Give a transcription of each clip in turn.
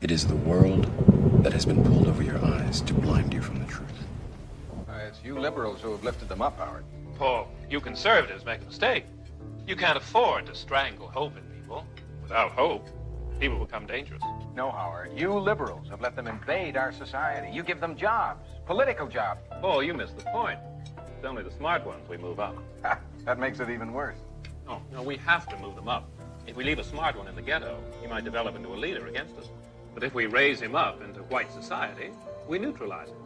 It is the world that has been pulled over your eyes to blind you from the truth. It's you liberals who have lifted them up, Howard. Paul, you conservatives make a mistake. You can't afford to strangle hope in people. Without hope, people become dangerous. No, Howard. You liberals have let them invade our society. You give them jobs, political jobs. Paul, you missed the point. It's only the smart ones we move up. That makes it even worse. No, we have to move them up. If we leave a smart one in the ghetto, he might develop into a leader against us. But if we raise him up into white society, we neutralize him.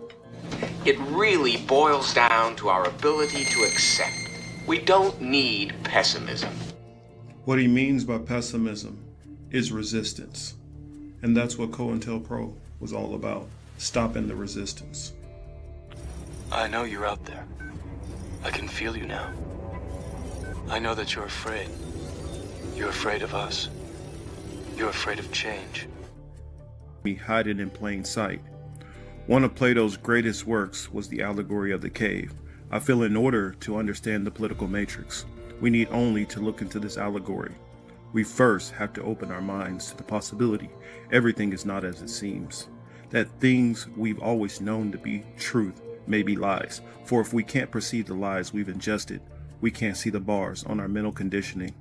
It really boils down to our ability to accept. We don't need pessimism. What he means by pessimism is resistance. And that's what COINTELPRO was all about, stopping the resistance. I know you're out there. I can feel you now. I know that you're afraid. You're afraid of us. You're afraid of change. We hide it in plain sight. One of Plato's greatest works was the allegory of the cave. I feel in order to understand the political matrix, we need only to look into this allegory. We first have to open our minds to the possibility everything is not as it seems, that things we've always known to be truth may be lies. For if we can't perceive the lies we've ingested, we can't see the bars on our mental conditioning.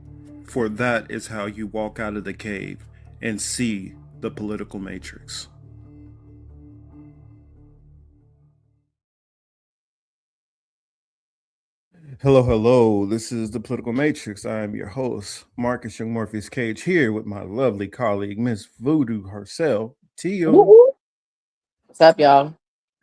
For that is how you walk out of the cave and see the political matrix. Hello. This is the Political Matrix. I am your host, Marcus Young Morpheus Cage, here with my lovely colleague, Miss Voodoo herself, Tio. What's up, y'all?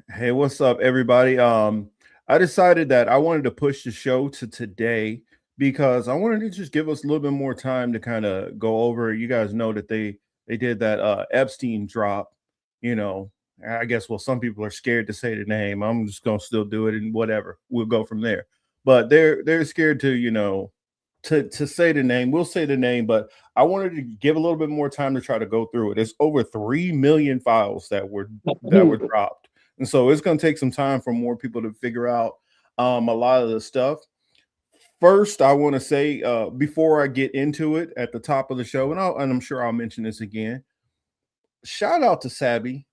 Hey, what's up, everybody? I decided that I wanted to push the show to today because I wanted to just give us a little bit more time to kind of go over. You guys know that they did that Epstein drop. You know, I guess, well, some people are scared to say the name. I'm just gonna still do it and whatever. We'll go from there. But they're scared to, to say the name. We'll say the name, but I wanted to give a little bit more time to try to go through it. It's over 3 million files that were dropped. And so it's going to take some time for more people to figure out a lot of the stuff. First, I want to say, before I get into it at the top of the show, and I'm sure I'll mention this again, shout out to Sabby,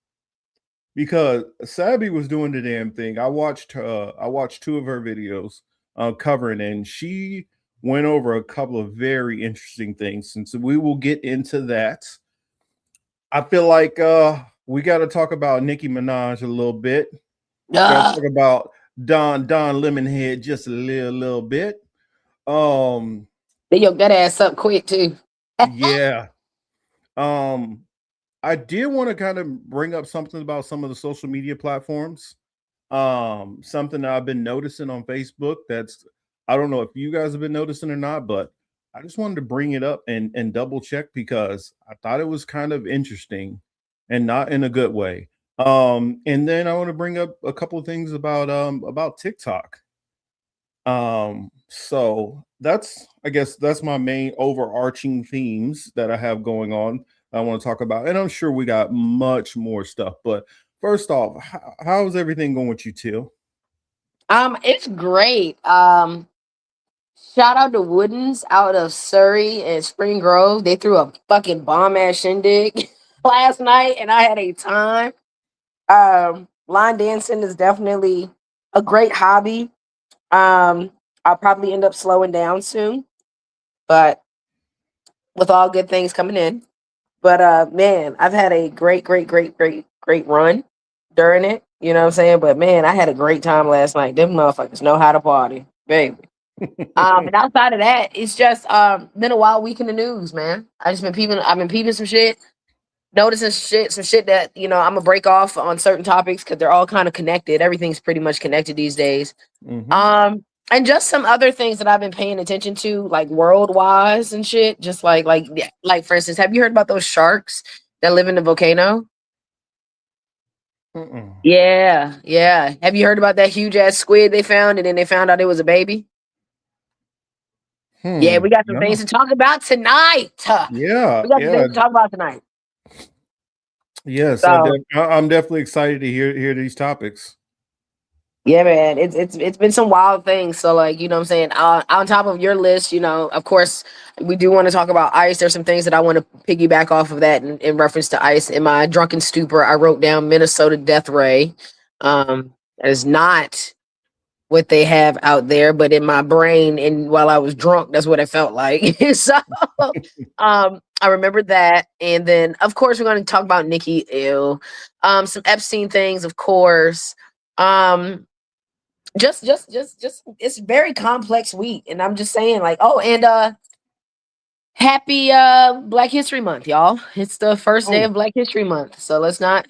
because Sabby was doing the damn thing. I watched 2 of her videos covering, and she went over a couple of very interesting things. And so we will get into that. I feel like we got to talk about Nicki Minaj a little bit. Got to talk about Don Lemonhead just a little bit. They yoked that ass up quick too. Yeah. I did want to kind of bring up something about some of the social media platforms. Something that I've been noticing on Facebook that's, I don't know if you guys have been noticing or not, but I just wanted to bring it up and double check because I thought it was kind of interesting and not in a good way. And then I want to bring up a couple of things about TikTok. So I guess that's my main overarching themes that I have going on. I want to talk about, and I'm sure we got much more stuff. But first off, how's everything going with you, Till? It's great. Shout out to Woodens out of Surrey and Spring Grove. They threw a fucking bomb ass shindig last night, and I had a time. Line dancing is definitely a great hobby. I'll probably end up slowing down soon, but with all good things coming in. But man, I've had a great run during it. You know what I'm saying? But man, I had a great time last night. Them motherfuckers know how to party, baby. And outside of that, it's just been a wild week in the news, man. I've been peeping some shit, noticing some shit that, I'm gonna break off on certain topics because they're all kind of connected. Everything's pretty much connected these days. Mm-hmm. And just some other things that I've been paying attention to, like world-wise and shit. Just like for instance, have you heard about those sharks that live in the volcano? Mm-mm. Yeah. Have you heard about that huge ass squid they found, and then they found out it was a baby? Yeah, we got some things to talk about tonight. Yeah, we got some things to talk about tonight. Yes, So, I'm definitely excited to hear these topics. Yeah, man, it's been some wild things. So, like, you know what I'm saying? On top of your list, you know, of course, we do want to talk about ICE. There's some things that I want to piggyback off of that in reference to ICE. In my drunken stupor, I wrote down Minnesota Death Ray. That is not what they have out there, but in my brain and while I was drunk, that's what it felt like. So I remember that. And then of course we're gonna talk about Nicky M, some Epstein things, of course. Um just it's very complex week. And I'm just saying, like, oh, and happy Black History Month, y'all. It's the first day Oh, of Black History Month. So let's not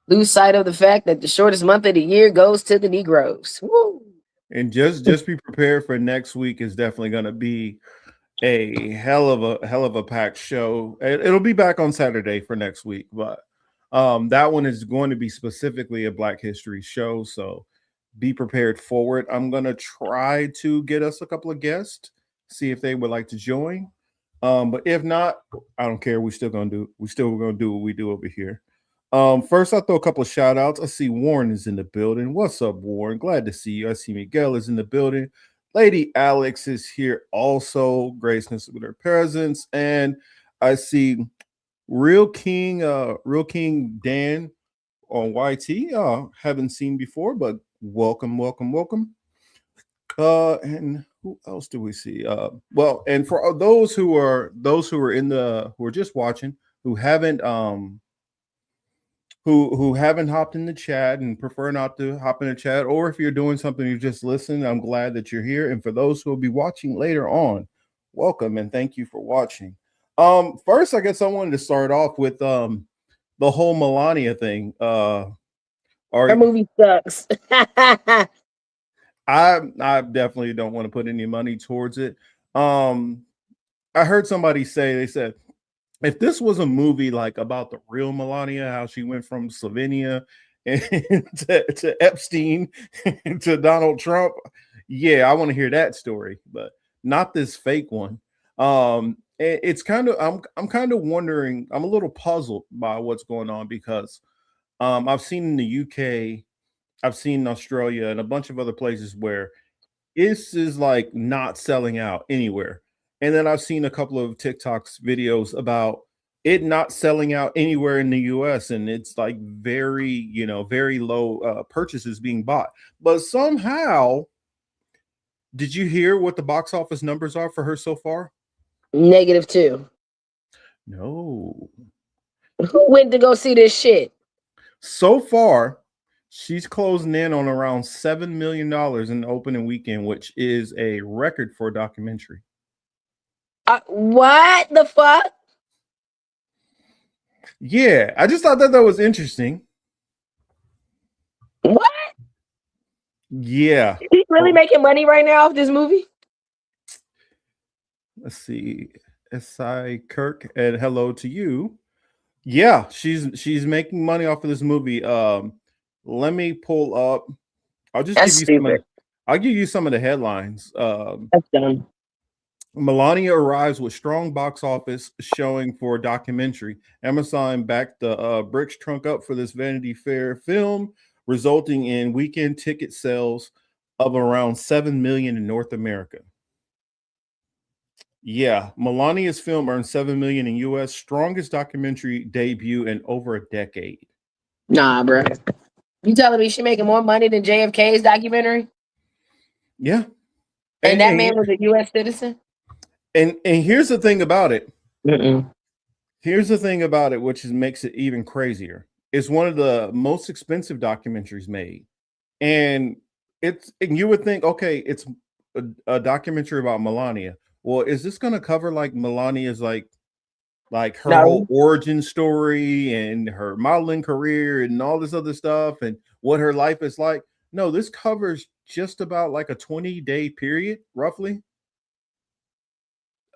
lose sight of the fact that the shortest month of the year goes to the Negroes. Woo! and just be prepared for next week is definitely going to be a hell of a packed show. It'll be back on Saturday for next week, but that one is going to be specifically a Black History show, so be prepared for it. I'm going to try to get us a couple of guests, see if they would like to join. But if not, I don't care. We still gonna do what we do over here. First, I'll throw a couple of shout outs. I see Warren is in the building. What's up, Warren? Glad to see you. I see Miguel is in the building. Lady Alex is here also, gracing us with her presence. And I see Real King Dan on YT. Haven't seen before, but welcome, welcome, welcome. And who else do we see? Well, and for those who are who are just watching, who haven't who haven't hopped in the chat and prefer not to hop in the chat, or if you're doing something you just listen, I'm glad that you're here. And for those who will be watching later on, welcome and thank you for watching. First, I guess I wanted to start off with the whole Melania thing. Her movie sucks. I definitely don't want to put any money towards it. I heard somebody say, they said, if this was a movie like about the real Melania, how she went from Slovenia and to Epstein to Donald Trump, yeah, I want to hear that story, but not this fake one. It's kind of I'm kind of wondering. I'm a little puzzled by what's going on because I've seen in the UK, I've seen in Australia, and a bunch of other places where this is like not selling out anywhere. And then I've seen a couple of TikToks videos about it not selling out anywhere in the US, and it's like very, very low purchases being bought. But somehow, did you hear what the box office numbers are for her so far? -2. No. Who went to go see this shit? So far, she's closing in on around $7 million in the opening weekend, which is a record for a documentary. What the fuck? Yeah, I just thought that was interesting. What? Yeah. He's really making money right now off this movie? Let's see. S.I. Kirk, and hello to you. Yeah, she's making money off of this movie. Let me pull up. I'll just That's give you stupid. I'll give you some of the headlines. That's dumb. Melania arrives with strong box office showing for a documentary. Amazon backed the Bricks trunk up for this Vanity Fair film, resulting in weekend ticket sales of around 7 million in North America. Yeah, Melania's film earned 7 million in US, strongest documentary debut in over a decade. Nah, bro. You telling me she making more money than JFK's documentary? Yeah. And that man was a US citizen? And here's the thing about it. Mm-mm. Here's the thing about it, which makes it even crazier. It's one of the most expensive documentaries made. And you would think, okay, it's a documentary about Melania. Well, is this going to cover like Melania's like her whole origin story and her modeling career and all this other stuff and what her life is like? No, this covers just about like a 20-day period, roughly,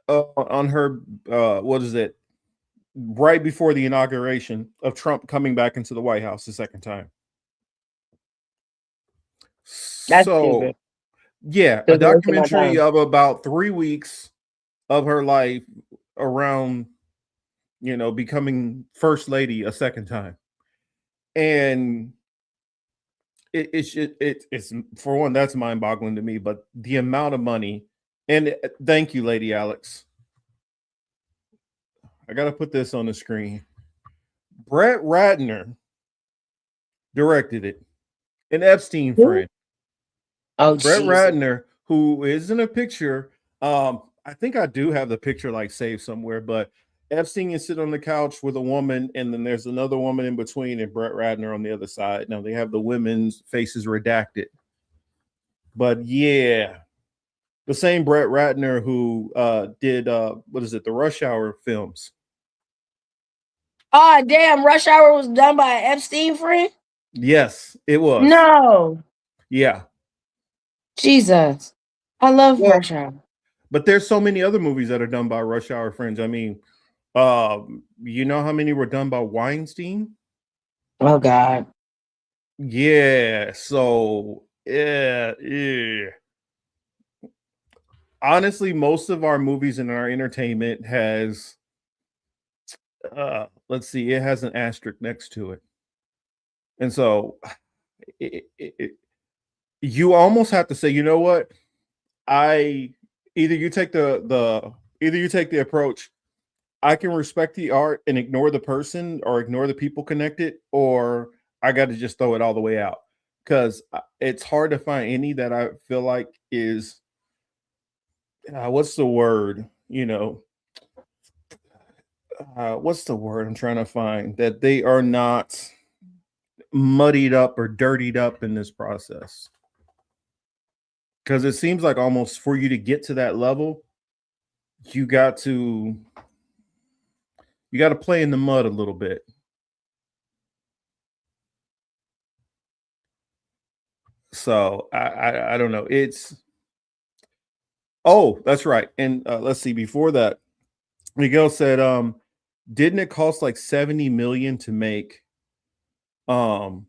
on her what is it? Right before the inauguration of Trump coming back into the White House the second time. That's so stupid. Yeah, a documentary of about 3 weeks of her life around, becoming first lady a second time. And it's for one, that's mind-boggling to me, but the amount of money, and thank you, Lady Alex. I gotta put this on the screen. Brett Ratner directed it, an Epstein friend. Oh, Brett Jesus. Ratner, who is in a picture. I think I do have the picture like saved somewhere, but Epstein is sitting on the couch with a woman, and then there's another woman in between, and Brett Ratner on the other side. Now they have the women's faces redacted, but yeah, the same Brett Ratner who did what is it, the Rush Hour films. Oh, damn. Rush Hour was done by an Epstein friend? Yes, it was. No. Yeah. Jesus. I love Well, Rush Hour. but there's so many other movies that are done by Rush Hour friends. I mean, you know how many were done by Weinstein? Oh, God. Yeah. So, yeah. Honestly, most of our movies and our entertainment has, let's see, it has an asterisk next to it. And so you almost have to say, you know what? Either you take the approach, I can respect the art and ignore the person or ignore the people connected, or I got to just throw it all the way out, because it's hard to find any that I feel like is what's the word? What's the word I'm trying to find, that they are not muddied up or dirtied up in this process. Because it seems like almost for you to get to that level, you got to play in the mud a little bit. So I don't know. That's right. And let's see. Before that, Miguel said, didn't it cost like 70 million to make? No,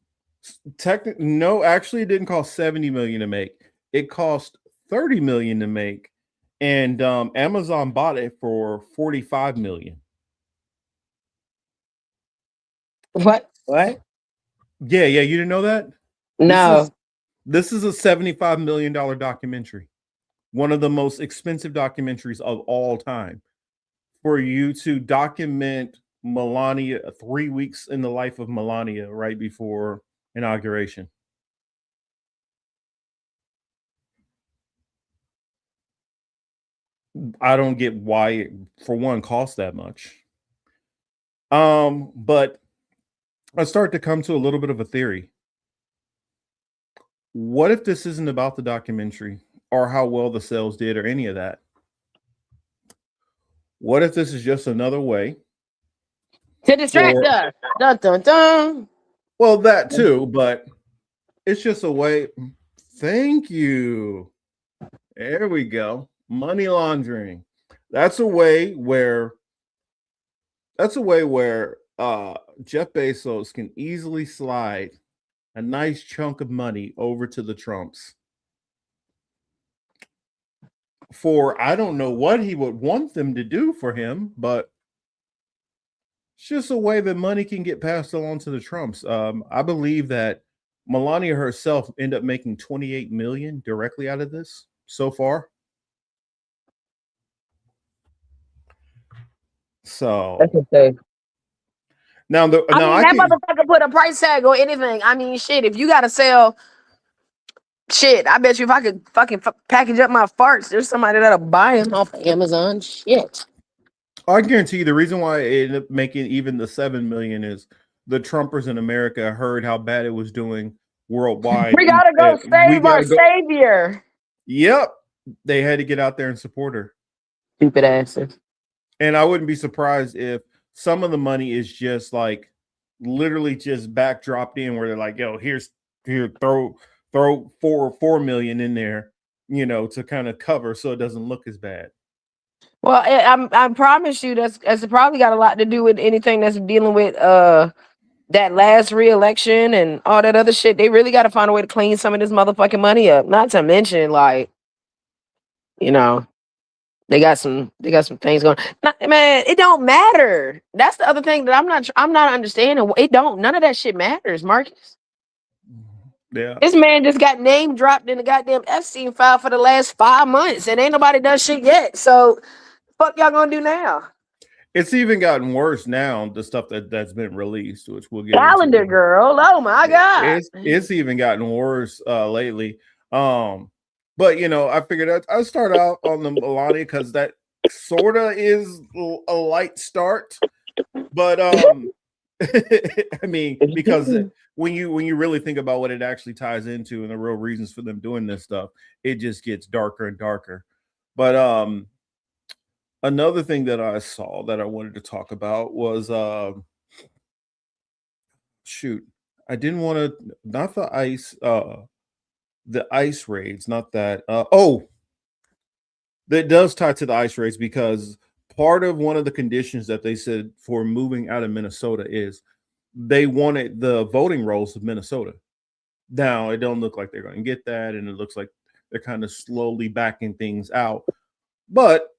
actually, it didn't cost 70 million to make. It cost 30 million to make, and Amazon bought it for 45 million. What? Yeah, you didn't know that? No. This is a $75 million documentary. One of the most expensive documentaries of all time. For you to document Melania, 3 weeks in the life of Melania right before inauguration. I don't get why it, for one, costs that much. But I start to come to a little bit of a theory. What if this isn't about the documentary or how well the sales did or any of that? What if this is just another way to distract us? Dun, dun, dun. Well, that too, but it's just a way. Thank you. There we go. Money laundering. That's a way where Jeff Bezos can easily slide a nice chunk of money over to the Trumps. For I don't know what he would want them to do for him, but it's just a way that money can get passed along to the Trumps. I believe that Melania herself ended up making 28 million directly out of this so far. So that's insane. Now, that motherfucker put a price tag on anything. I mean, shit. If you gotta sell, shit, I bet you if I could fucking package up my farts, there's somebody that'll buy them off Amazon. Shit. I guarantee you, the reason why it ended up making even the 7 million is the Trumpers in America heard how bad it was doing worldwide. We gotta go save our savior. Yep, they had to get out there and support her. Stupid asses. And I wouldn't be surprised if some of the money is just like literally just backdropped in, where they're like, "Yo, here, throw 4 million in there, to kind of cover so it doesn't look as bad." Well, I promise you that's probably got a lot to do with anything that's dealing with that last re-election and all that other shit. They really got to find a way to clean some of this motherfucking money up. Not to mention, like, they got some things going. Man, it don't matter. That's the other thing that I'm not understanding. None of that shit matters, Marcus. Yeah. This man just got name dropped in the goddamn Epstein file for the last 5 months, and ain't nobody done shit yet. So, fuck y'all gonna do now? It's even gotten worse now, the stuff that's been released, which we'll get Calendar into. girl. Oh my god. It's even gotten worse lately. But you know, I figured I'd start out on the Melania because that sort of is a light start. But I mean, because when you really think about what it actually ties into and the real reasons for them doing this stuff, it just gets darker and darker. But another thing that I saw that I wanted to talk about was shoot, I didn't want to not the ice raids, not that that does tie to the ice raids because part of one of the conditions that they said for moving out of Minnesota is they wanted the voting rolls of Minnesota. Now it don't look like they're going to get that, and it looks like they're kind of slowly backing things out. But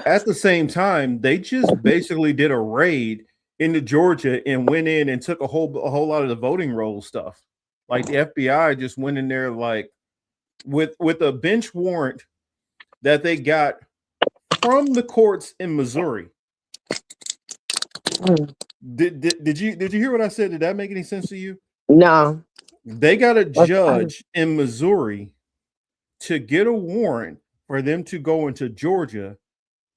at the same time, they just basically did a raid into Georgia and went in and took a whole lot of the voting roll stuff. Like the FBI just went in there like with a bench warrant that they got from the courts in Missouri. Did you hear what I said? Did that make any sense to you? No. They got a judge in Missouri to get a warrant for them to go into Georgia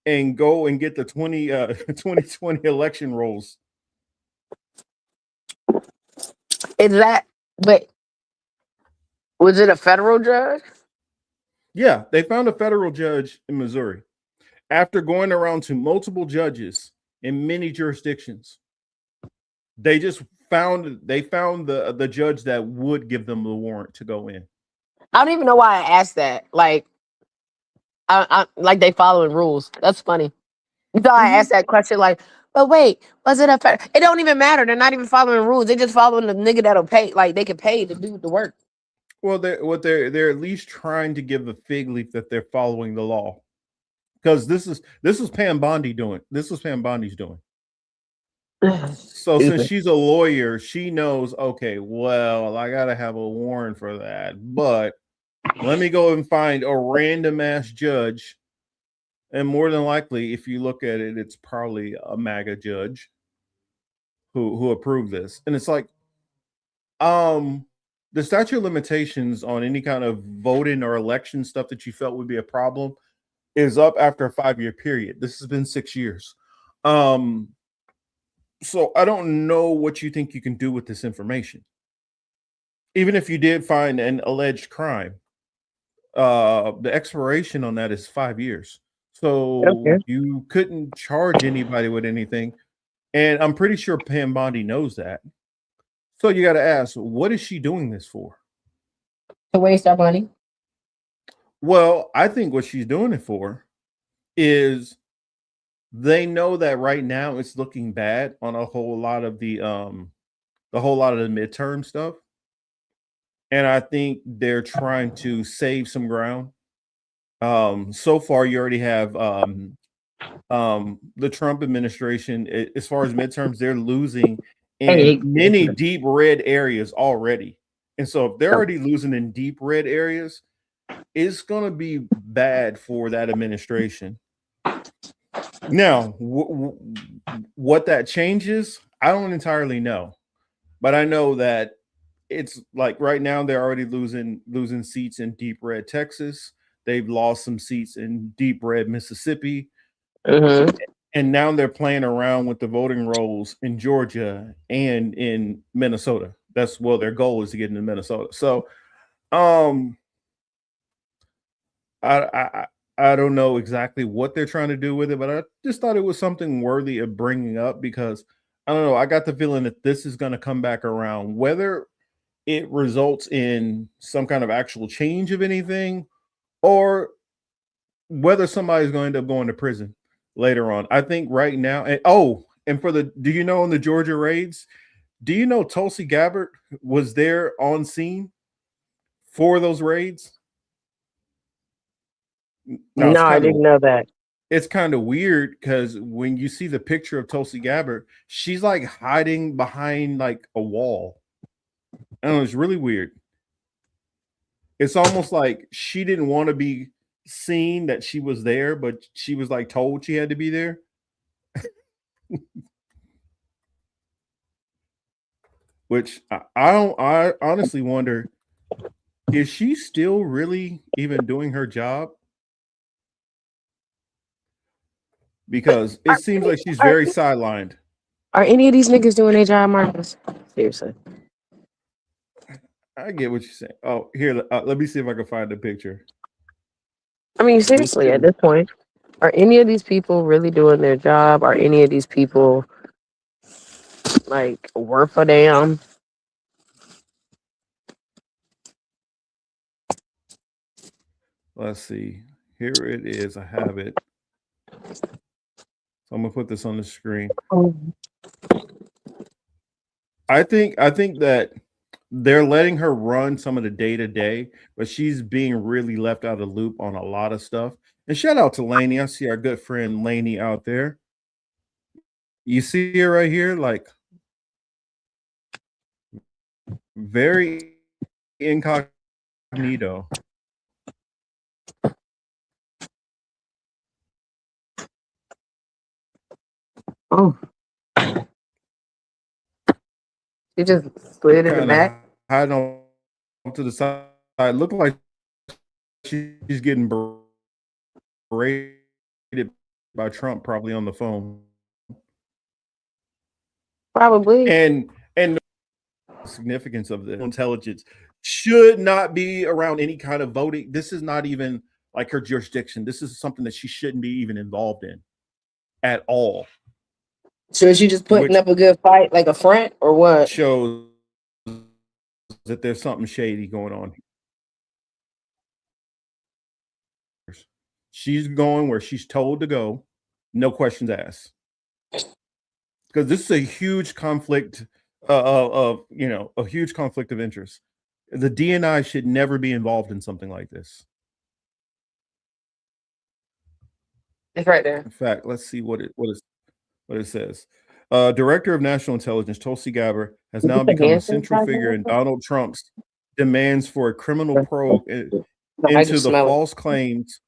and go and get the 2020 election rolls. Is that, but was it a federal judge? Yeah, they found a federal judge in Missouri after going around to multiple judges in many jurisdictions. They found the judge that would give them the warrant to go in. I don't even know why I asked that. Like, I like they following rules. That's funny. So I asked that question, like, but wait, was it a fair? It don't even matter. They're not even following rules. They're just following the nigga that'll pay. Like they can pay to do the work. Well, they're at least trying to give a fig leaf that they're following the law, because this is Pam Bondi doing. This is Pam Bondi's doing. So since she's a lawyer, she knows. Okay, well, I gotta have a warrant for that, but let me go and find a random ass judge. And more than likely, if you look at it, it's probably a MAGA judge who approved this. And it's like, the statute of limitations on any kind of voting or election stuff that you felt would be a problem is up after a 5-year period. This has been 6 years. So I don't know what you think you can do with this information. Even if you did find an alleged crime, the expiration on that is 5 years. So you couldn't charge anybody with anything. And I'm pretty sure Pam Bondi knows that. So you got to ask, what is she doing this for? To waste our money. Well, I think what she's doing it for is they know that right now it's looking bad on a whole lot of the midterm stuff. And I think they're trying to save some ground. So far you already have the Trump administration, as far as midterms, they're losing in many deep red areas already. And so if they're already losing in deep red areas, it's going to be bad for that administration. Now, what that changes, I don't entirely know. But I know that it's like right now they're already losing seats in deep red Texas. They've lost some seats in deep red Mississippi. And now they're playing around with the voting rolls in Georgia and in Minnesota. Their goal is to get into Minnesota. So I don't know exactly what they're trying to do with it, but I just thought it was something worthy of bringing up because I don't know. I got the feeling that this is going to come back around, whether it results in some kind of actual change of anything or whether somebody's going to end up going to prison later on. I think right now, and do you know in the Georgia raids, do you know Tulsi Gabbard was there on scene for those raids? No, I didn't know that. It's kind of weird because when you see the picture of Tulsi Gabbard, she's like hiding behind like a wall. I don't know, it's really weird. it's almost like she didn't want to be seen that she was there, but she was like told she had to be there. Which I honestly wonder, is she still really even doing her job? Because it seems like she's Are, very sidelined. are any of these niggas doing their job, Marcus? Seriously. I get what you're saying. Oh, here, let me see if I can find the picture. I mean, seriously, at this point, are any of these people really doing their job? Are any of these people like worth a damn? Let's see. Here it is. I have it. So I'm gonna put this on the screen. I think that they're letting her run some of the day to day, but she's being really left out of the loop on a lot of stuff. And shout out to Lainey. I see our good friend Lainey out there. You see her right here, like very incognito. Oh, she just slid in the Kind of back. hiding off to the side. Look like she's getting berated by Trump, probably on the phone. Probably. And the significance of the intelligence should not be around any kind of voting. This is not even like her jurisdiction. This is something that she shouldn't be even involved in at all. So is she just putting up a good fight, like a front, or what? Shows that there's something shady going on. She's going where she's told to go, no questions asked. Because this is a huge conflict of a huge conflict of interest. The DNI should never be involved in something like this. It's right there. In fact, let's see what it says. Director of National Intelligence Tulsi Gabbard has now become a central figure in Donald Trump's demands for a criminal probe into the false claims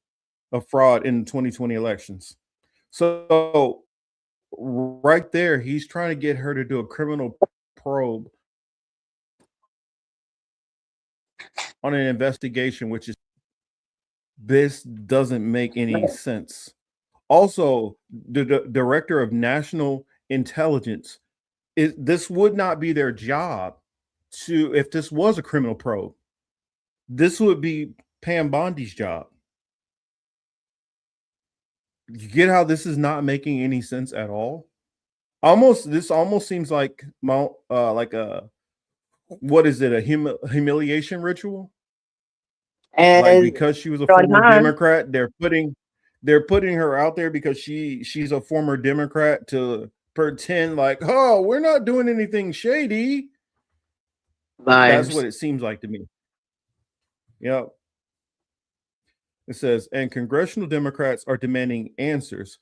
of fraud in the 2020 elections. So right there, he's trying to get her to do a criminal probe on an investigation, which is, this doesn't make any sense. Also, the director of national intelligence, this would not be their job to, if this was a criminal probe, this would be Pam Bondi's job. You get how this is not making any sense at all? This almost seems like a, what is it, a humiliation ritual? And like, because she was a former Democrat, they're putting her out there because she's a former Democrat to pretend like, oh, we're not doing anything shady. That's what it seems like to me. Yep. It says, and congressional Democrats are demanding answers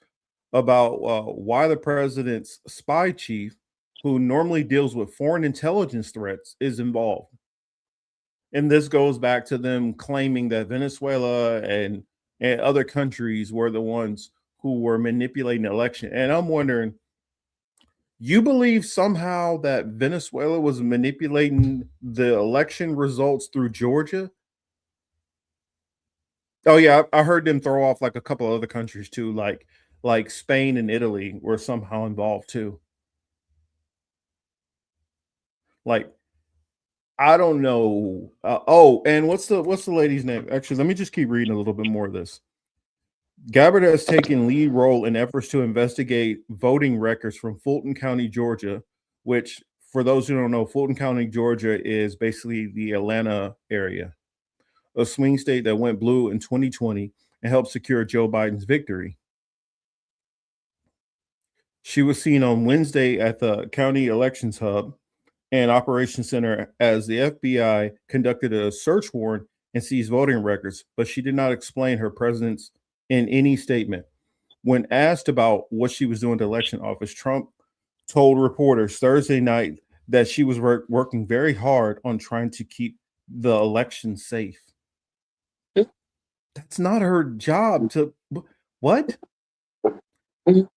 about why the president's spy chief, who normally deals with foreign intelligence threats, is involved. And this goes back to them claiming that Venezuela and other countries were the ones who were manipulating the election. And I'm wondering, you believe somehow that Venezuela was manipulating the election results through Georgia? Oh yeah, I heard them throw off like a couple of other countries too, like Spain and Italy were somehow involved too. Like, I don't know. And what's the lady's name? Actually, let me just keep reading a little bit more of this. Gabbard has taken lead role in efforts to investigate voting records from Fulton County, Georgia, which, for those who don't know, Fulton County, Georgia is basically the Atlanta area, a swing state that went blue in 2020 and helped secure Joe Biden's victory. She was seen on Wednesday at the county elections hub and operations center as the FBI conducted a search warrant and seized voting records, but she did not explain her presence in any statement. When asked about what she was doing at the election office, Trump told reporters Thursday night that she was working very hard on trying to keep the election safe. That's not her job to what? Mhm.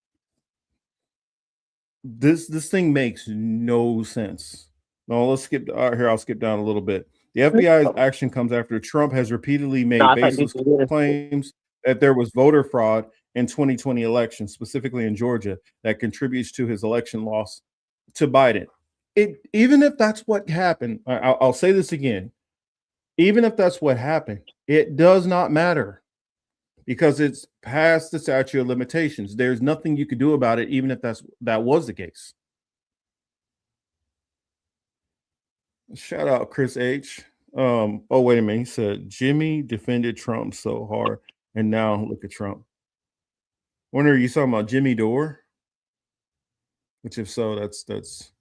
This thing makes no sense. No, let's skip here. I'll skip down a little bit. The FBI's action comes after Trump has repeatedly No, made I thought you baseless were claims that there was voter fraud in 2020 elections, specifically in Georgia, that contributes to his election loss to Biden. Even if that's what happened, I'll say this again. Even if that's what happened, it does not matter because it's past the statute of limitations. There's nothing you could do about it, even if that was the case. Shout out Chris H. Oh, wait a minute. He said Jimmy defended Trump so hard, and now look at Trump. Wonder, are you talking about Jimmy Dore? Which, if so, that's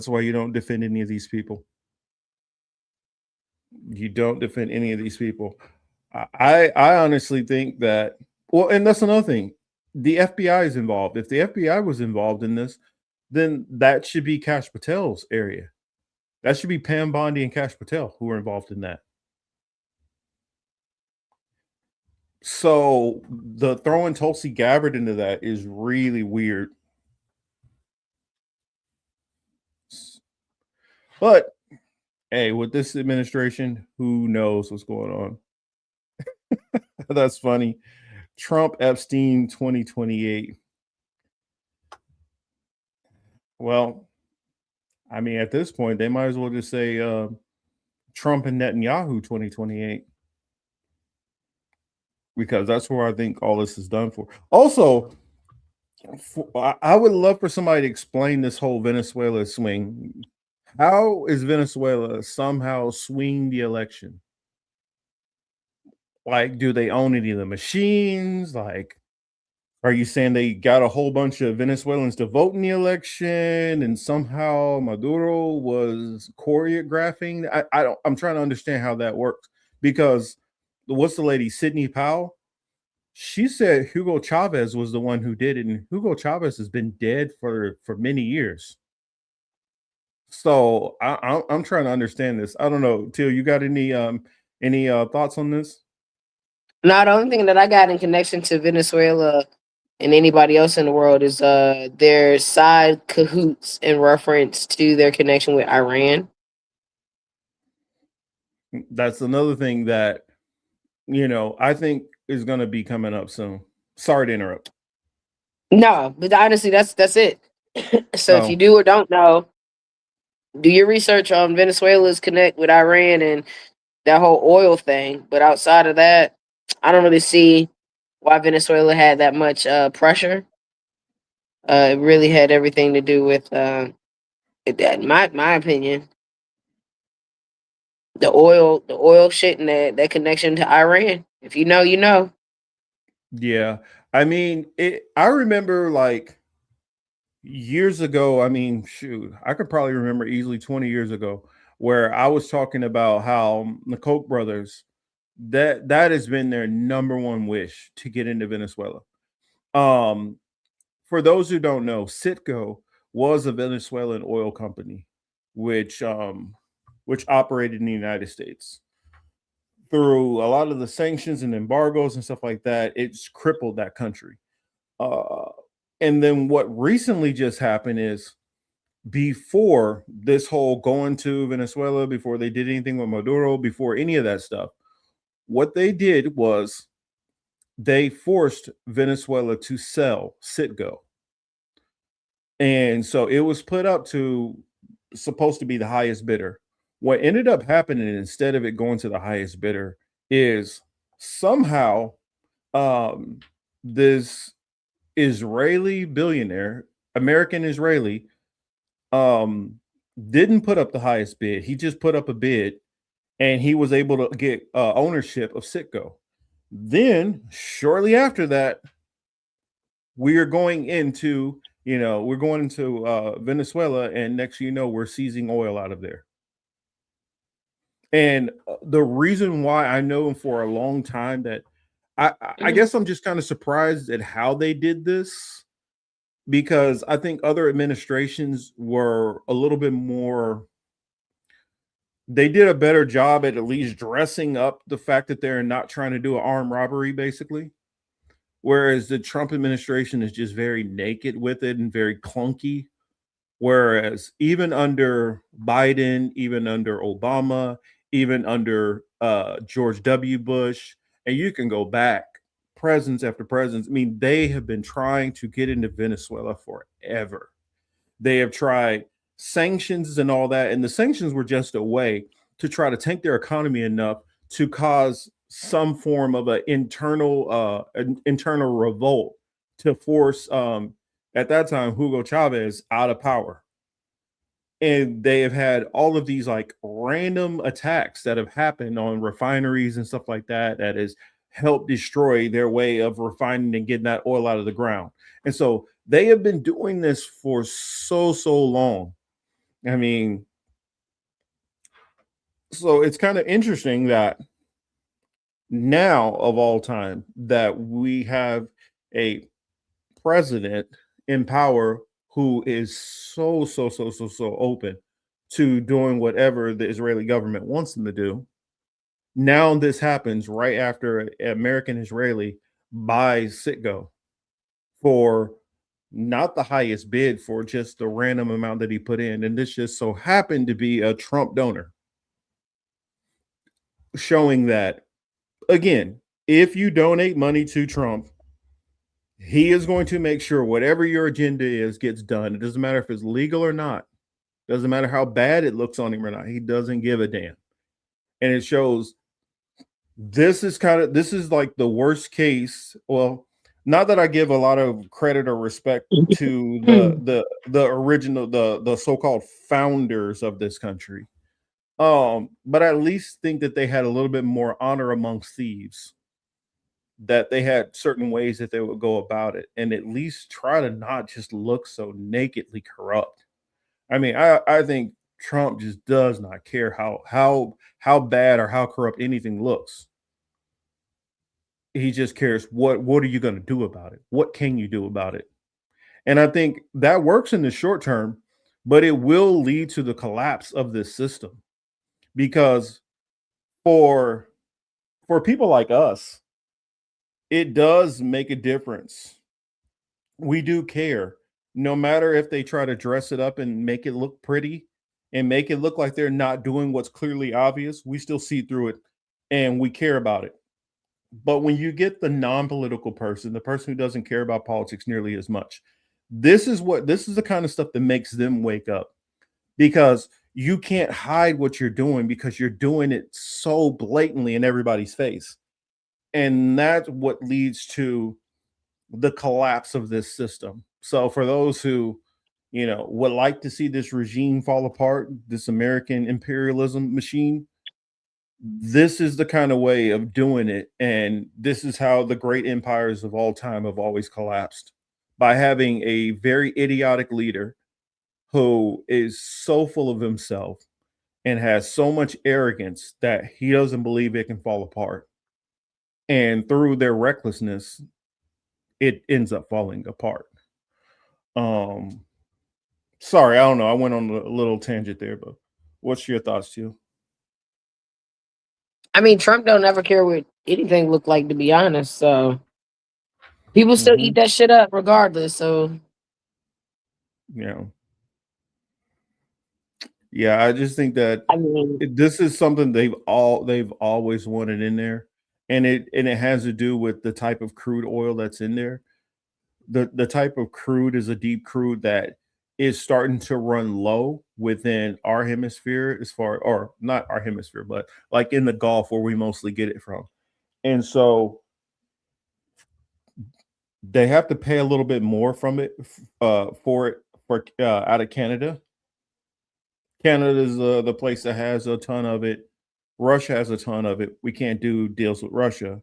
why you don't defend any of these people. You don't defend any of these people. I honestly think that, well, and that's another thing. The FBI is involved. If the FBI was involved in this, then that should be Kash Patel's area. That should be Pam Bondi and Kash Patel who are involved in that. So the throwing Tulsi Gabbard into that is really weird. But hey, with this administration, who knows what's going on? That's funny. Trump Epstein 2028. Well, I mean, at this point, they might as well just say Trump and Netanyahu 2028. Because that's where I think all this is done for. Also, I would love for somebody to explain this whole Venezuela swing. How is Venezuela somehow swing the election? Like, do they own any of the machines? Like, are you saying they got a whole bunch of Venezuelans to vote in the election and somehow Maduro was choreographing? I'm trying to understand how that works because what's the lady, Sidney Powell? She said Hugo Chavez was the one who did it, and Hugo Chavez has been dead for many years. So I'm trying to understand this. I don't know, Till, you got any thoughts on this? No, the only thing that I got in connection to Venezuela and anybody else in the world is their side cahoots in reference to their connection with Iran. That's another thing that I think is going to be coming up soon. Sorry to interrupt. No, but honestly, that's it. So if you do or don't know, do your research on Venezuela's connect with Iran and that whole oil thing. But outside of that, I don't really see why Venezuela had that much pressure. It really had everything to do with, in my opinion, the oil shit and that connection to Iran. If you know, you know. Yeah. I mean, I remember like years ago, I mean, shoot, I could probably remember easily 20 years ago where I was talking about how the Koch brothers, that has been their number one wish to get into Venezuela. For those who don't know, Citgo was a Venezuelan oil company, which operated in the United States. Through a lot of the sanctions and embargoes and stuff like that, it's crippled that country. And then what recently just happened is before this whole going to Venezuela, before they did anything with Maduro, before any of that stuff, what they did was they forced Venezuela to sell Citgo. And so it was put up to supposed to be the highest bidder. What ended up happening instead of it going to the highest bidder is somehow this Israeli billionaire, American Israeli, didn't put up the highest bid. He just put up a bid and he was able to get ownership of Citgo. Then shortly after that, we are going into Venezuela, and next we're seizing oil out of there. And the reason why I know for a long time that I guess I'm just kind of surprised at how they did this, because I think other administrations were a little bit more they did a better job at least dressing up the fact that they're not trying to do an armed robbery, basically. Whereas the Trump administration is just very naked with it and very clunky. Whereas even under Biden, even under Obama, even under George W. Bush, and you can go back presidents after presidents. I mean, they have been trying to get into Venezuela forever. They have tried sanctions and all that, and the sanctions were just a way to try to tank their economy enough to cause some form of an internal revolt to force at that time Hugo Chavez out of power. And they have had all of these like random attacks that have happened on refineries and stuff like that that has helped destroy their way of refining and getting that oil out of the ground. And so they have been doing this for so long. I mean, so it's kind of interesting that now of all time that we have a president in power who is so open to doing whatever the Israeli government wants them to do. Now this happens right after American Israeli buys Citgo for not the highest bid, for just the random amount that he put in. And this just so happened to be a Trump donor. Showing that, again, if you donate money to Trump, he is going to make sure whatever your agenda is gets done. It doesn't matter if it's legal or not. It doesn't matter how bad it looks on him or not. He doesn't give a damn. And it shows this is like the worst case. Well, not that I give a lot of credit or respect to the original, the so-called founders of this country. But I at least think that they had a little bit more honor amongst thieves, that they had certain ways that they would go about it and at least try to not just look so nakedly corrupt. I mean, I think Trump just does not care how bad or how corrupt anything looks. He just cares what are you going to do about it? What can you do about it? And I think that works in the short term, but it will lead to the collapse of this system. Because for people like us, it does make a difference. We do care. No matter if they try to dress it up and make it look pretty and make it look like they're not doing what's clearly obvious, we still see through it and we care about it. But when you get the non-political person, the person who doesn't care about politics nearly as much, this is the kind of stuff that makes them wake up, because you can't hide what you're doing because you're doing it so blatantly in everybody's face. And that's what leads to the collapse of this system. So for those who, would like to see this regime fall apart, this American imperialism machine, this is the kind of way of doing it. And this is how the great empires of all time have always collapsed, by having a very idiotic leader who is so full of himself and has so much arrogance that he doesn't believe it can fall apart. And through their recklessness, it ends up falling apart. Sorry, I don't know. I went on a little tangent there, but what's your thoughts, too? I mean, Trump don't ever care what anything look like, to be honest. So people still eat that shit up regardless. So yeah, I just think that this is something they've always wanted in there, and it has to do with the type of crude oil that's in there. The type of crude is a deep crude that is starting to run low within our hemisphere, or not our hemisphere, but like in the Gulf where we mostly get it from. And so they have to pay a little bit more from it for out of Canada. Canada is the place that has a ton of it. Russia has a ton of it. We can't do deals with Russia.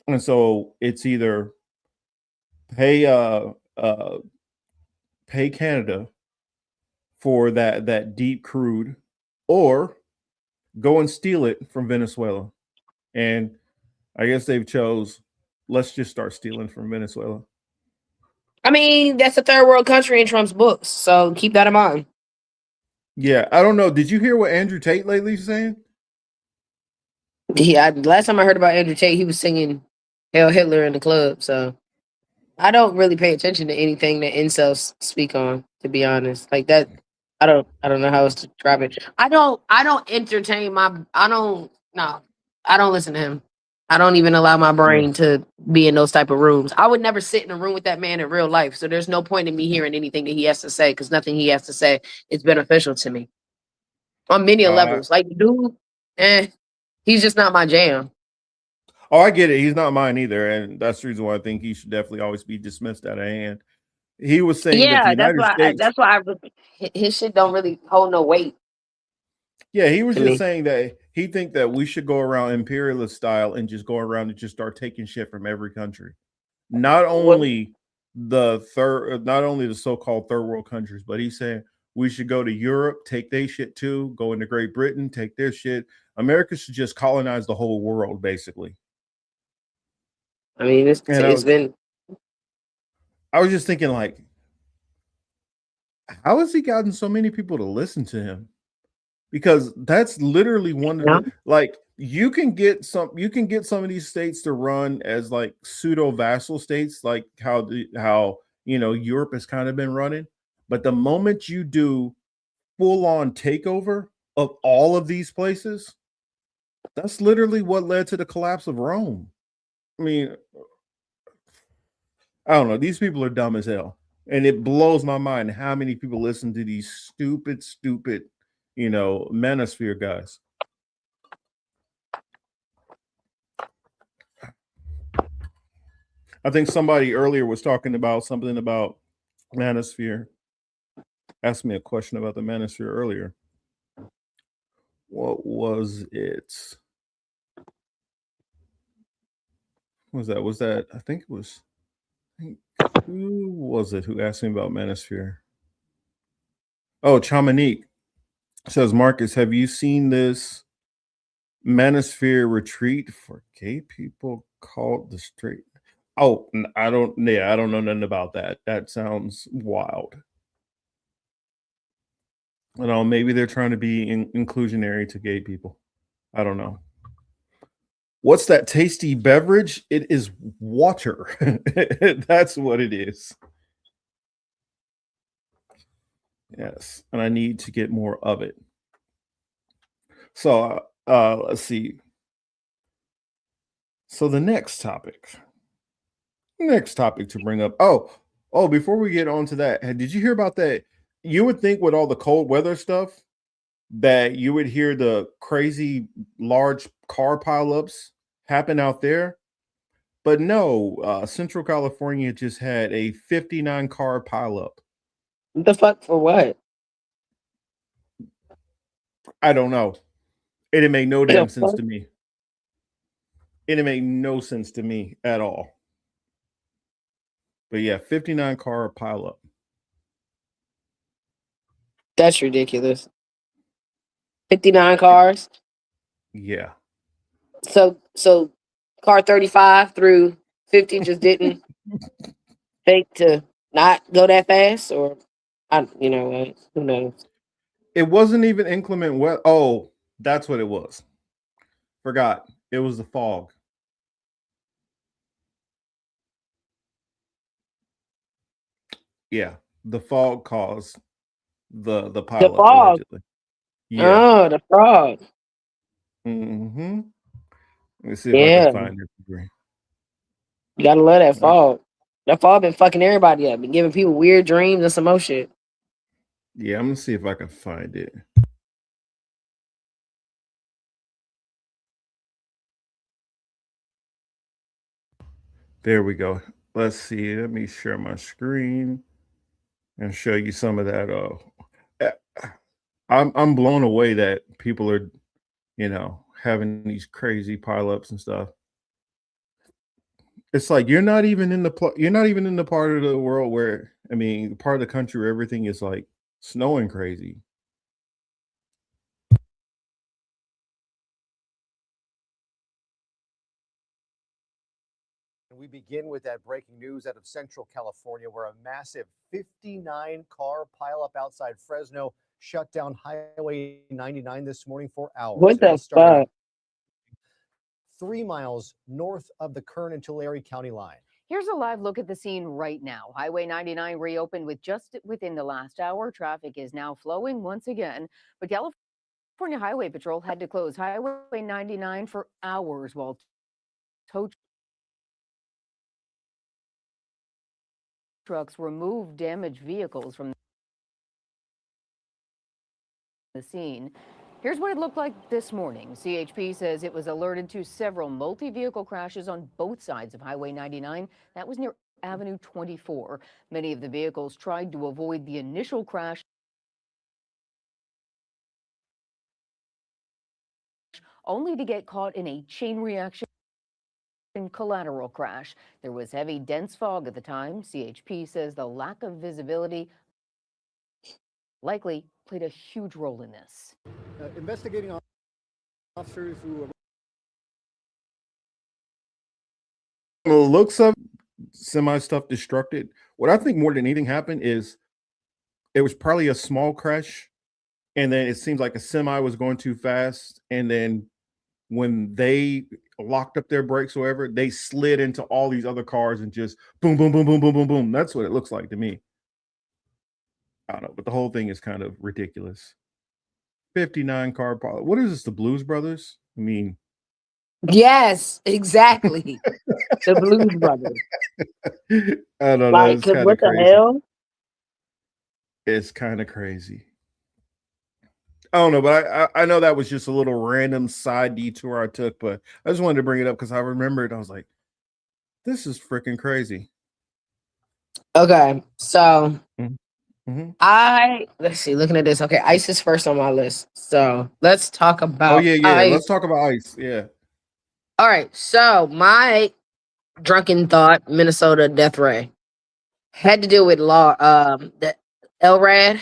And so it's either pay Canada for that deep crude, or go and steal it from Venezuela. And I guess they've chose, let's just start stealing from Venezuela. I mean, that's a third world country in Trump's books, so keep that in mind. Yeah, I don't know. Did you hear what Andrew Tate lately is saying? Last time I heard about Andrew Tate, he was singing "Hail Hitler" in the club. So I don't really pay attention to anything that incels speak on. To be honest, like that, I don't know how else to describe it. I don't entertain my. I don't. No, I don't listen to him. I don't even allow my Yeah. brain to be in those type of rooms. I would never sit in a room with that man in real life. So there's no point in me hearing anything that he has to say because nothing he has to say is beneficial to me on many Uh, levels. Like, dude, eh, he's just not my jam. oh, I get it. He's not mine either, and that's the reason why I think he should definitely always be dismissed out of hand. He was saying that the Yeah, United States. that's why his shit don't really hold no weight Yeah, he was to just me. saying that he think that we should go around imperialist style and just go around and just start taking shit from every country. Not What only not only the so-called third world countries, but he's saying we should go to Europe, take their shit too, go into Great Britain, take their shit. America should just colonize the whole world, basically. I mean, And it's been I was just thinking, like, how has he gotten so many people to listen to him? Because that's literally one of no. the, like, you can get some of these states to run as like pseudo vassal states, like how Europe has kind of been running. But the moment you do full on takeover of all of these places, that's literally what led to the collapse of Rome. I mean, I don't know. These people are dumb as hell. And it blows my mind how many people listen to these stupid, manosphere guys. I think somebody earlier was talking about something about manosphere. Asked me a question about the manosphere earlier. What was it? Was that? I think it was. Who was it who asked me about manosphere? Oh, Chamanique says, Marcus, have you seen this manosphere retreat for gay people called the Straight? Oh, I don't. Yeah, I don't know nothing about that. That sounds wild. I don't know, maybe they're trying to be inclusionary to gay people. I don't know. What's that tasty beverage? It is water. That's what it is. Yes, and I need to get more of it. So, let's see. So the next topic to bring up. Oh, before we get on to that, did you hear about that? You would think with all the cold weather stuff that you would hear the crazy large car pileups happen out there. But no, Central California just had a 59 car pileup. What the fuck for what? I don't know. It didn't make no The damn sense fuck? to me. It didn't make no sense to me at all. But yeah, 59 car pileup. That's ridiculous. 59 cars. Yeah. So car 35 through 50 just didn't think to not go that fast, or I you know what? Who knows? It wasn't even inclement weather. Oh, that's what it was. Forgot. It was the fog. Yeah. The fog caused the The pileup fog. allegedly. Yeah. Oh, the frog. Mm-hmm. Let me see if I can Yeah. find it. You gotta love that Uh, fog. That fog been fucking everybody up, been giving people weird dreams and some more shit. Yeah, I'm gonna see if I can find it. There we go. Let's see. Let me share my screen and show you some of that. Eh, I'm blown away that people are, having these crazy pileups and stuff. It's like you're not even in the part of the world where, I mean, the part of the country where everything is like snowing crazy. And we begin with that breaking news out of Central California, where a massive 59 car pileup outside Fresno shut down Highway 99 this morning for hours. What the started fuck? 3 miles north of the Kern and Tulare County line. Here's a live look at the scene right now. Highway 99 reopened just within the last hour. Traffic is now flowing once again, but California Highway Patrol had to close Highway 99 for hours while tow trucks removed damaged vehicles from the scene. Here's what it looked like this morning. CHP says it was alerted to several multi-vehicle crashes on both sides of Highway 99. That was near Avenue 24. Many of the vehicles tried to avoid the initial crash, only to get caught in a chain reaction collateral crash. There was heavy, dense fog at the time. CHP says the lack of visibility likely played a huge role in this. Investigating officers who The looks of semi stuff destructed. What I think more than anything happened is it was probably a small crash, and then it seems like a semi was going too fast, and then when they locked up their brakes or whatever, they slid into all these other cars and just boom, boom, boom, boom, boom, boom, boom. That's what it looks like to me. I don't know, but the whole thing is kind of ridiculous. 59 car pilot. What is this? The Blues Brothers? I mean, Yes, exactly. The Blues Brothers. I don't know. Like, It's 'cause kind what of the crazy. hell? It's kind of crazy. I don't know, but I know that was just a little random side detour I took, but I just wanted to bring it up because I remembered. I was like, this is freaking crazy. Okay, so Mm-hmm. let's see, looking at this. Okay, ICE is first on my list. So let's talk about Oh, yeah. ICE. Let's talk about ICE. Yeah. All right, so my drunken thought, Minnesota death ray, had to do with law, the LRAD.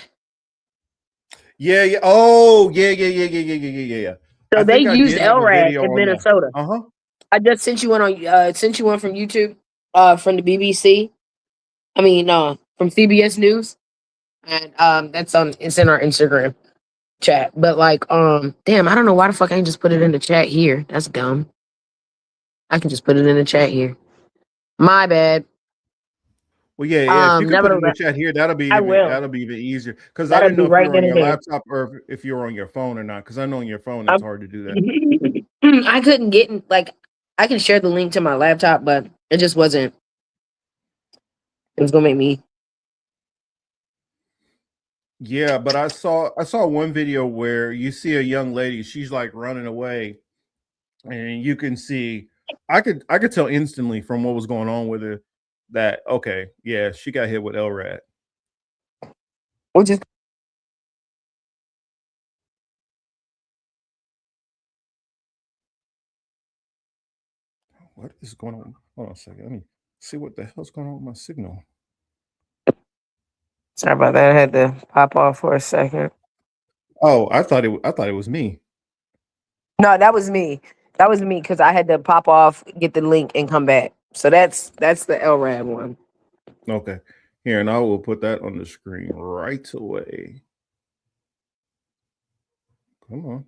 Yeah. Oh, yeah. So I they think I used did have a LRAD video in on that. Minnesota. Uh-huh. I just sent you one on sent you one from YouTube, from the BBC. I mean, from CBS News, and it's in our Instagram chat. But like, damn, I don't know why the fuck I ain't just put it in the chat here. That's dumb. I can just put it in the chat here. My bad. Well, yeah. If you could put it in the Nevertheless, chat here, that'll be I will. even easier. Because I That'll didn't be know if you right were on then your and there. laptop or if you were on your phone or not. Because I know on your phone it's I'm- hard to do that. I couldn't get in, like, I can share the link to my laptop, but it just wasn't. It was gonna make me. Yeah, but I saw one video where you see a young lady, she's like running away, and you can see I could tell instantly from what was going on with her that okay, yeah, she got hit with LRAD. Which is What is going on? Hold on a second. Let me see what the hell's going on with my signal. sorry about that. I had to pop off for a second. Oh, I thought it was me. No, that was me. That was me because I had to pop off, get the link, and come back. So that's the LRAD one. Okay. Here, and I will put that on the screen right away. Come on.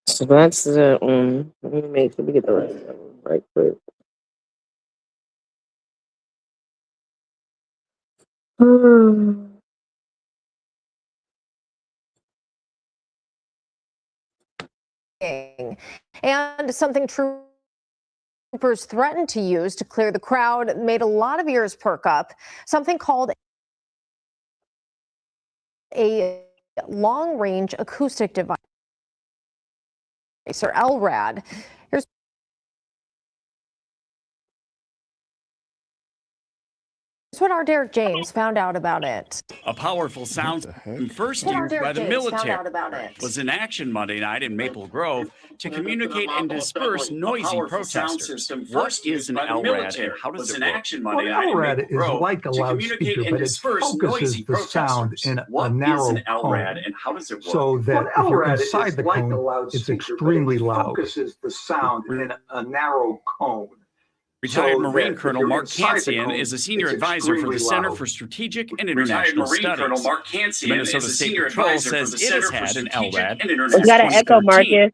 So that's the let me get the rest of them right quick. And something troopers threatened to use to clear the crowd made a lot of ears perk up. Something called a long-range acoustic device, or LRAD. Here's what our Derek James found out about it. A powerful sound first used by the military was in action Monday night in Maple Grove to communicate and disperse noisy protesters. What is an LRAD and how does it work? Well, LRAD is like a loudspeaker, but it focuses the sound in a narrow cone. So that if you're inside the cone, it's extremely loud. Focuses the sound in a narrow cone. Retired Marine Colonel Mark Kansian is a senior advisor for the Center for Strategic and International Studies. The Minnesota State Patrol says it has had an LRAD We got an echo, Marcus.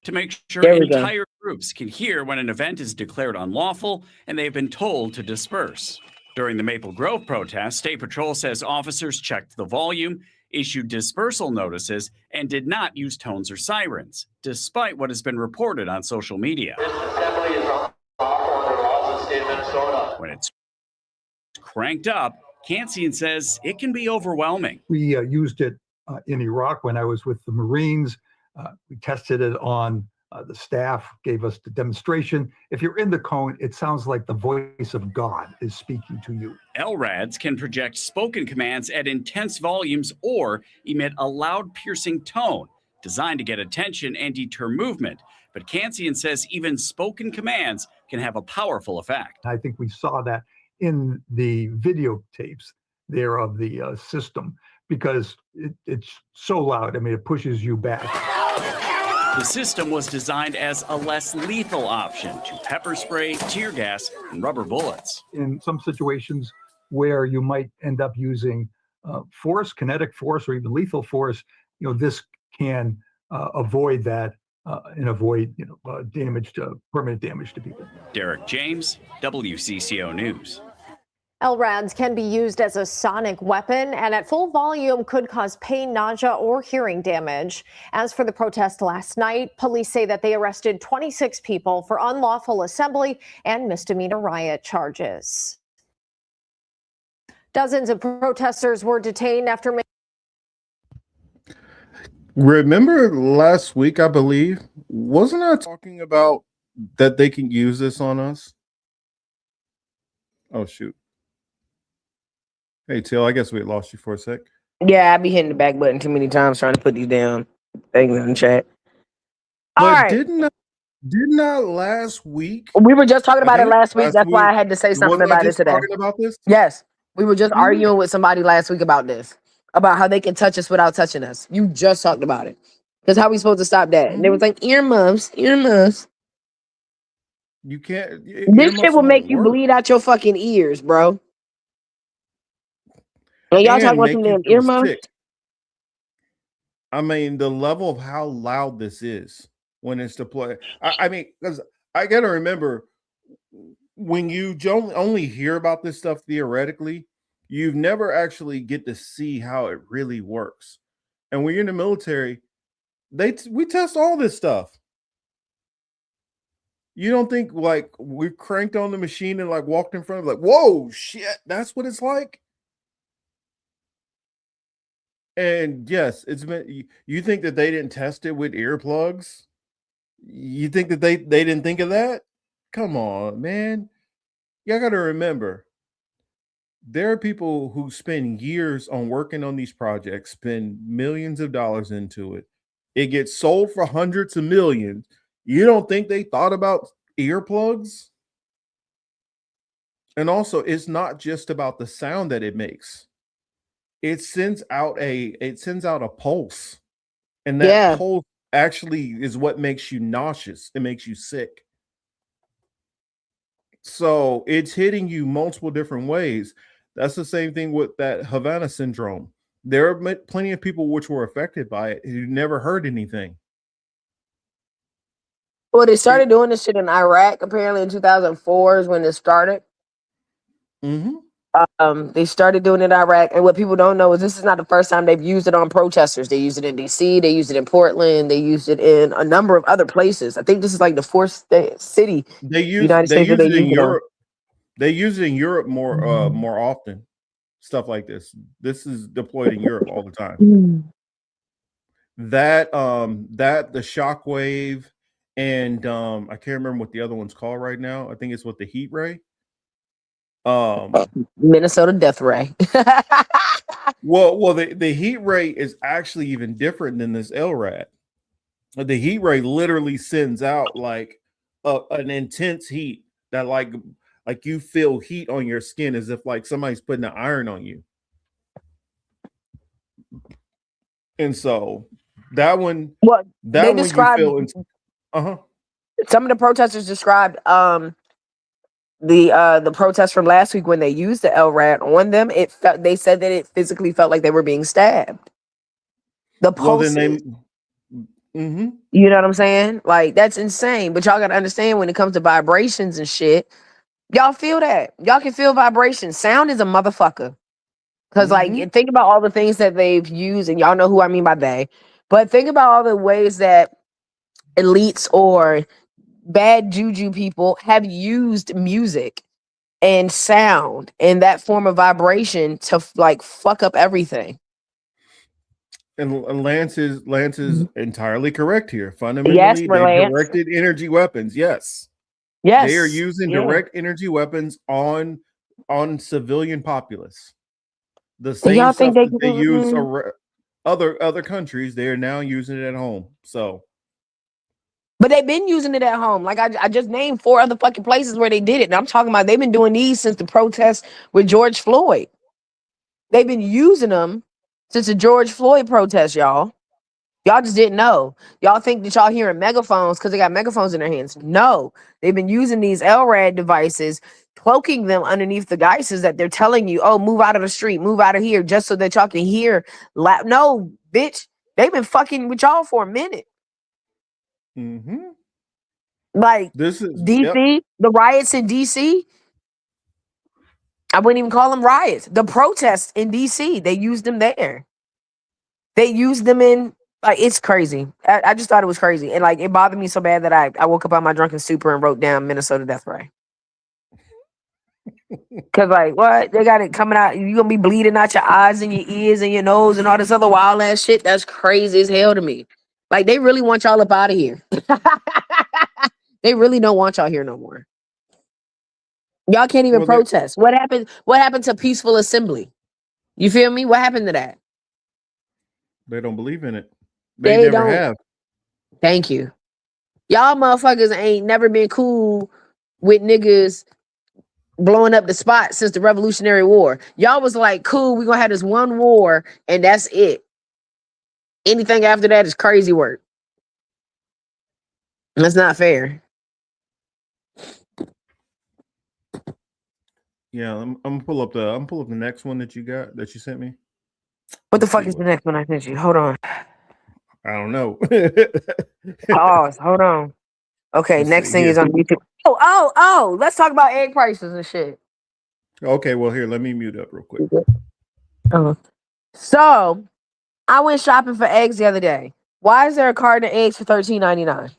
to make sure entire groups can hear when an event is declared unlawful and they've been told to disperse. During the Maple Grove protest, State Patrol says officers checked the volume, issued dispersal notices, and did not use tones or sirens, despite what has been reported on social media. When it's cranked up, Kansian says it can be overwhelming. We used it in Iraq when I was with the Marines. We tested it on the staff, gave us the demonstration. If you're in the cone, it sounds like the voice of God is speaking to you. LRADs can project spoken commands at intense volumes or emit a loud, piercing tone designed to get attention and deter movement. But Kansian says even spoken commands can have a powerful effect. I think we saw that in the videotapes there of the system because it's so loud. I mean, it pushes you back. The system was designed as a less lethal option to pepper spray, tear gas, and rubber bullets. In some situations where you might end up using force, kinetic force, or even lethal force, this can avoid that and avoid, permanent damage to people. Derek James, WCCO News. LRADs can be used as a sonic weapon and at full volume could cause pain, nausea, or hearing damage. As for the protest last night, police say that they arrested 26 people for unlawful assembly and misdemeanor riot charges. Dozens of protesters were detained after. Remember last week, I believe, wasn't I talking about that they can use this on us? Oh, shoot. Hey, Till, I guess we lost you for a sec. Yeah, I be hitting the back button too many times trying to put these damn things in the chat. All But right. didn't I last week? We were just talking about it last week. That's why I had to say something about it today. Talking about this? Yes. We were just arguing with somebody last week about this, about how they can touch us without touching us. You just talked about it. Because how we supposed to stop that? And they was like, earmuffs. You can't. This shit will make you bleed out your fucking ears, bro. And y'all talking about some damn earmuffs? I mean, the level of how loud this is when it's deployed. I mean, because I got to remember, when you only hear about this stuff theoretically, you've never actually get to see how it really works. And when you're in the military, we test all this stuff. You don't think like we cranked on the machine and like walked in front of like, whoa, shit, that's what it's like. And yes, it's been. You think that they didn't test it with earplugs? You think that they didn't think of that? Come on, man. Y'all got to remember, there are people who spend years on working on these projects, spend millions of dollars into it. It gets sold for hundreds of millions. You don't think they thought about earplugs? And also, it's not just about the sound that it makes. It sends out a pulse, and that pulse actually is what makes you nauseous. It makes you sick. So it's hitting you multiple different ways. That's the same thing with that Havana syndrome. There are plenty of people which were affected by it who never heard anything. Well, they started doing this shit in Iraq apparently in 2004 is when it started. They started doing it in Iraq, and what people don't know is this is not the first time they've used it on protesters. They used it in DC, they used it in Portland, they used it in a number of other places. I think this is like the fourth city. They use it in Europe. They use it in Europe more often. Stuff like this. This is deployed in Europe all the time. That the shockwave and I can't remember what the other one's called right now. I think it's what the heat ray. Minnesota death ray. well, the heat ray is actually even different than this LRAD. The heat ray literally sends out like an intense heat that like you feel heat on your skin as if like somebody's putting an iron on you. And so that one, they described, you feel, some of the protesters described the protest from last week when they used the LRAD on them. They said that it physically felt like they were being stabbed. The pulses. You know what I'm saying? Like, that's insane. But y'all gotta understand, when it comes to vibrations and shit, y'all feel that. Y'all can feel vibrations. Sound is a motherfucker. Because, like, think about all the things that they've used, and y'all know who I mean by they. But think about all the ways that elites or bad juju people have used music and sound and that form of vibration to, like, fuck up everything. And Lance is entirely correct here. Fundamentally, they directed energy weapons. Yes. They are using direct energy weapons on civilian populace. The same stuff that they use other countries, they are now using it at home. So, but they've been using it at home. Like, I just named 4 other fucking places where they did it. And I'm talking about, they've been doing these since the protests with George Floyd. They've been using them since the George Floyd protest, y'all. Y'all just didn't know. Y'all think that y'all hearing megaphones because they got megaphones in their hands. No, they've been using these LRAD devices, cloaking them underneath the guises that they're telling you, oh, move out of the street, move out of here, just so that y'all can hear. No, bitch, they've been fucking with y'all for a minute. Like, this is DC, the riots in DC. I wouldn't even call them riots. The protests in DC, they used them there. They used them in, like, it's crazy. I just thought it was crazy. And, like, it bothered me so bad that I woke up on my drunken stupor and wrote down Minnesota death ray. Because, like, what? They got it coming out. You're going to be bleeding out your eyes and your ears and your nose and all this other wild ass shit. That's crazy as hell to me. Like, they really want y'all up out of here. They really don't want y'all here no more. Y'all can't even protest. What happened to peaceful assembly? You feel me? What happened to that? They don't believe in it. They never have. Thank you. Y'all motherfuckers ain't never been cool with niggas blowing up the spot since the Revolutionary War. Y'all was like, cool, we gonna have this one war and that's it. Anything after that is crazy work. That's not fair. Yeah, I'm gonna pull up the next one that you sent me. What the fuck is the next one I sent you? Hold on. I don't know. Pause. Hold on. Okay, next thing is on YouTube. Oh, let's talk about egg prices and shit. Okay, well, here, let me mute up real quick. So, I went shopping for eggs the other day. Why is there a carton of eggs for $13.99?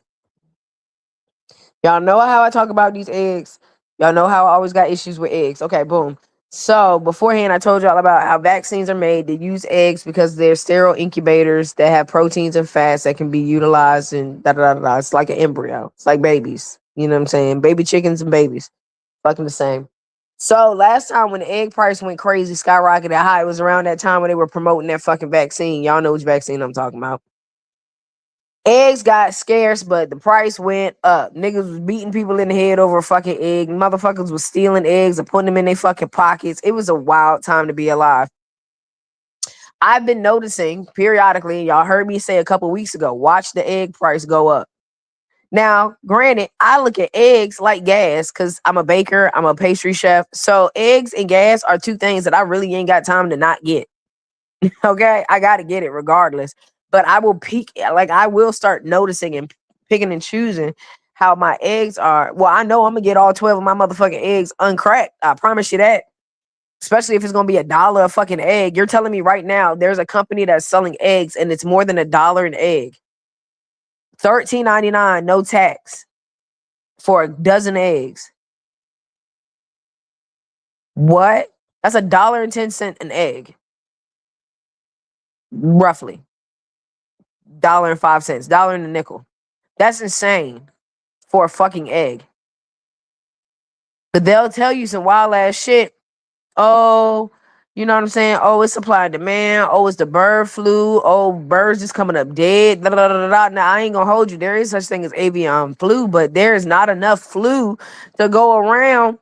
Y'all know how I talk about these eggs. Y'all know how I always got issues with eggs. Okay, boom. So beforehand, I told y'all about how vaccines are made to use eggs because they're sterile incubators that have proteins and fats that can be utilized and da-da-da-da. It's like an embryo. It's like babies. You know what I'm saying? Baby chickens and babies. Fucking the same. So last time when the egg price went crazy, skyrocketed high, it was around that time when they were promoting that fucking vaccine. Y'all know which vaccine I'm talking about. Eggs got scarce, but the price went up. Niggas was beating people in the head over a fucking egg. Motherfuckers was stealing eggs and putting them in their fucking pockets. It was a wild time to be alive. I've been noticing periodically, y'all heard me say a couple weeks ago, watch the egg price go up. Now, granted, I look at eggs like gas because I'm a baker, I'm a pastry chef. So eggs and gas are 2 things that I really ain't got time to not get. Okay, I got to get it regardless. But I will I will start noticing and picking and choosing how my eggs are. Well, I know I'm gonna get all 12 of my motherfucking eggs uncracked. I promise you that. Especially if it's gonna be $1 a fucking egg. You're telling me right now there's a company that's selling eggs and it's more than $1 an egg. $13.99, no tax for a dozen eggs. What? That's $1.10 an egg. Roughly. $1.05, $1 and a nickel. That's insane for a fucking egg. But they'll tell you some wild ass shit. Oh, you know what I'm saying? Oh, it's supply and demand. Oh, it's the bird flu. Oh, birds just coming up dead. Da, da, da, da, da. Now, I ain't gonna hold you. There is such thing as avian flu, but there is not enough flu to go around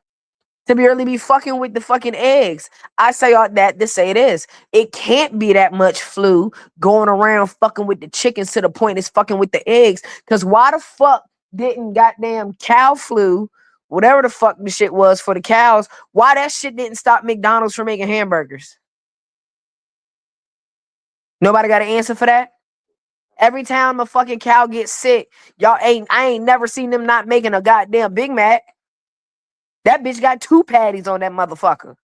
to really be fucking with the fucking eggs. I say all that to say this. It can't be that much flu going around fucking with the chickens to the point it's fucking with the eggs. Because why the fuck didn't goddamn cow flu, whatever the fuck the shit was for the cows, why that shit didn't stop McDonald's from making hamburgers? Nobody got an answer for that? Every time a fucking cow gets sick, I ain't never seen them not making a goddamn Big Mac. That bitch got 2 patties on that motherfucker.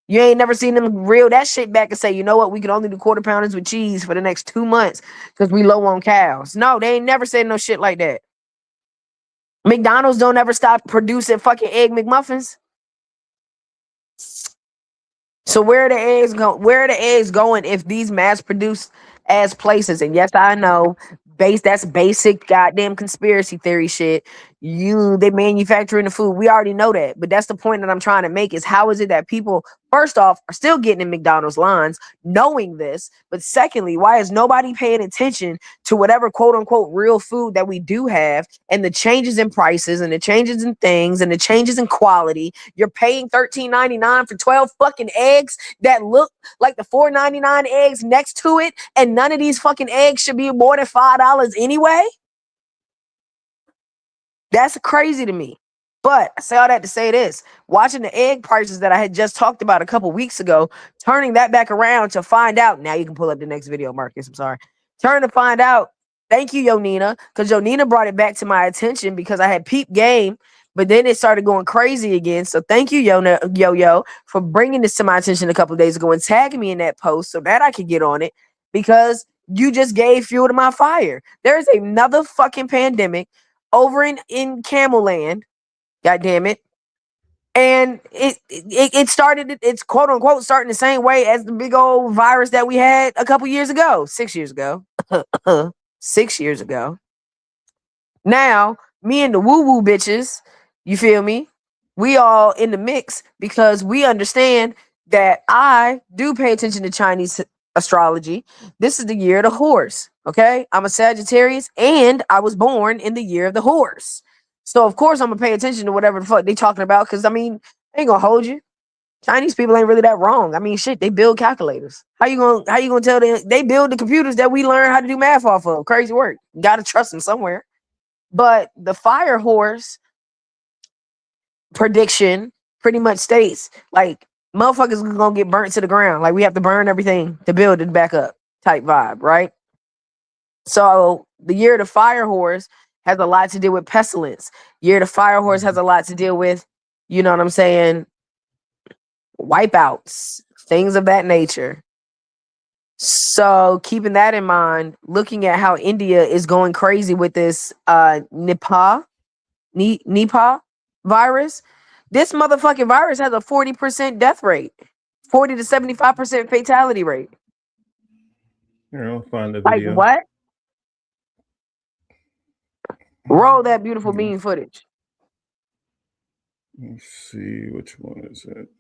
You ain't never seen them reel that shit back and say, you know what, we can only do quarter pounders with cheese for the next 2 months because we low on cows. No, they ain't never said no shit like that. McDonald's don't ever stop producing fucking egg McMuffins. So where are the eggs going? Where are the eggs going if these mass produced as places? And yes, I know, that's basic goddamn conspiracy theory shit. They manufacturing the food. We already know that. But that's the point that I'm trying to make is how is it that people, first off, are still getting in McDonald's lines knowing this? But secondly, why is nobody paying attention to whatever quote unquote real food that we do have and the changes in prices and the changes in things and the changes in quality? You're paying $13.99 for 12 fucking eggs that look like the $4.99 eggs next to it, and none of these fucking eggs should be more than $5 anyway. That's crazy to me. But I say all that to say this. Watching the egg prices that I had just talked about a couple weeks ago, turning that back around to find out. Now you can pull up the next video, Marcus. I'm sorry. Turn to find out. Thank you, Yonina, because Yonina brought it back to my attention because I had peep game, but then it started going crazy again. So thank you, Yo-Yo, for bringing this to my attention a couple of days ago and tagging me in that post so that I could get on it, because you just gave fuel to my fire. There is another fucking pandemic over in Camel Land, god damn it, and it started. It's quote unquote starting the same way as the big old virus that we had a couple years ago, 6 years ago, 6 years ago. Now me and the woo woo bitches, you feel me? We all in the mix because we understand that I do pay attention to Chinese astrology. This is the year of the horse. Okay, I'm a Sagittarius and I was born in the year of the horse. So of course I'm gonna pay attention to whatever the fuck they talking about, because I mean, I ain't gonna hold you. Chinese people ain't really that wrong. I mean, shit, they build calculators. How you gonna tell them they build the computers that we learn how to do math off of? Crazy work. You gotta trust them somewhere. But the fire horse prediction pretty much states like motherfuckers gonna get burnt to the ground. Like we have to burn everything to build it back up type vibe, right? So the year of the fire horse has a lot to deal with pestilence. Year of the fire horse has a lot to deal with, you know what I'm saying, wipeouts, things of that nature. So keeping that in mind, looking at how India is going crazy with this Nipah virus, this motherfucking virus has a 40% death rate, 40 to 75% fatality rate. I'll find the Like video. what? Roll that beautiful bean footage. Let's see, which one is it?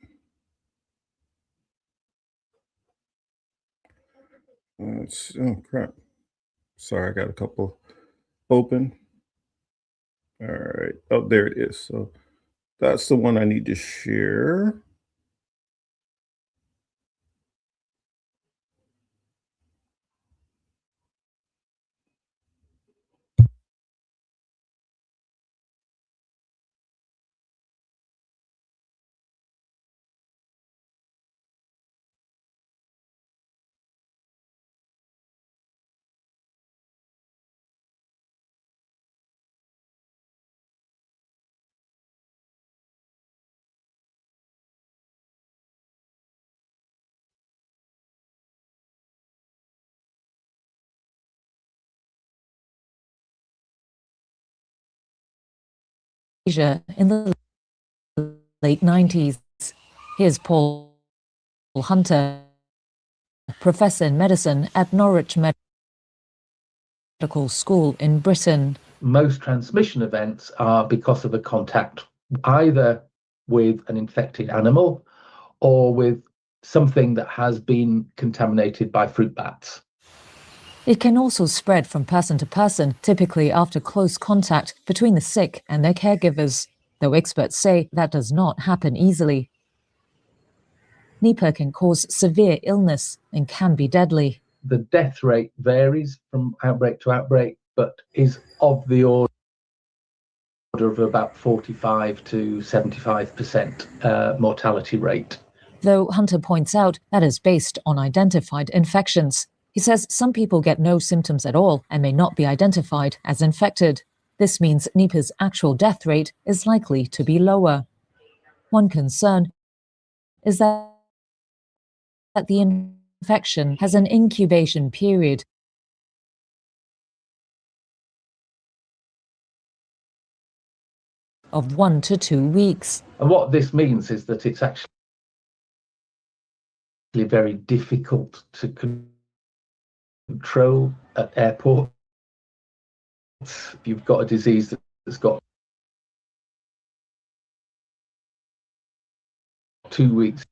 Oh crap. Sorry, I got a couple open. All right. Oh, there it is. So that's the one I need to share. In the late 90s. Here's Paul Hunter, professor in medicine at Norwich Medical School in Britain. Most transmission events are because of a contact either with an infected animal or with something that has been contaminated by fruit bats. It can also spread from person to person, typically after close contact between the sick and their caregivers, though experts say that does not happen easily. Nipah can cause severe illness and can be deadly. The death rate varies from outbreak to outbreak, but is of the order of about 45 to 75% mortality rate. Though Hunter points out that is based on identified infections. He says some people get no symptoms at all and may not be identified as infected. This means Nipah's actual death rate is likely to be lower. One concern is that the infection has an incubation period of 1 to 2 weeks. And what this means is that it's actually very difficult to control at airports. If you've got a disease that's got 2 weeks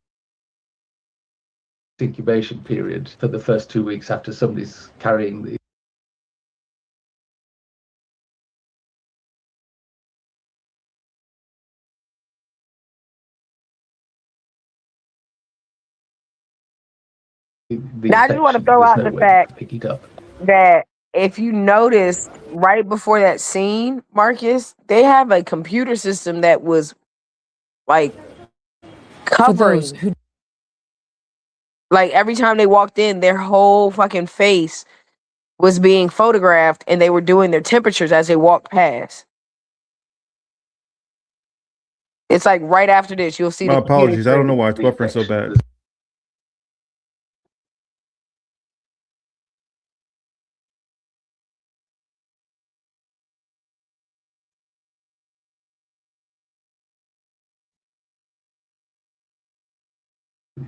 incubation period for the first 2 weeks after somebody's carrying the Now, I just want to throw out the fact pick it up. that if you noticed right before that scene, Marcus, they have a computer system that was like covering. For those who Like every time they walked in, their whole fucking face was being photographed and they were doing their temperatures as they walked past. It's like right after this, you'll see My the computer apologies. I don't know screen. why it's buffering so bad.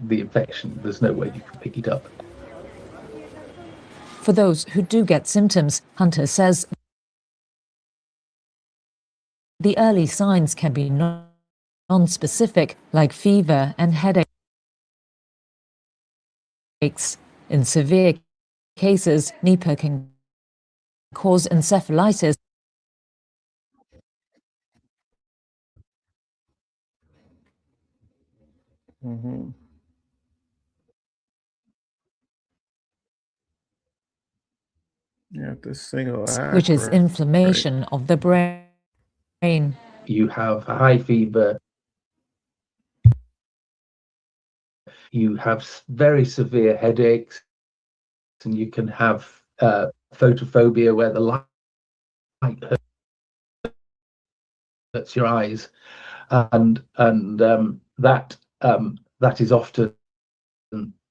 The infection, there's no way you can pick it up. For those who do get symptoms, Hunter says the early signs can be non-specific, like fever and headaches. In severe cases, Nipah can cause encephalitis. Mm-hmm. Yeah, this single Which is inflammation of the brain. You have high fever. You have very severe headaches, and you can have photophobia, where the light hurts your eyes, and that is often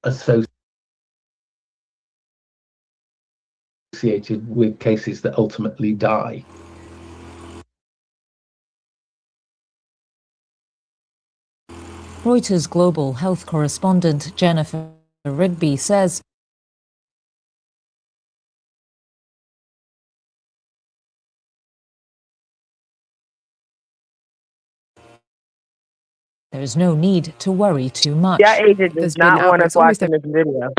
associated with cases that ultimately die. Reuters global health correspondent Jennifer Rigby says there is no need to worry too much. Yeah, agent does not want us watching this video.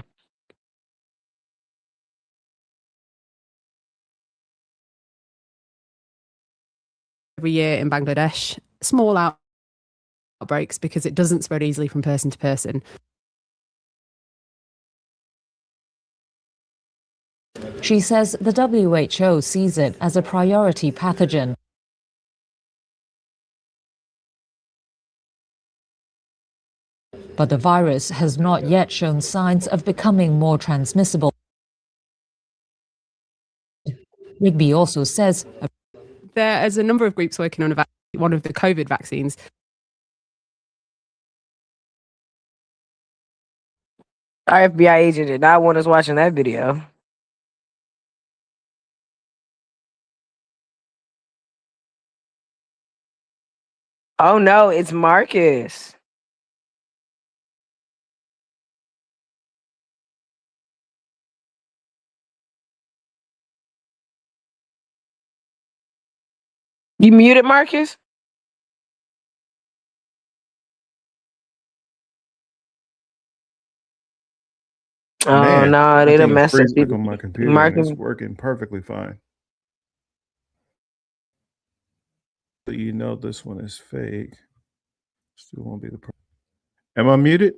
Every year in Bangladesh, small outbreaks because it doesn't spread easily from person to person. She says the WHO sees it as a priority pathogen. But the virus has not yet shown signs of becoming more transmissible. Rigby also says there is a number of groups working on one of the COVID vaccines. Our FBI agent did not want us watching that video. Oh no, it's Marcus. You muted Marcus? Oh Man, no, they done everything is messed up. freezing on my computer and it's working perfectly fine. But you know this one is fake. Still won't be the problem. Am I muted?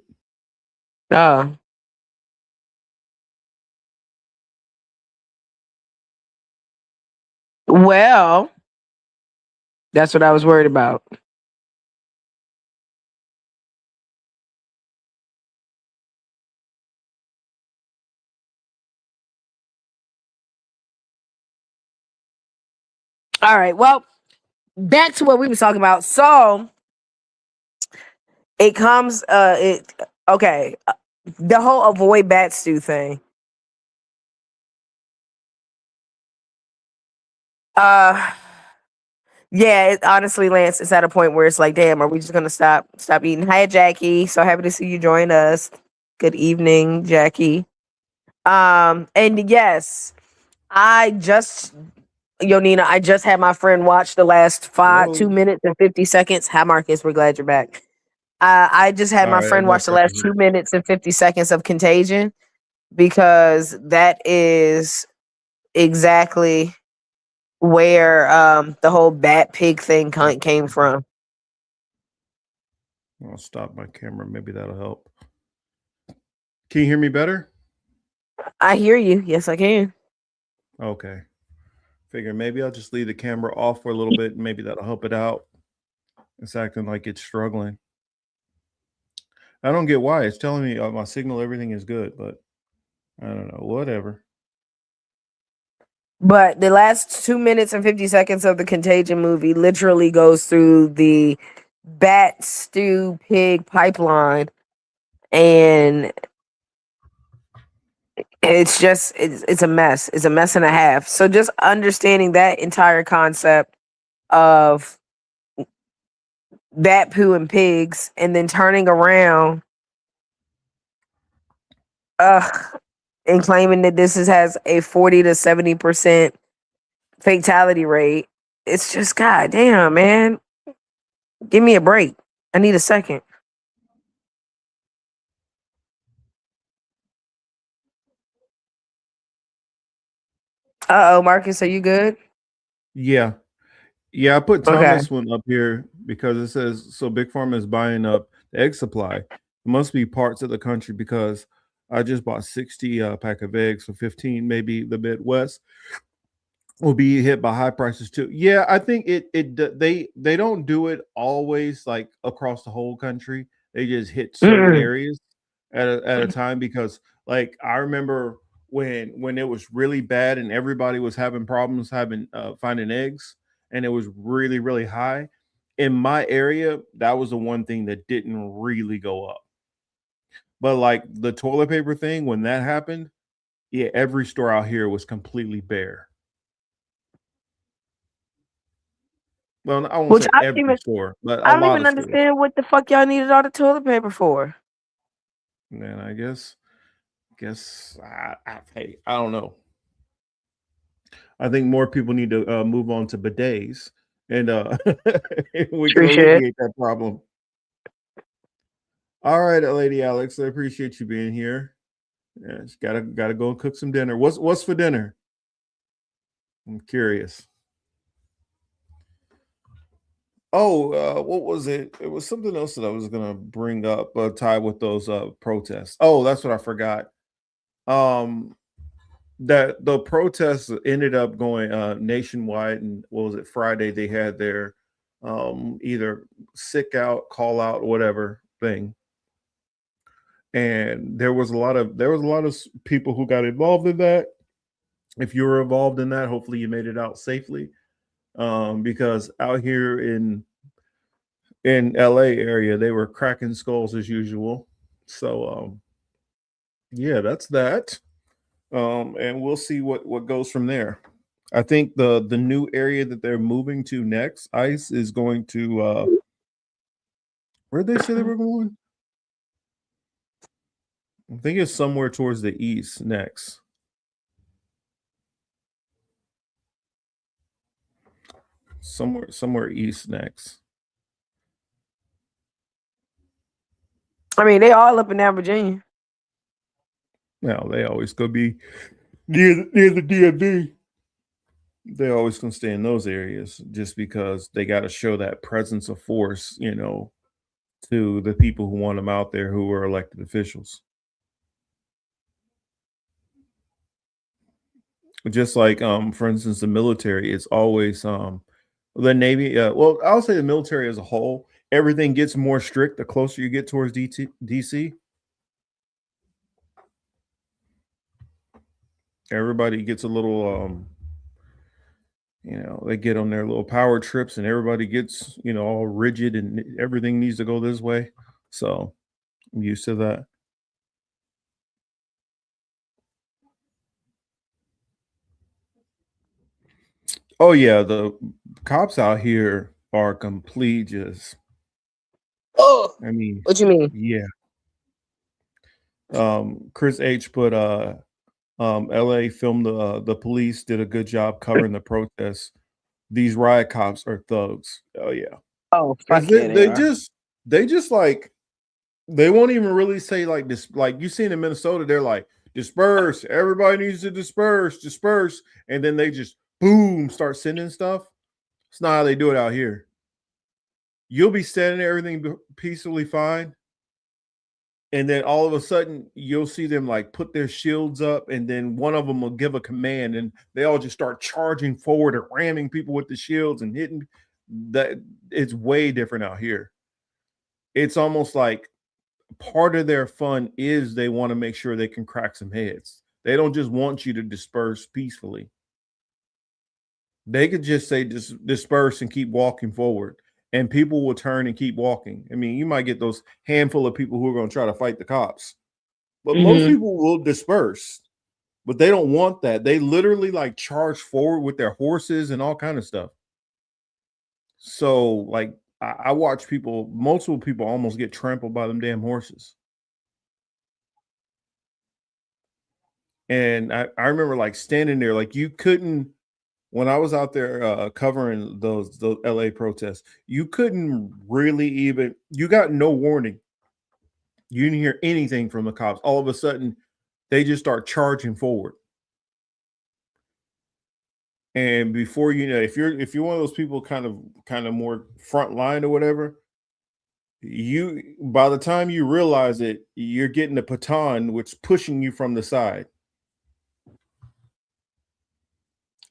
Well, that's what I was worried about. All right. Well, back to what we was talking about. So it comes. Okay. The whole avoid bat stew thing. Yeah. Honestly, Lance, it's at a point where it's like, damn, are we just gonna stop eating? Hi, Jackie. So happy to see you join us. Good evening, Jackie. And yes, Nina, I just had my friend watch the last 2 minutes and 50 seconds. Hi, Marcus. We're glad you're back. I just had All my right, friend watch the that's last 2 minutes and 50 seconds of Contagion because that is exactly where the whole bat pig thing came from. I'll stop my camera. Maybe that'll help. Can you hear me better? I hear you. Yes, I can. Okay. Figure maybe I'll just leave the camera off for a little bit and maybe that'll help it out. It's acting like it's struggling. I don't get why. It's telling me my signal, everything is good, but I don't know. Whatever. But the last 2 minutes and 50 seconds of the Contagion movie literally goes through the bat stew pig pipeline, and it's a mess. It's a mess and a half. So just understanding that entire concept of bat poo and pigs, and then turning around, and claiming that has a 40 to 70% fatality rate. It's just goddamn, man. Give me a break. I need a second. Marcus, are you good? Yeah. Yeah, I put Okay. Thomas one up here because it says so Big Pharma is buying up the egg supply. It must be parts of the country because I just bought 60 pack of eggs for 15. Maybe the Midwest will be hit by high prices too. Yeah, I think they don't do it always like across the whole country. They just hit certain areas at a time because like I remember when it was really bad and everybody was having problems finding eggs and it was really high in my area, that was the one thing that didn't really go up. But like the toilet paper thing, when that happened, yeah, every store out here was completely bare. Well, I won't Which say I don't every even store, but a I don't lot even of stores. understand what the fuck y'all needed all the toilet paper for. Man, I guess hey, I don't know. I think more people need to move on to bidets, and we can True shit. alleviate that problem. All right, Lady Alex, I appreciate you being here. Yeah, just gotta go and cook some dinner. What's for dinner? I'm curious. Oh, what was it? It was something else that I was gonna bring up, tied with those protests. Oh, that's what I forgot. That the protests ended up going nationwide, and what was it? Friday they had their either sick out, call out, whatever thing, and there was a lot of people who got involved in that. If you were involved in that, hopefully you made it out safely, because out here in LA area they were cracking skulls as usual. So yeah, that's that. And we'll see what goes from there. I think the new area that they're moving to next, ICE is going to where they say they were going. I think it's somewhere towards the east next. Somewhere east next. I mean, they all up and down Virginia. Now they always gonna be near the DMV. They always gonna stay in those areas just because they got to show that presence of force, to the people who want them out there who are elected officials. Just like, for instance, the military is always the Navy. Well, I'll say the military as a whole, everything gets more strict the closer you get towards DC. Everybody gets a little, they get on their little power trips, and everybody gets, all rigid, and everything needs to go this way. So I'm used to that. Oh yeah, the cops out here are complete just. Oh, I mean, what you mean? yeah. Chris H put LA filmed the police did a good job covering the protests. These riot cops are thugs. Oh yeah. Oh, Because fuck yeah, they are. they just like they won't even really say like this, like you seen in Minnesota, they're like, disperse, everybody needs to disperse, and then they just boom start sending stuff. It's not how they do it out here. You'll be standing there, everything peacefully fine. And then all of a sudden, you'll see them like put their shields up, and then one of them will give a command, and they all just start charging forward and ramming people with the shields and hitting. That it's way different out here. It's almost like part of their fun is they want to make sure they can crack some heads. They don't just want you to disperse peacefully. They could just say disperse and keep walking forward, and people will turn and keep walking. I mean, you might get those handful of people who are going to try to fight the cops, but most people will disperse. But they don't want that. They literally like charge forward with their horses and all kind of stuff. So, like, I watch multiple people almost get trampled by them damn horses. And I remember like standing there, like you couldn't, when I was out there covering those LA protests, you couldn't really even, you got no warning. You didn't hear anything from the cops. All of a sudden, they just start charging forward. And before you know, if you're one of those people kind of more front line or whatever, you by the time you realize it, you're getting a baton which pushing you from the side.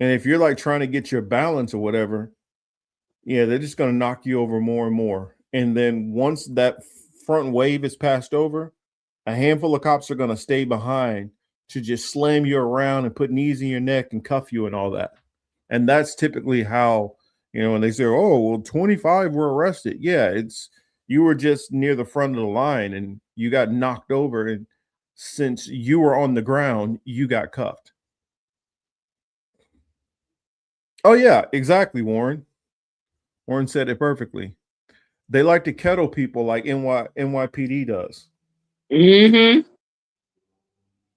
And if you're like trying to get your balance or whatever, yeah, they're just going to knock you over more and more. And then once that front wave is passed over, a handful of cops are going to stay behind to just slam you around and put knees in your neck and cuff you and all that. And that's typically how, when they say, oh, well, 25 were arrested. Yeah, you were just near the front of the line and you got knocked over. And since you were on the ground, you got cuffed. Oh, yeah, exactly, Warren. Warren said it perfectly. They like to kettle people like NYPD does. Mm-hmm.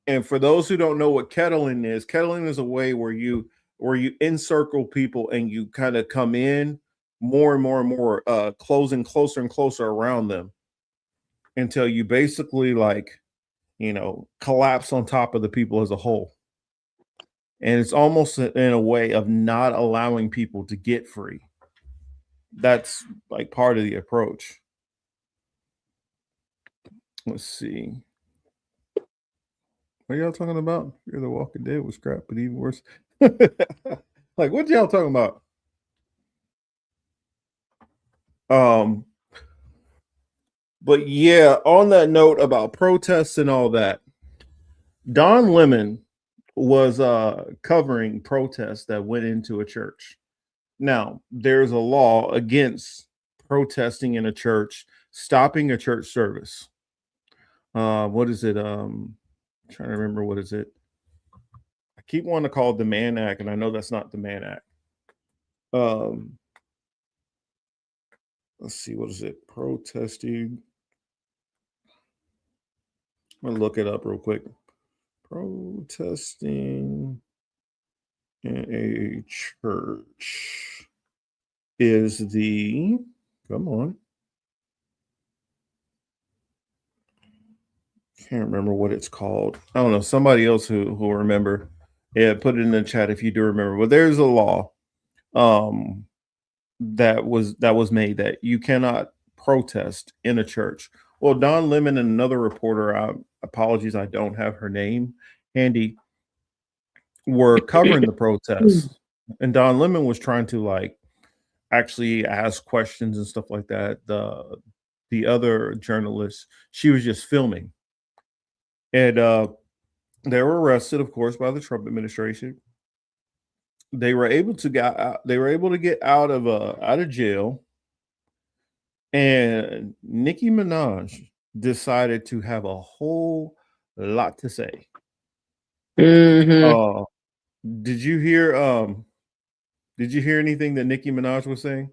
And for those who don't know what kettling is a way where you encircle people and you kind of come in more and more and more, closing closer and closer around them until you basically collapse on top of the people as a whole. And it's almost in a way of not allowing people to get free. That's like part of the approach. Let's see. What are y'all talking about? You're the Walking Dead was crap, but even worse. Like, what y'all talking about? But yeah, on that note about protests and all that, Don Lemon was covering protests that went into a church. Now, there's a law against protesting in a church, stopping a church service. What is it? I'm trying to remember, what is it? I keep wanting to call it the Mann Act, and I know that's not the Mann Act. Let's see, what is it? Protesting. I'm gonna look it up real quick. Protesting in a church is the, come on. can't remember what it's called. I don't know. Somebody else who will remember. Yeah, put it in the chat if you do remember. But there's a law that was made that you cannot protest in a church. Well, Don Lemon and another reporter, apologies, I don't have her name handy, were covering the protests, and Don Lemon was trying to like actually ask questions and stuff like that. The other journalist, she was just filming, and they were arrested, of course, by the Trump administration. They were able to get out, out of jail, and Nicki Minaj decided to have a whole lot to say. Mm-hmm. Did you hear anything that Nicki Minaj was saying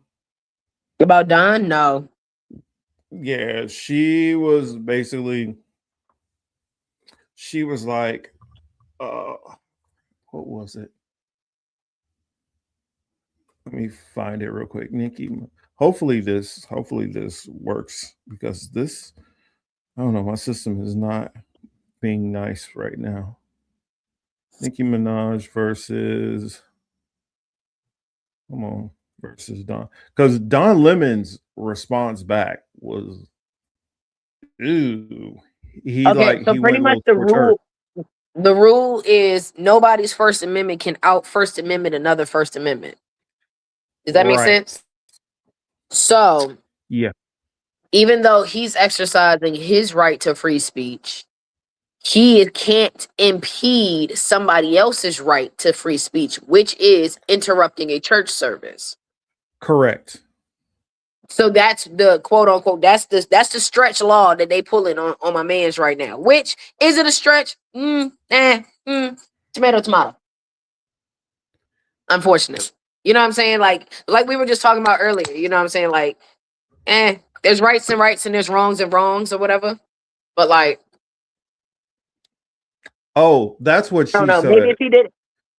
About Don? No. Yeah, she was basically, she was like, what was it? Let me find it real quick. Nicki, hopefully this works, because this, I don't know, my system is not being nice right now. Nicki Minaj versus, come on, versus Don, because Don Lemon's response back was, ooh, he Okay, so he pretty went a much little torture. the rule is nobody's First Amendment can out First Amendment another First Amendment. Does that make Right. sense? So Yeah. even though he's exercising his right to free speech, he can't impede somebody else's right to free speech, which is interrupting a church service. Correct. So that's the quote unquote, that's the stretch law that they pulling on my man's right now. Which, is it a stretch? Tomato. Unfortunately. You know what I'm saying? Like we were just talking about earlier, you know what I'm saying? Like, there's rights and there's wrongs and wrongs or whatever. But like, Oh, that's what I don't she know. said.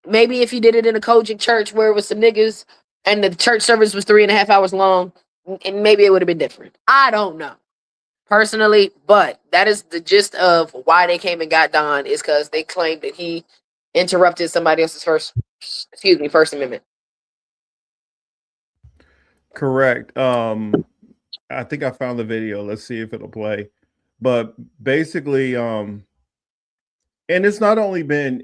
Maybe if he did it in a Kojic church where it was some niggas and the church service was 3.5 hours long, and maybe it would have been different. I don't know personally, but that is the gist of why they came and got Don, is because they claimed that he interrupted somebody else's First Amendment. Correct. I think I found the video. Let's see if it'll play. But basically, and it's not only been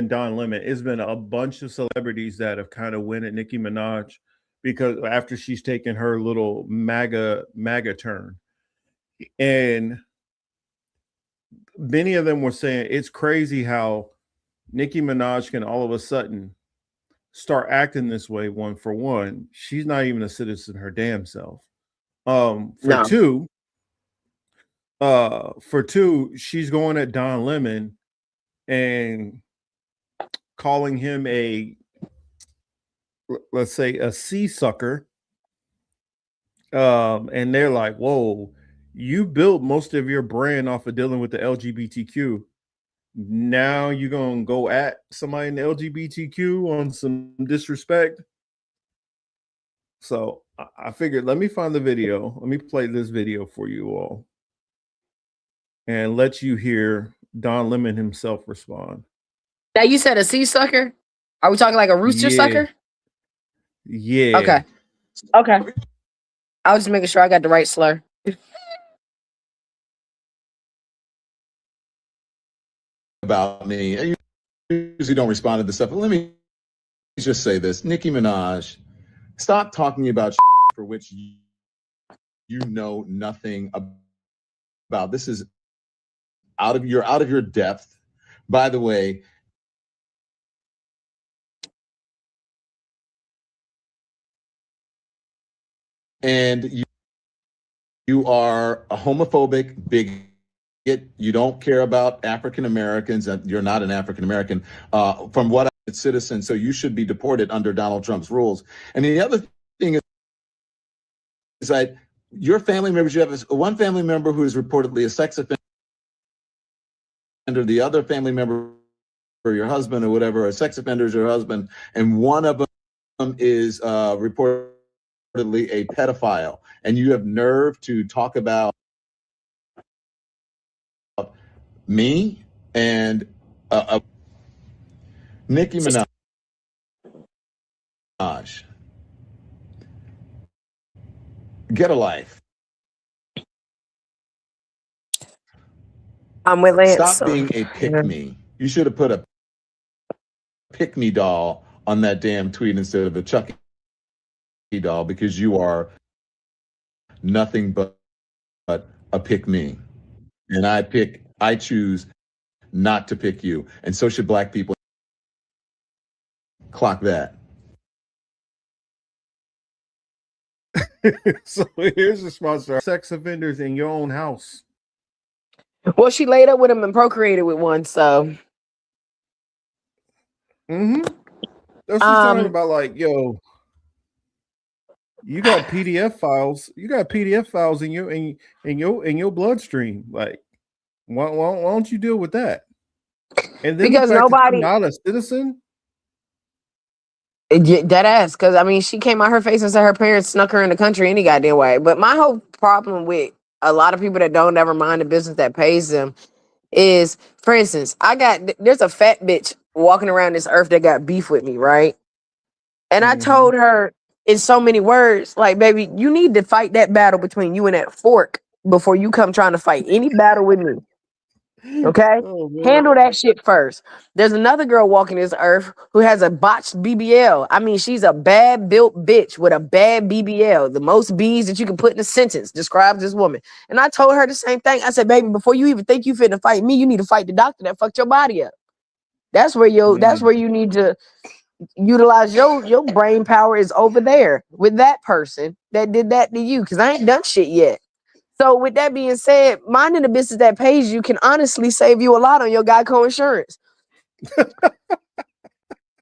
Don Lemon. It's been a bunch of celebrities that have kind of went at Nicki Minaj, because after she's taken her little MAGA turn, and many of them were saying it's crazy how Nicki Minaj can all of a sudden start acting this way. One, for one, she's not even a citizen her damn self. For two, she's going at Don Lemon and calling him let's say a sea sucker. And they're like, whoa, you built most of your brand off of dealing with the LGBTQ. Now you're gonna go at somebody in the LGBTQ on some disrespect. So I figured, let me find the video. Let me play this video for you all and let you hear Don Lemon himself respond. Now, you said a sea sucker? Are we talking like a rooster sucker? Yeah. Okay. I was just making sure I got the right slur. About me, I usually don't respond to this stuff, but let me just say this. Nicki Minaj, stop talking about for which you know nothing about. This is out of your depth. By the way, and you are a homophobic bigot. You don't care about African Americans, and you're not an African American. From what I'm a citizen, so you should be deported under Donald Trump's rules. And the other thing is that your family members, you have one family member who is reportedly a sex offender, the other family member, or your husband or whatever, a sex offender is your husband, and one of them is reportedly a pedophile. And you have nerve to talk about me and Nicki Minaj. Get a life. I'm with Lance. Stop being a pick-me. You should have put a pick-me doll on that damn tweet instead of a Chucky doll, because you are nothing but a pick-me. And I choose not to pick you. And so should black people. Clock that. So here's the sponsor: sex offenders in your own house. Well, she laid up with him and procreated with one, so. That's what she's talking about. Like, yo, you got PDF files. You got PDF files in your bloodstream. Like, why don't you deal with that? And then because the fact that you're nobody not a citizen. Dead ass, because I mean, she came out her face and said her parents snuck her in the country any goddamn way. But my whole problem with a lot of people that don't ever mind the business that pays them is, for instance, there's a fat bitch walking around this earth that got beef with me, right? And I told her in so many words, like, baby, you need to fight that battle between you and that fork before you come trying to fight any battle with me. Okay? Handle that shit first. There's another girl walking this earth who has a botched BBL. I mean, she's a bad built bitch with a bad BBL. The most B's that you can put in a sentence describes this woman. And I told her the same thing. I said, baby, before you even think you finna fight me, you need to fight the doctor that fucked your body up. That's where you need to utilize your brain power, is over there with that person that did that to you, because I ain't done shit yet. So with that being said, minding the business that pays you can honestly save you a lot on your Geico insurance.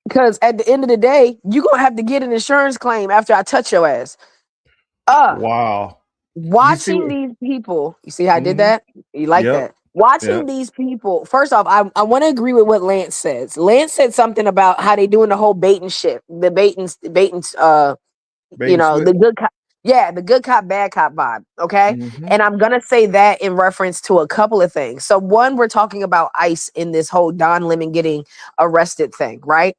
Because at the end of the day, you're going to have to get an insurance claim after I touch your ass. Wow. Watching these people, you see how I did that? You like that? Watching these people, first off, I want to agree with what Lance says. Lance said something about how they doing the whole baiting shit. The baiting, you know, the good cop. Yeah, the good cop, bad cop vibe. Okay. And I'm going to say that in reference to a couple of things. So one, we're talking about ICE in this whole Don Lemon getting arrested thing, right?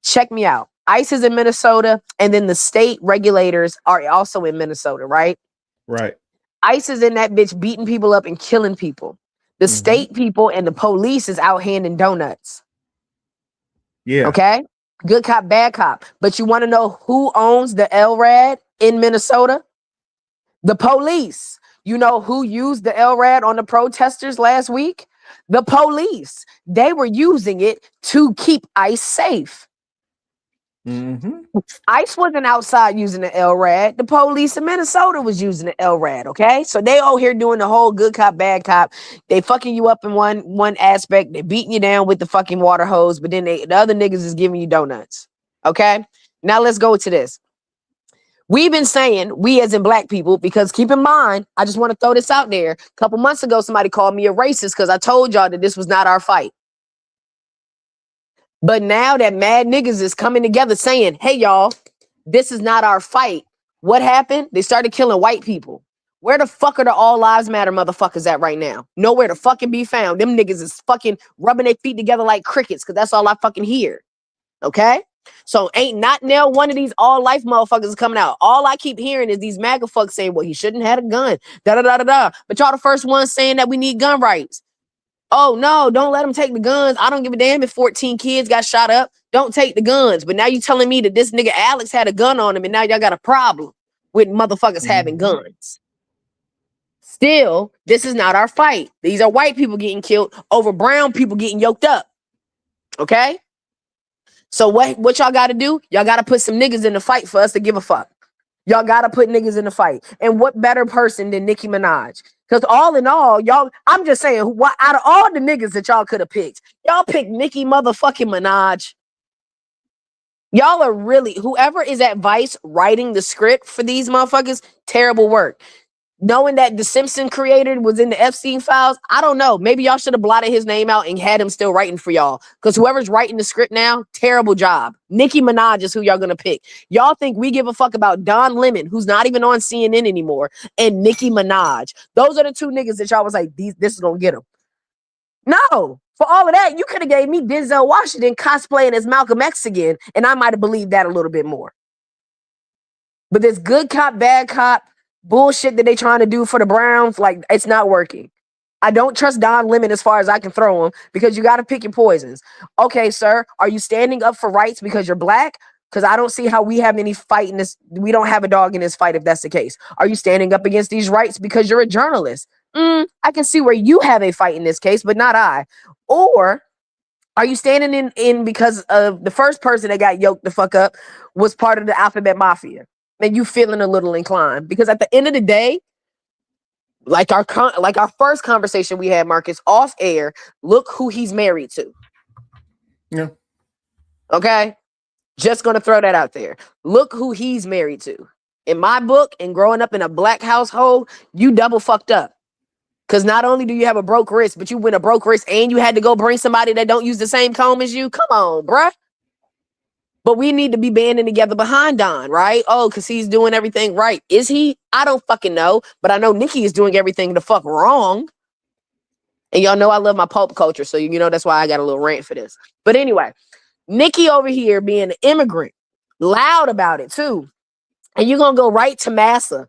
Check me out. ICE is in Minnesota, and then the state regulators are also in Minnesota, right? Right. ICE is in that bitch beating people up and killing people. The state people and the police is out handing donuts. Yeah. Okay. Good cop, bad cop. But you want to know who owns the LRAD in Minnesota? The police. You know who used the LRAD on the protesters last week? The police. They were using it to keep ICE safe. ICE wasn't outside using the LRAD. The police in Minnesota was using the LRAD, okay? So they all here doing the whole good cop, bad cop. They fucking you up in one aspect. They beating you down with the fucking water hose, but then the other niggas is giving you donuts, okay? Now let's go to this. We've been saying, we as in black people, because keep in mind, I just want to throw this out there. A couple months ago, somebody called me a racist because I told y'all that this was not our fight. But now that mad niggas is coming together saying, hey, y'all, this is not our fight. What happened? They started killing white people. Where the fuck are the all lives matter motherfuckers at right now? Nowhere to fucking be found. Them niggas is fucking rubbing their feet together like crickets, because that's all I fucking hear. Okay? So ain't not now one of these all life motherfuckers is coming out. All I keep hearing is these MAGA fucks saying, well, he shouldn't have had a gun. Da-da-da-da-da. But y'all the first ones saying that we need gun rights. Oh, no, don't let them take the guns. I don't give a damn if 14 kids got shot up. Don't take the guns. But now you telling me that this nigga Alex had a gun on him, and now y'all got a problem with motherfuckers having guns. Still, this is not our fight. These are white people getting killed over brown people getting yoked up. Okay? So what y'all got to do? Y'all got to put some niggas in the fight for us to give a fuck. Y'all got to put niggas in the fight. And what better person than Nicki Minaj? Because all in all, y'all, I'm just saying, what out of all the niggas that y'all could have picked, y'all picked Nicki motherfucking Minaj. Y'all are really, whoever is at Vice writing the script for these motherfuckers, terrible work. Knowing that the Simpson creator was in the Epstein files, I don't know. Maybe y'all should have blotted his name out and had him still writing for y'all. Because whoever's writing the script now, terrible job. Nicki Minaj is who y'all gonna pick. Y'all think we give a fuck about Don Lemon, who's not even on CNN anymore, and Nicki Minaj. Those are the two niggas that y'all was like, this is gonna get them. No, for all of that, you could have gave me Denzel Washington cosplaying as Malcolm X again, and I might have believed that a little bit more. But this good cop, bad cop bullshit that they trying to do for the Browns, like, it's not working. I don't trust Don Lemon as far as I can throw him because you got to pick your poisons. Okay, sir, are you standing up for rights because you're black? Because I don't see how we have any fight in this. We don't have a dog in this fight if that's the case. Are you standing up against these rights because you're a journalist? I can see where you have a fight in this case, but not I. Or are you standing in because of the first person that got yoked the fuck up was part of the Alphabet Mafia? And you feeling a little inclined? Because at the end of the day, like our first conversation we had, Marcus, off air, look who he's married to. Yeah. Okay? Just gonna throw that out there. Look who he's married to. In my book, and growing up in a black household, you double fucked up. Because not only do you have a broke wrist, but you win a broke wrist and you had to go bring somebody that don't use the same comb as you. Come on, bruh. But we need to be banding together behind Don, right? Oh, because he's doing everything right. Is he? I don't fucking know. But I know Nikki is doing everything the fuck wrong. And y'all know I love my pulp culture. So, you know, that's why I got a little rant for this. But anyway, Nikki over here being an immigrant, loud about it too. And you're going to go right to Massa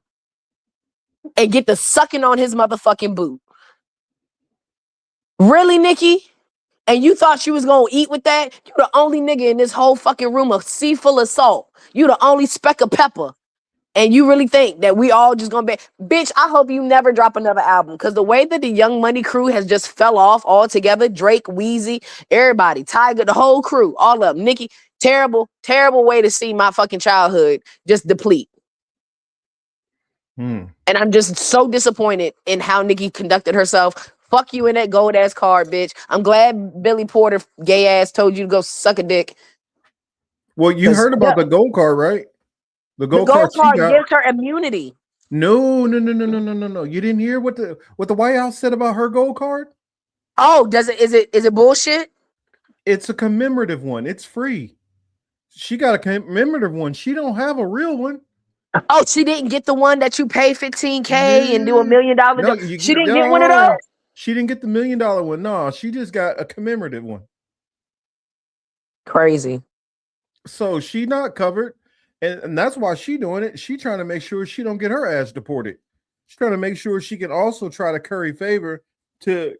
and get the sucking on his motherfucking boot. Really, Nikki? And you thought you was going to eat with that? You the only nigga in this whole fucking room, a sea full of salt. You the only speck of pepper. And you really think that we all just going to be... Bitch, I hope you never drop another album. Because the way that the Young Money crew has just fell off altogether, Drake, Wheezy, everybody, Tiger, the whole crew, all of them. Nikki, terrible, terrible way to see my fucking childhood just deplete. And I'm just so disappointed in how Nikki conducted herself. Fuck you in that gold ass card, bitch. I'm glad Billy Porter, gay ass, told you to go suck a dick. Well, you heard about the gold card, right? The gold card gives her immunity. No. You didn't hear what the White House said about her gold card? Oh, is it bullshit? It's a commemorative one. It's free. She got a commemorative one. She don't have a real one. Oh, she didn't get the one that you pay $15K and do $1 million. No, she didn't get one of those. She didn't get the $1 million one. No, she just got a commemorative one. Crazy. So she not covered, and that's why she doing it. She trying to make sure she don't get her ass deported. She's trying to make sure she can also try to curry favor to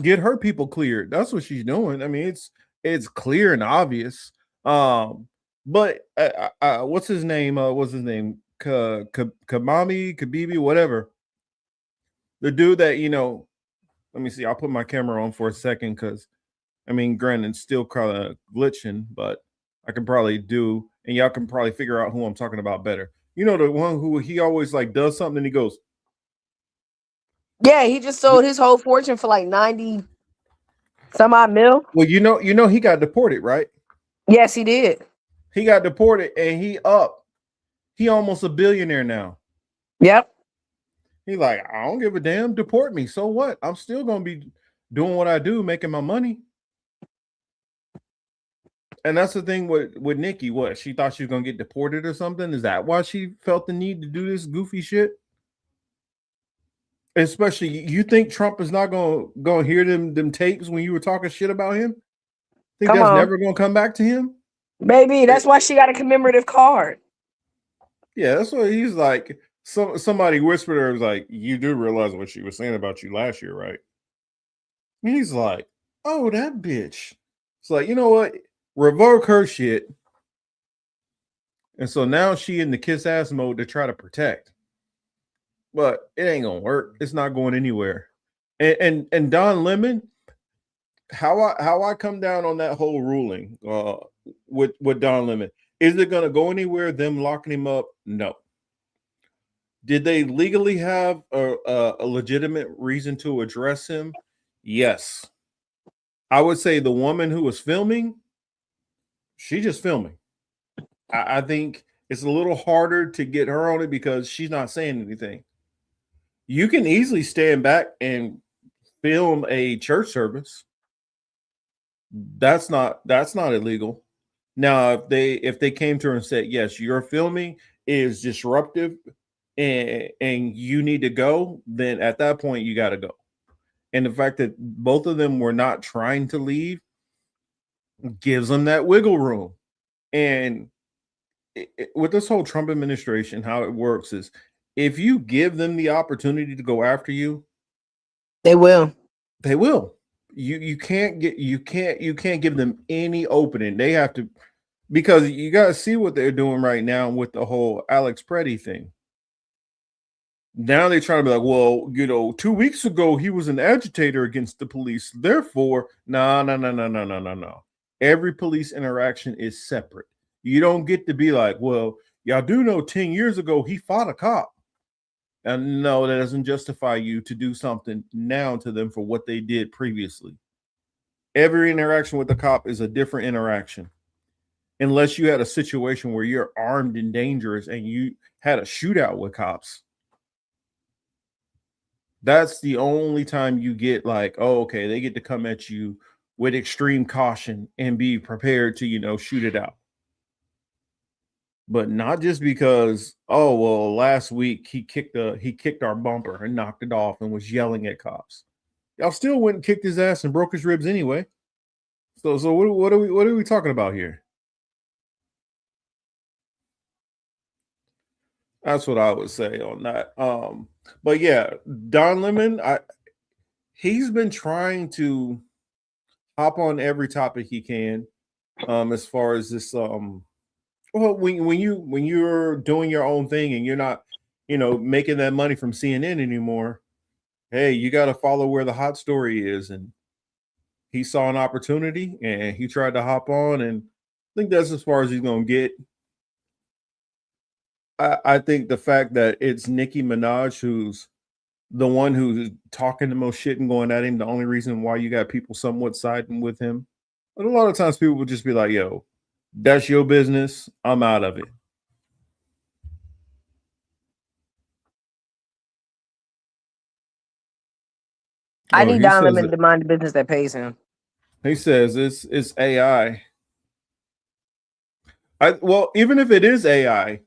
get her people cleared. That's what she's doing. I mean, it's clear and obvious. But what's his name? Kabibi, whatever. The dude that, you know, let me see. I'll put my camera on for a second because, I mean, granted, it's still kind of glitching, but I can probably do, and y'all can probably figure out who I'm talking about better. You know, the one who he always like does something and he goes. Yeah, he just sold his whole fortune for like 90 some odd mil. Well, you know, he got deported, right? Yes, he did. He got deported and he almost a billionaire now. Yep. He's like, I don't give a damn. Deport me. So what? I'm still going to be doing what I do, making my money. And that's the thing with Nikki. What? She thought she was going to get deported or something? Is that why she felt the need to do this goofy shit? Especially, you think Trump is not going to hear them tapes when you were talking shit about him? Think that's never going to come back to him? Baby, that's why she got a commemorative card. Yeah, that's what he's like. Somebody whispered to her, was like, you do realize what she was saying about you last year, right? And he's like, oh, that bitch. It's like, you know what? Revoke her shit. And so now she in the kiss ass mode to try to protect. But it ain't gonna work. It's not going anywhere. And Don Lemon, how I come down on that whole ruling with Don Lemon, is it gonna go anywhere? Them locking him up? No. Did they legally have a legitimate reason to address him? Yes. I would say the woman who was filming, she's just filming. I think it's a little harder to get her on it because she's not saying anything. You can easily stand back and film a church service. That's not illegal. Now, if they came to her and said, yes, your filming is disruptive and you need to go, then at that point you got to go. And the fact that both of them were not trying to leave gives them that wiggle room. And with this whole Trump administration, how it works is if you give them the opportunity to go after you, they will. They will. You can't give them any opening. They have to, because you got to see what they're doing right now with the whole Alex Preddy thing. Now they're trying to be like, well, 2 weeks ago he was an agitator against the police. Therefore, no. Every police interaction is separate. You don't get to be like, well, y'all do know 10 years ago he fought a cop. And no, that doesn't justify you to do something now to them for what they did previously. Every interaction with the cop is a different interaction. Unless you had a situation where you're armed and dangerous and you had a shootout with cops. That's the only time you get like, oh, okay, they get to come at you with extreme caution and be prepared to, shoot it out. But not just because, oh, well, last week he kicked our bumper and knocked it off and was yelling at cops. Y'all still went and kicked his ass and broke his ribs anyway. So what are we talking about here? That's what I would say on that. But yeah, Don Lemon, he's been trying to hop on every topic he can, as far as this. Well, when you're doing your own thing and you're not, making that money from CNN anymore, hey, you got to follow where the hot story is. And he saw an opportunity and he tried to hop on, and I think that's as far as he's going to get. I think the fact that it's Nicki Minaj who's the one who's talking the most shit and going at him, the only reason why you got people somewhat siding with him. But a lot of times people will just be like, yo, that's your business. I'm out of it. I need Don Lemon to mind the business that pays him. He says it's AI. Well, even if it is AI,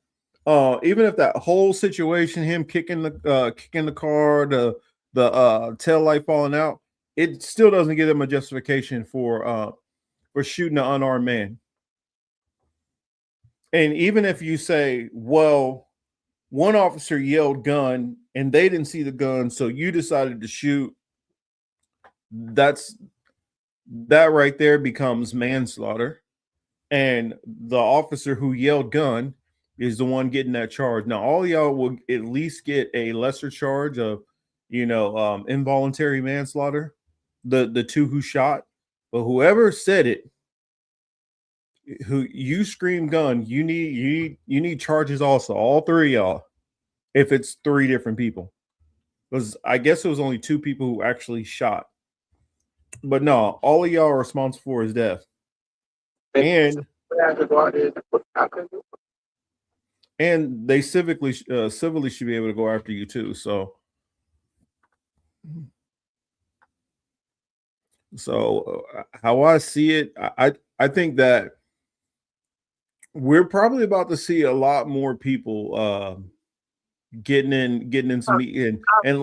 even if that whole situation, him kicking the car, the tail light falling out, it still doesn't give him a justification for shooting an unarmed man. And even if you say, well, one officer yelled gun and they didn't see the gun, so you decided to shoot, that right there becomes manslaughter. And the officer who yelled gun is the one getting that charge. Now, all y'all will at least get a lesser charge of, involuntary manslaughter, the two who shot, but whoever said it, who you scream gun, you need charges also, all three of y'all, if it's three different people. Because I guess it was only two people who actually shot. But no, all of y'all are responsible for his death. And they civilly should be able to go after you too. So how I see it, I think that we're probably about to see a lot more people getting in some meeting, and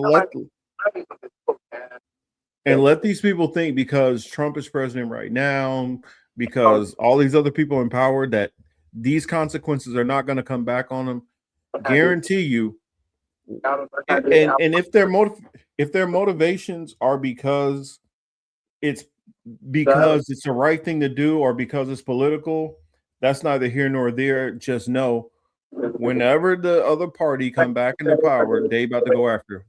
let these people think, because Trump is president right now, because all these other people in power, that these consequences are not going to come back on them. Guarantee you. And if their motivations are because it's the right thing to do or because it's political, that's neither here nor there. Just know, whenever the other party come back into power, they about to go after him.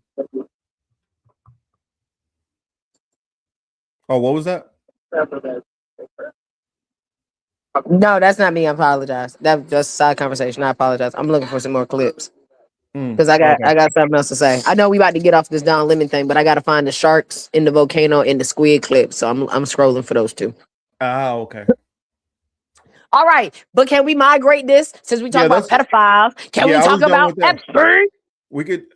Oh, what was that? No, that's not me. I apologize. That's a side conversation. I apologize. I'm looking for some more clips because I got something else to say. I know we about to get off this Don Lemon thing, but I got to find the sharks in the volcano and the squid clips. So I'm scrolling for those two. Okay. All right, but can we migrate this since we talk about pedophiles? Can we talk about Epstein? We could.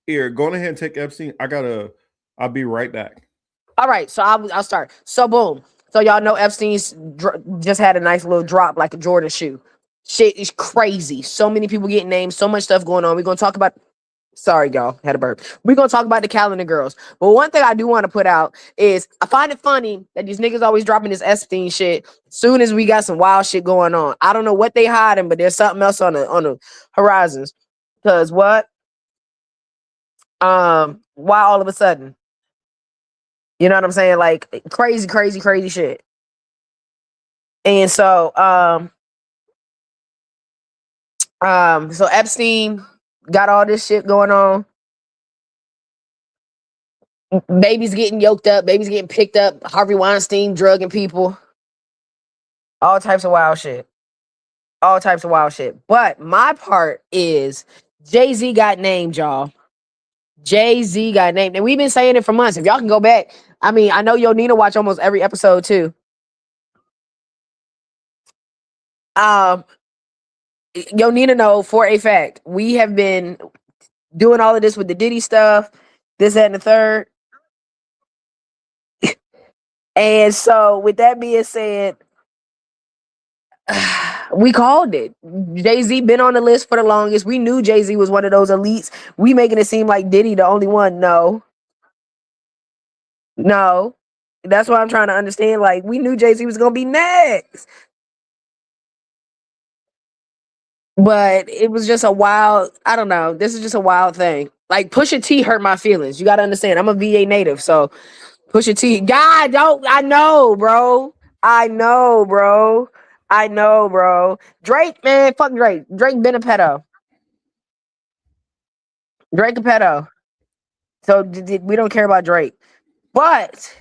Here, go ahead and take Epstein. I'll be right back. All right, so I'll start. So boom. So y'all know Epstein's just had a nice little drop like a Jordan shoe. Shit is crazy. So many people getting named. So much stuff going on. We're gonna talk about Sorry, y'all. Had a burp. We're going to talk about the calendar girls. But one thing I do want to put out is I find it funny that these niggas always dropping this Epstein shit soon as we got some wild shit going on. I don't know what they hiding, but there's something else on the horizons. Because what? Why all of a sudden? You know what I'm saying? Like crazy shit. And so, so Epstein got all this shit going on. Babies getting yoked up, babies getting picked up, Harvey Weinstein drugging people. All types of wild shit. All types of wild shit. But my part is Jay-Z got named, y'all. Jay-Z got named. And we've been saying it for months. If y'all can go back, I mean, I know Yo Nina watch almost every episode too. Yo Nina know for a fact, we have been doing all of this with the Diddy stuff, this, that, and the third. And so with that being said, we called it. Jay-Z been on the list for the longest. We knew Jay-Z was one of those elites. We making it seem like Diddy the only one. No. That's what I'm trying to understand. Like, we knew Jay-Z was gonna be next. But it was just a wild, I don't know. This is just a wild thing. Like, Pusha T hurt my feelings. You gotta understand. I'm a VA native, so Pusha T. God, I know, bro. Drake, man, fuck Drake. Drake been a pedo. Drake a pedo. So we don't care about Drake. But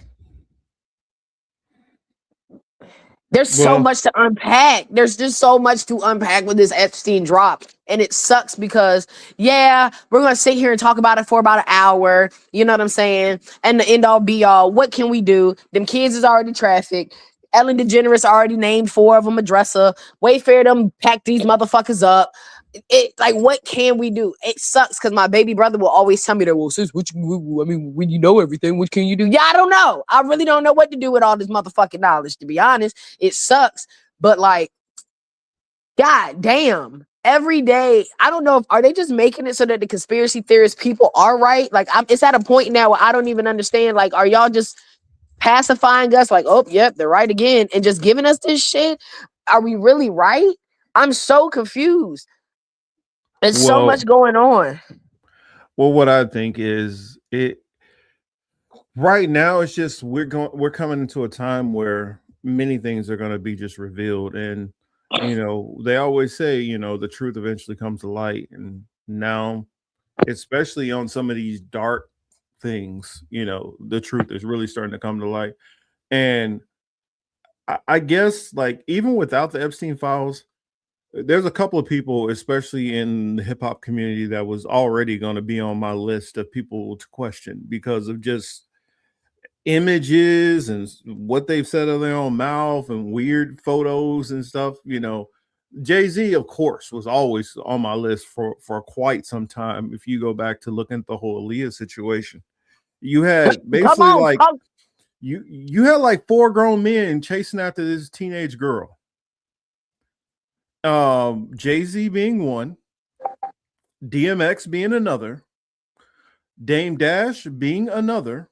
there's so much to unpack. There's just so much to unpack with this Epstein drop. And it sucks because, yeah, we're going to sit here and talk about it for about an hour. You know what I'm saying? And the end all be all, what can we do? Them kids is already trafficked. Ellen DeGeneres already named 4 of them a dresser. Wayfair them packed these motherfuckers up. Like, what can we do? It sucks because my baby brother will always tell me that, well, sis, when you know everything, what can you do? Yeah, I don't know. I really don't know what to do with all this motherfucking knowledge, to be honest. It sucks. But, like, God damn. Every day, I don't know, are they just making it so that the conspiracy theorist people are right? Like, it's at a point now where I don't even understand. Like, are y'all just pacifying us? Like, oh, yep, they're right again. And just giving us this shit? Are we really right? I'm so confused. There's so much going on. Well, what I think is right now it's just we're coming into a time where many things are going to be just revealed, and they always say the truth eventually comes to light, and now especially on some of these dark things, the truth is really starting to come to light. And I guess, like, even without the Epstein files, there's a couple of people, especially in the hip hop community, that was already going to be on my list of people to question because of just images and what they've said of their own mouth and weird photos and stuff. Jay-Z, of course, was always on my list for quite some time. If you go back to looking at the whole Aaliyah situation, you had basically you had like 4 grown men chasing after this teenage girl. Jay-Z being one, DMX being another, Dame Dash being another.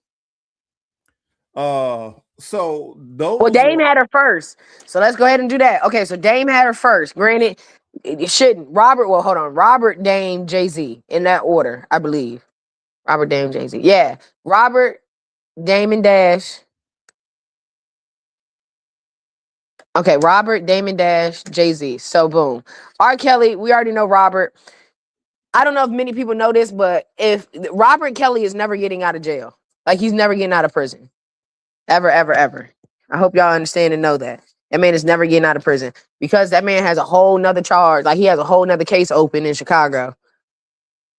So those. Well, Dame had her first, so let's go ahead and do that. Okay, so Dame had her first. Granted, it shouldn't. Robert, Dame, Jay-Z in that order, I believe. Robert, Dame, Jay-Z. Yeah, Robert, Dame, and Dash. Okay, Robert, Dame, and Dash, Jay-Z. So boom. R. Kelly, we already know Robert. I don't know if many people know this, but if Robert Kelly is never getting out of jail, like he's never getting out of prison, ever. I hope y'all understand and know that man is never getting out of prison because that man has a whole nother charge. Like, he has a whole nother case open in Chicago.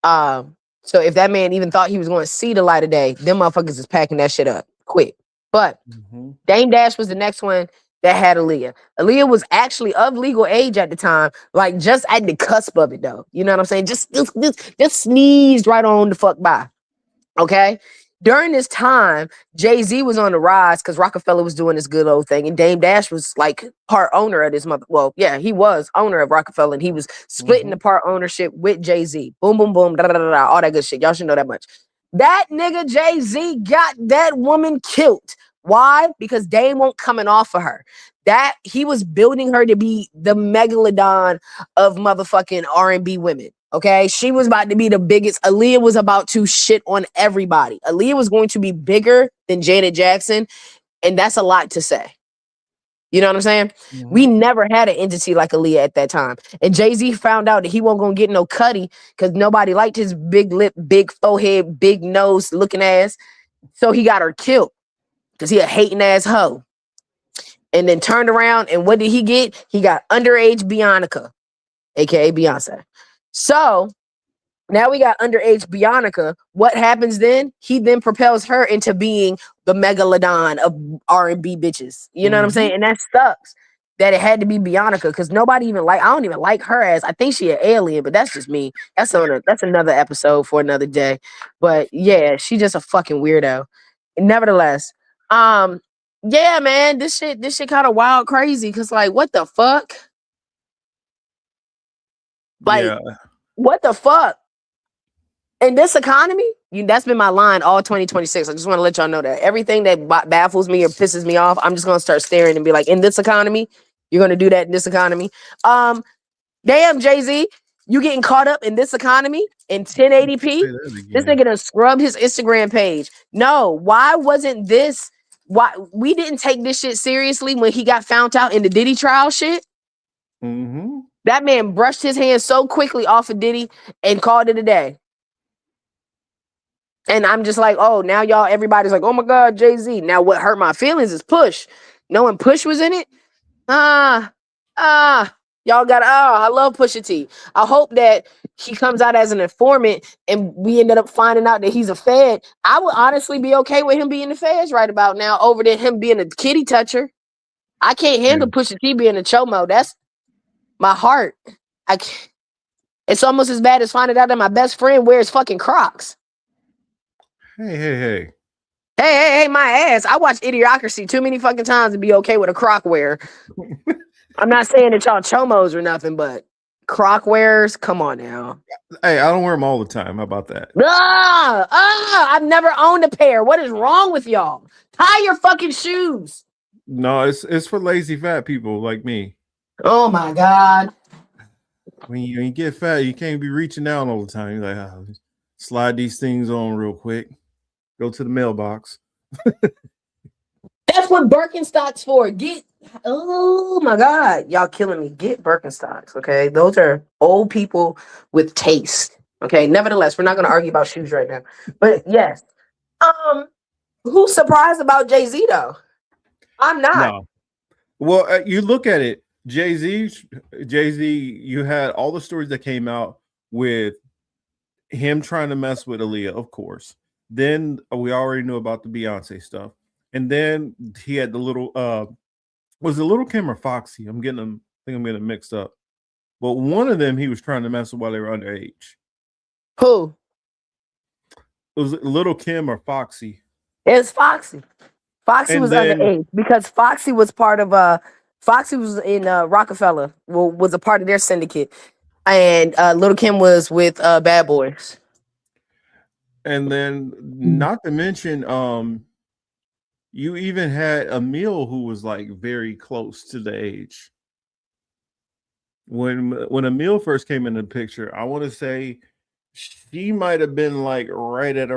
So if that man even thought he was going to see the light of day, them motherfuckers is packing that shit up quick. But Dame Dash was the next one that had Aaliyah. Aaliyah was actually of legal age at the time, like just at the cusp of it, though. You know what I'm saying? Just sneezed right on the fuck by. Okay? During this time, Jay-Z was on the rise because Rockefeller was doing this good old thing, and Dame Dash was like part owner of this mother. Well, yeah, he was owner of Rockefeller, and he was splitting the part ownership with Jay-Z. Boom, boom, boom, da, da, da, da, all that good shit. Y'all should know that much. That nigga Jay-Z got that woman killed. Why? Because Dame won't coming off of her. That he was building her to be the megalodon of motherfucking R&B women. Okay, she was about to be the biggest. Aaliyah was about to shit on everybody. Aaliyah was going to be bigger than Janet Jackson, and that's a lot to say. You know what I'm saying? We never had an entity like Aaliyah at that time. And Jay-Z found out that he wasn't gonna get no Cudi because nobody liked his big lip, big forehead, big nose looking ass. So he got her killed because he a hating ass hoe. And then turned around, and what did he get? He got underage Beyonce, aka Beyonce. So now we got underage Beyonce. What happens then? He then propels her into being the megalodon of R&B bitches. You know what I'm saying? And that sucks that it had to be Beyonce because nobody even I don't even like her as. I think she an alien, but that's just me. That's another episode for another day. But yeah, she just a fucking weirdo. Nevertheless, yeah, man, this shit kind of wild crazy because like what the fuck? Like what the fuck? In this economy, that's been my line all 2026. I just want to let y'all know that everything that baffles me or pisses me off, I'm just going to start staring and be like, in this economy, you're going to do that in this economy. Damn, Jay-Z, you getting caught up in this economy in 1080p? This nigga done scrubbed his Instagram page. No, why wasn't this? Why we didn't take this shit seriously when he got found out in the Diddy trial shit? That man brushed his hands so quickly off of Diddy and called it a day. And I'm just like, oh, now everybody's like, oh my God, Jay-Z. Now what hurt my feelings is Push. Knowing Push was in it. Y'all got, I love Pusha T. I hope that he comes out as an informant and we ended up finding out that he's a Fed. I would honestly be okay with him being the Feds right about now over than him being a kitty toucher. I can't handle Pusha T being a chomo. That's my heart. I can't. It's almost as bad as finding out that my best friend wears fucking Crocs. Hey, my ass. I watch Idiocracy too many fucking times to be okay with a croc wear. I'm not saying that y'all chomos or nothing, but croc wearers, come on now. Hey, I don't wear them all the time. How about that? I've never owned a pair. What is wrong with y'all? Tie your fucking shoes. No, it's for lazy fat people like me. Oh my God. When you get fat, you can't be reaching down all the time. You're like, slide these things on real quick. Go to the mailbox. That's what Birkenstocks for. Oh my God. Y'all killing me. Get Birkenstocks, okay? Those are old people with taste. Okay. Nevertheless, we're not going to argue about shoes right now. But yes. Who's surprised about Jay-Z though? I'm not. No. Well, you look at it. Jay-Z, you had all the stories that came out with him trying to mess with Aaliyah, of course. Then we already knew about the Beyonce stuff. And then he had the little was it Little Kim or Foxy? I think I'm getting them mixed up. But one of them he was trying to mess with while they were underage. Who? It was Little Kim or Foxy. It's Foxy. Foxy was underage because Foxy was part of Foxy was in Rockefeller, was a part of their syndicate. And Little Kim was with Bad Boys. And then not to mention you even had Emil who was like very close to the age. When Emil first came in the picture, I want to say she might have been like right at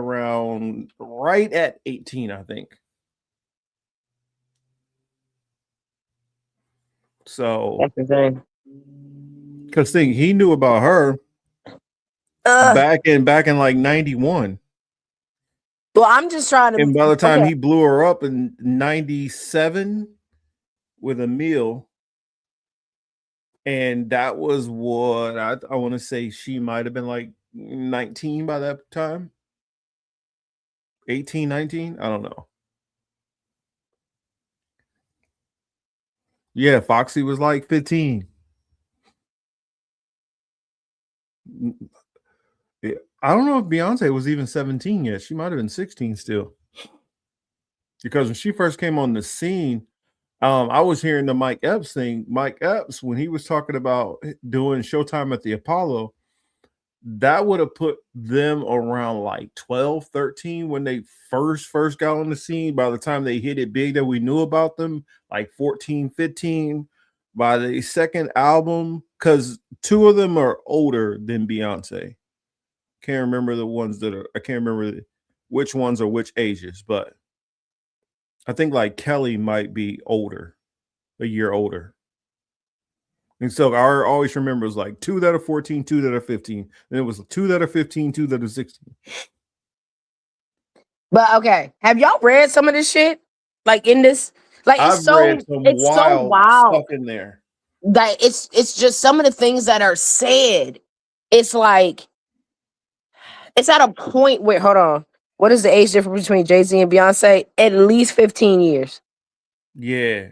18, I think. So that's insane. Because he knew about her back in like 91. Well, I'm just trying to. And by the time he blew her up in 97 with Emil, and that was what I want to say she might have been like 19 by that time. 18, 19? I don't know. Yeah, Foxy was like 15. Yeah. I don't know if Beyonce was even 17 yet. She might have been 16 still. Because when she first came on the scene, I was hearing the Mike Epps thing. Mike Epps, when he was talking about doing Showtime at the Apollo, that would have put them around like 12, 13 when they first got on the scene. By the time they hit it big that we knew about them, like 14, 15. By the second album, because two of them are older than Beyonce. Can't remember the ones that are, I can't remember which ones are which ages, but I think like Kelly might be older, a year older. And so I always remember it was like two that are 14, two that are 15. Then it was two that are 15, two that are 16. But okay, have y'all read some of this shit? Like in this, like I've read some wild stuff in there. Like it's just some of the things that are said. It's like it's at a point where, hold on, what is the age difference between Jay-Z and Beyonce? At least 15 years. Yeah.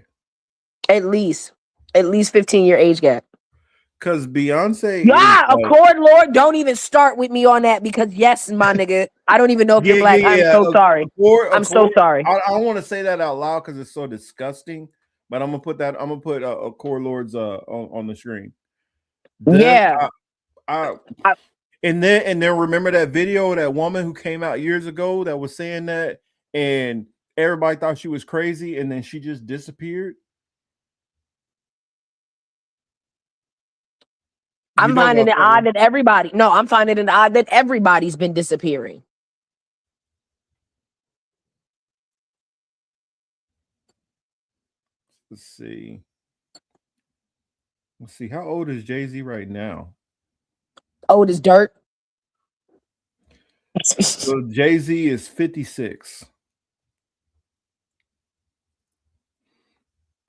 At least 15-year age gap. Because Beyonce, yeah, Accord Lord, don't even start with me on that because yes, my nigga, I don't even know if you're black. I'm so sorry. I'm so sorry. I don't want to say that out loud because it's so disgusting. But I'm gonna put that. I'm gonna put Accord Lords on the screen. Then and then remember that video of that woman who came out years ago that was saying that, and everybody thought she was crazy, and then she just disappeared. I'm finding it odd that everybody. No, I'm finding it odd that everybody's been disappearing. Let's see. How old is Jay-Z right now? Old as dirt. So Jay-Z is 56.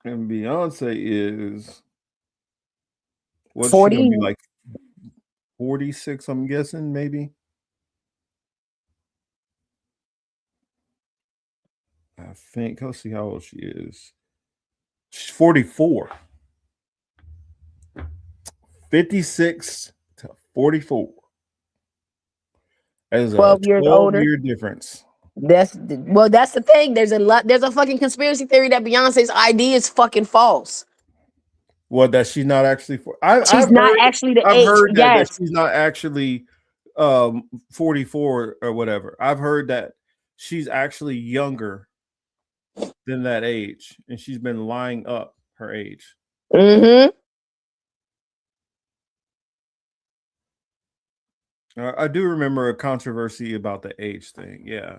And Beyonce is 40. She gonna be like 46, I'm guessing, maybe. I think. Let's see how old she is. She's 44. 56 to 44. That is 12 years older. 12-year difference. That's the thing. There's a fucking conspiracy theory that Beyonce's ID is fucking false. Well, that she's not actually she's not actually the age. I've heard that, yes. that she's not actually 44 or whatever. I've heard that she's actually younger than that age, and she's been lying up her age. Mm-hmm. I do remember a controversy about the age thing. Yeah.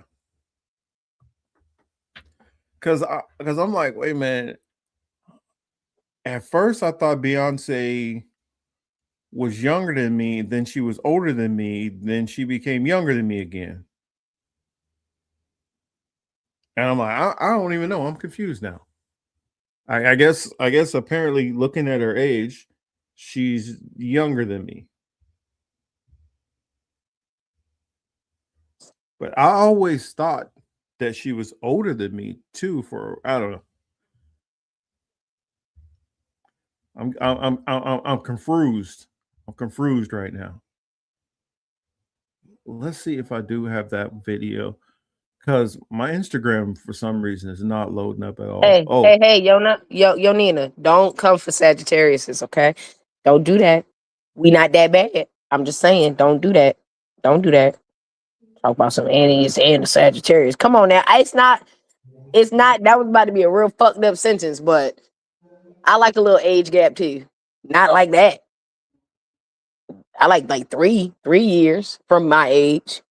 Because I'm like, wait a minute. At first, I thought Beyonce was younger than me. Then she was older than me. Then she became younger than me again. And I'm like, I don't even know. I'm confused now. I guess apparently looking at her age, she's younger than me. But I always thought that she was older than me too. I don't know. I'm confused. I'm confused right now. Let's see if I do have that video, because my Instagram for some reason is not loading up at all. Hey, yo, Nina, don't come for Sagittarius, okay? Don't do that. We not that bad. I'm just saying, don't do that. Don't do that. Talk about some Annie's and the Sagittarius. Come on now. It's not. That was about to be a real fucked up sentence, but I like a little age gap too. Not like that. I like 3 years from my age.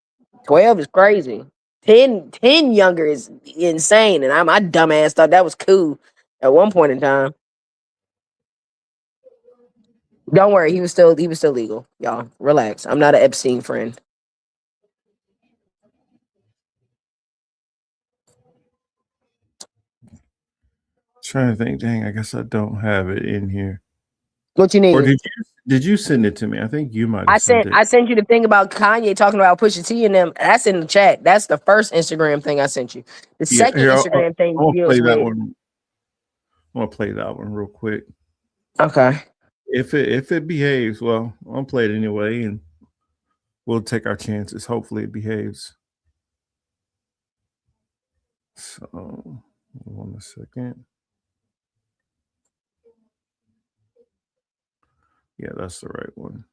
12 is crazy. 10 younger is insane. And my dumbass thought that was cool at one point in time. Don't worry, he was still legal. Y'all, relax. I'm not an Epstein friend. Trying to think, dang, I guess I don't have it in here. What you need? Or did you send it to me? I think you might have I sent you the thing about Kanye talking about Pusha T and them. That's in the chat. That's the first Instagram thing I sent you. The second Instagram thing I'll play that with. one. I'm gonna play that one real quick. Okay. If it behaves, well, I'll play it anyway, and we'll take our chances. Hopefully it behaves. So, hold on a second. Yeah, that's the right one.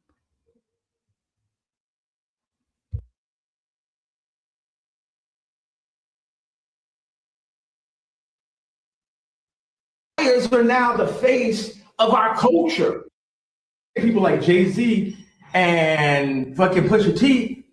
Liars are now the face of our culture. People like Jay-Z and fucking Pusha T,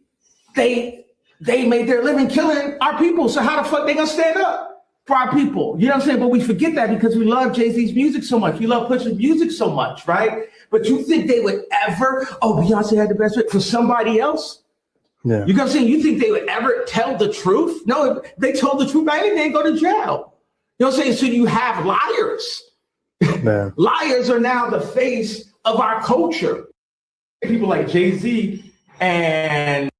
they made their living killing our people. So how the fuck they gonna stand up for our people? You know what I'm saying? But we forget that because we love Jay-Z's music so much. We love Pusha's music so much, right? But you think they would ever, Beyonce had the best fit for somebody else? Yeah. You know what I'm saying? You think they would ever tell the truth? No, if they told the truth, they didn't go to jail. You know what I'm saying? So you have liars. Yeah. Liars are now the face of our culture. People like Jay-Z and...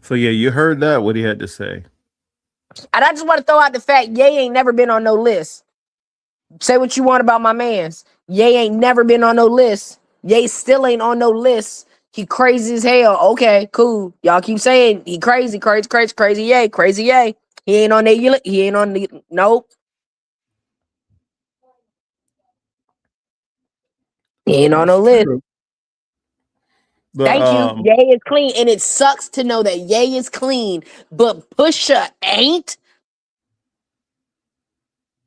So yeah, you heard that, what he had to say. And I just want to throw out the fact, Ye ain't never been on no list. Say what you want about my mans. Ye ain't never been on no list. Ye still ain't on no list. He crazy as hell. Okay, cool. Y'all keep saying he crazy. Ye, crazy Ye. He ain't on that. He ain't on the. Nope. He ain't on no list. Thank you. Ye is clean, and it sucks to know that Ye is clean, but Pusha ain't.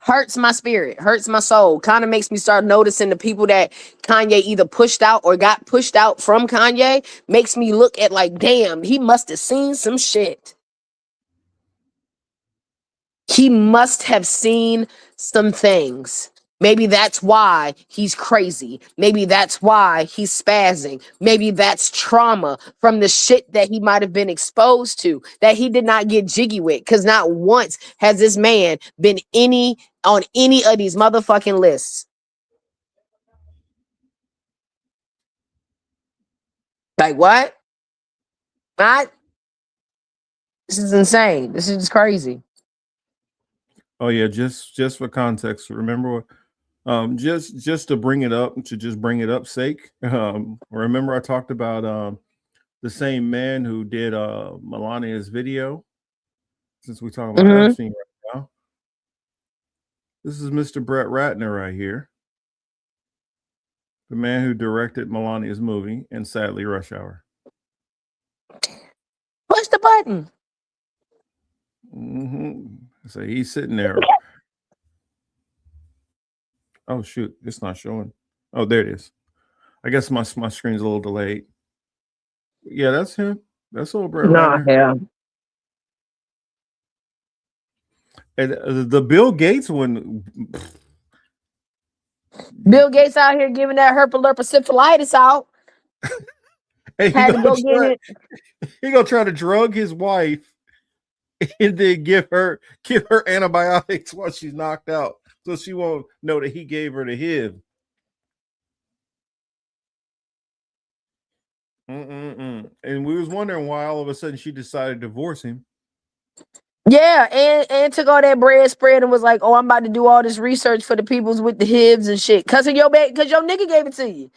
Hurts my spirit, hurts my soul. Kind of makes me start noticing the people that Kanye either pushed out or got pushed out from Kanye. Makes me look at like, damn, he must have seen some shit. He must have seen some things. Maybe that's why he's crazy. Maybe that's why he's spazzing. Maybe that's trauma from the shit that he might have been exposed to that he did not get jiggy with. Because not once has this man been on any of these motherfucking lists. Like what? Not. This is insane. This is just crazy. Oh yeah, just for context, remember, just to bring it up, sake. Remember I talked about the same man who did Melania's video. Since we're talking about Epstein right now, this is Mr. Brett Ratner right here, the man who directed Melania's movie and sadly Rush Hour. Push the button. So he's sitting there. Oh shoot, it's not showing. Oh, there it is. I guess my screen's a little delayed. Yeah, that's him. That's old Brett Ratner. Yeah. And the Bill Gates one. Bill Gates out here giving that herpes out. Hey, had to go get it. He gonna try to drug his wife and then give her antibiotics while she's knocked out, so she won't know that he gave her the HIV. And we was wondering why all of a sudden she decided to divorce him. Yeah, and took all that bread spread and was like, "Oh, I'm about to do all this research for the peoples with the HIVs and shit." Cause your nigga gave it to you.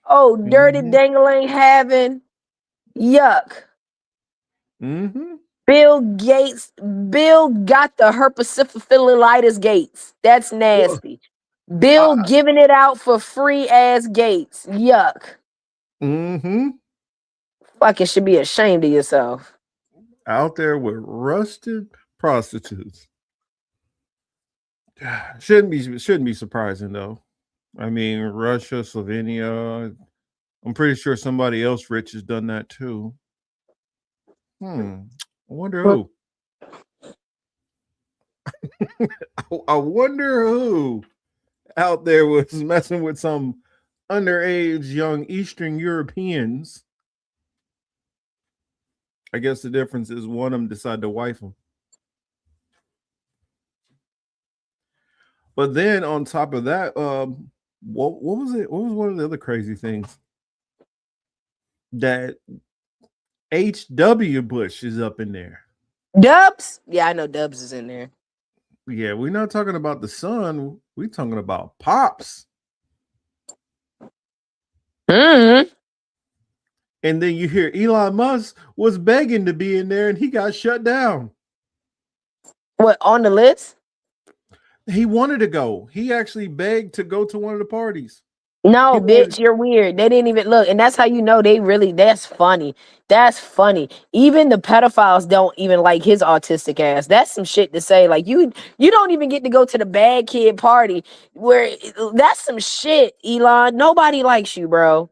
Oh, dirty dangling having, yuck. Bill got the herpesiphilis Gates. That's nasty. Bill giving it out for free ass Gates. Yuck. Fucking should be ashamed of yourself. Out there with rusted prostitutes. Shouldn't be surprising though. I mean, Russia, Slovenia. I'm pretty sure somebody else rich has done that too. I wonder who. I wonder who out there was messing with some underage young Eastern Europeans. I guess the difference is one of them decided to wife them. But then on top of that, what was it? What was one of the other crazy things? That H.W. Bush is up in there. Dubs? Yeah, I know Dubs is in there. Yeah, we're not talking about the son. We're talking about Pops. Mm-hmm. And then you hear Elon Musk was begging to be in there and he got shut down. What, on the list? He wanted to go. He actually begged to go to one of the parties. No, bitch, you're weird. They didn't even look. And that's how you know that's funny. That's funny. Even the pedophiles don't even like his autistic ass. That's some shit to say. Like, you don't even get to go to the bad kid party where that's some shit, Elon. Nobody likes you, bro.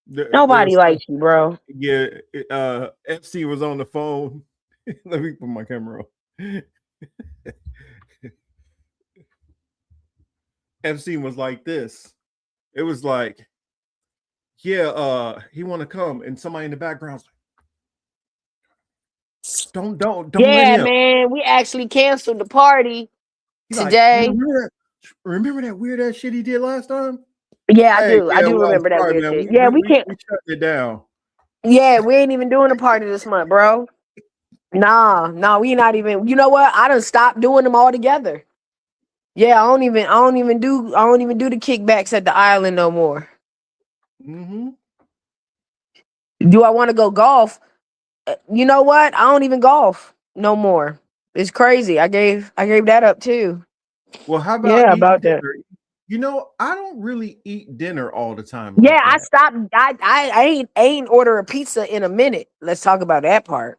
Nobody likes you, bro. Yeah, Epstein was on the phone. Let me put my camera on. Epstein was like this. It was like, yeah, he want to come, and somebody in the background's like, don't Yeah, let him. man, we actually canceled the party today. Like, remember that weird ass shit he did last time? Yeah, I do. I do remember that weird shit. Yeah, we can't. We shut it down. Yeah, we ain't even doing a party this month, bro. Nah, we not even. You know what? I done stopped doing them altogether. Yeah, I don't even do the kickbacks at the island no more. Mm-hmm. Do I want to go golf? You know what? I don't even golf no more. It's crazy. I gave that up too. Well, how about about that? You know, I don't really eat dinner all the time. Yeah, I stopped. I ain't order a pizza in a minute. Let's talk about that part.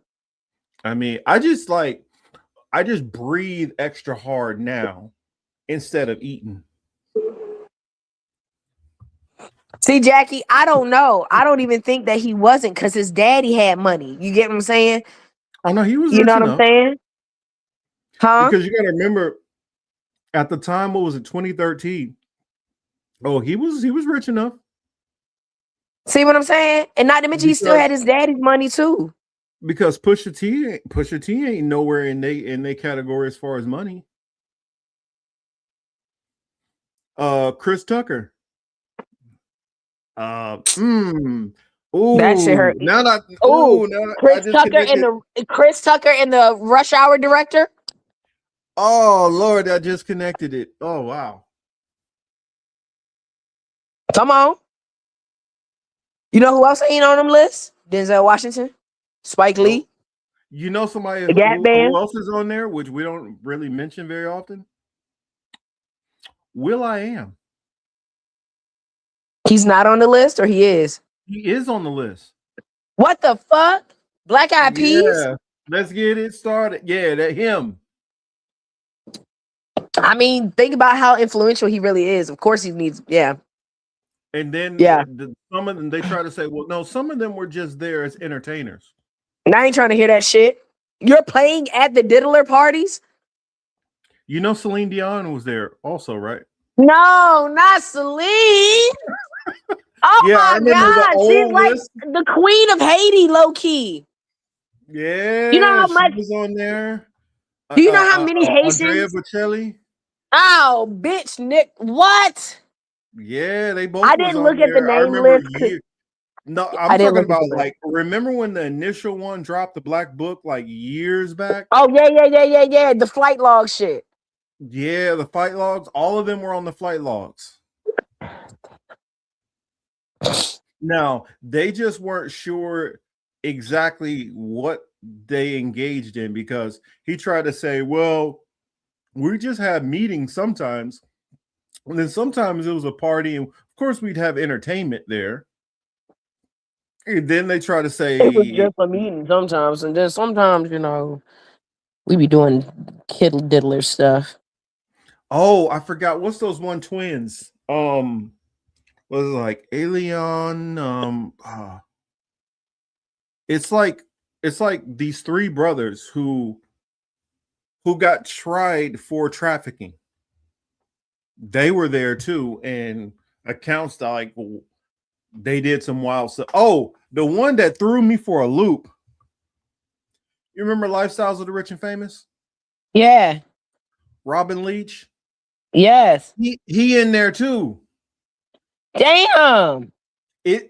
I mean, I just breathe extra hard now instead of eating. See, Jackie, I don't know. I don't even think that he wasn't because his daddy had money. You get what I'm saying? Oh no, he was. You know what I'm saying? Huh? Because you got to remember, at the time, what was it, 2013? Oh, he was rich enough. See what I'm saying? And not to mention, he still had his daddy's money too. Because Pusha T ain't nowhere in they category as far as money. Chris Tucker. Ooh, that shit hurt. Chris Tucker and the Rush Hour director. Oh Lord, I just connected it. Oh wow. Come on. You know who else ain't on them lists? Denzel Washington, Spike Lee. You know somebody who else is on there, which we don't really mention very often? will.i.am. He's not on the list, or he is? He is on the list. What the fuck? Black Eyed Peas? Yeah, let's get it started. Yeah, that him. I mean, think about how influential he really is. Of course he needs, yeah. And then some of them, they try to say, well, no, some of them were just there as entertainers. And I ain't trying to hear that shit. You're playing at the diddler parties? You know Celine Dion was there also, right? No, not Celine. Oh yeah, my God. She's like the queen of Haiti, low key. Yeah. You know how much was on there? Do you know how many Haitians? Andrea Bocelli. Oh, bitch, Nick. What? Yeah, they both. I didn't look at the name list. No, I'm talking about like, remember when the initial one dropped, the Black Book, like years back? Oh, yeah. The flight log shit. Yeah, the flight logs. All of them were on the flight logs. Now, they just weren't sure exactly what they engaged in, because he tried to say, well, we just have meetings sometimes. And then sometimes it was a party, and of course we'd have entertainment there. And then they try to say it was just a meeting sometimes, and then sometimes, you know, we be doing kid diddler stuff. Oh, I forgot. What's those one twins? Was it like Alien? It's like these three brothers who got tried for trafficking. They were there too, and accounts like they did some wild stuff. Oh, the one that threw me for a loop. You remember Lifestyles of the Rich and Famous? Yeah. Robin Leach? Yes. He in there too. Damn.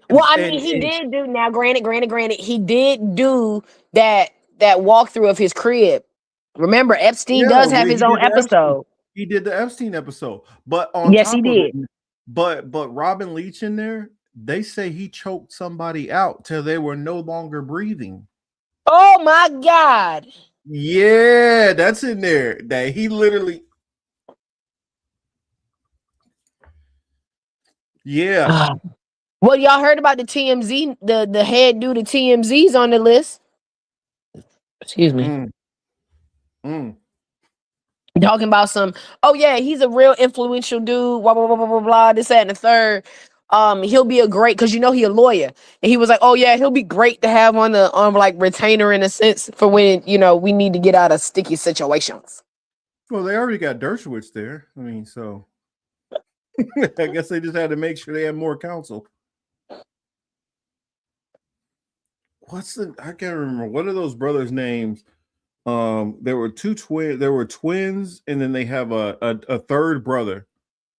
Well, I mean, he did do, now granted, he did do that walkthrough of his crib. Remember, Epstein does have his own episode. He did the Epstein episode. But on yes, top he did. Of it, but Robin Leach in there, they say he choked somebody out till they were no longer breathing. Oh my God. Yeah, that's in there. That he literally. Yeah. Well, y'all heard about the TMZ, the head dude of TMZ's on the list. Excuse me. Talking about some, oh yeah, he's a real influential dude, blah, blah, blah, blah, blah, blah, this, that, and the third. He'll be a great, because you know he a lawyer. And he was like, oh yeah, he'll be great to have on the like retainer in a sense for when, you know, we need to get out of sticky situations. Well, they already got Dershowitz there. I mean, so I guess they just had to make sure they had more counsel. I can't remember. What are those brothers' names? There were twins, and then they have a third brother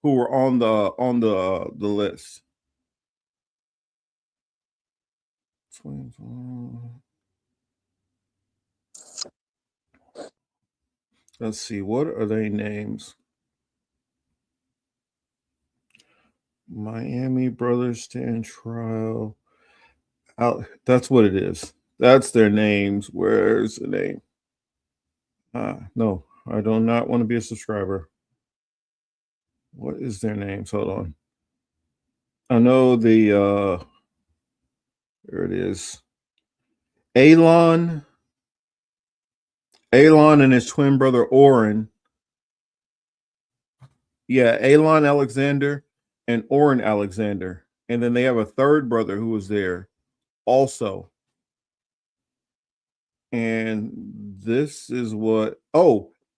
who were on the list. Twins. Let's see, what are they names? Miami brothers stand trial. That's what it is. That's their names. Where's the name? No, I do not want to be a subscriber. What is their names? Hold on. I know there it is. Alon and his twin brother Oren. Yeah, Alon Alexander and Oren Alexander. And then they have a third brother who was there also. And this is what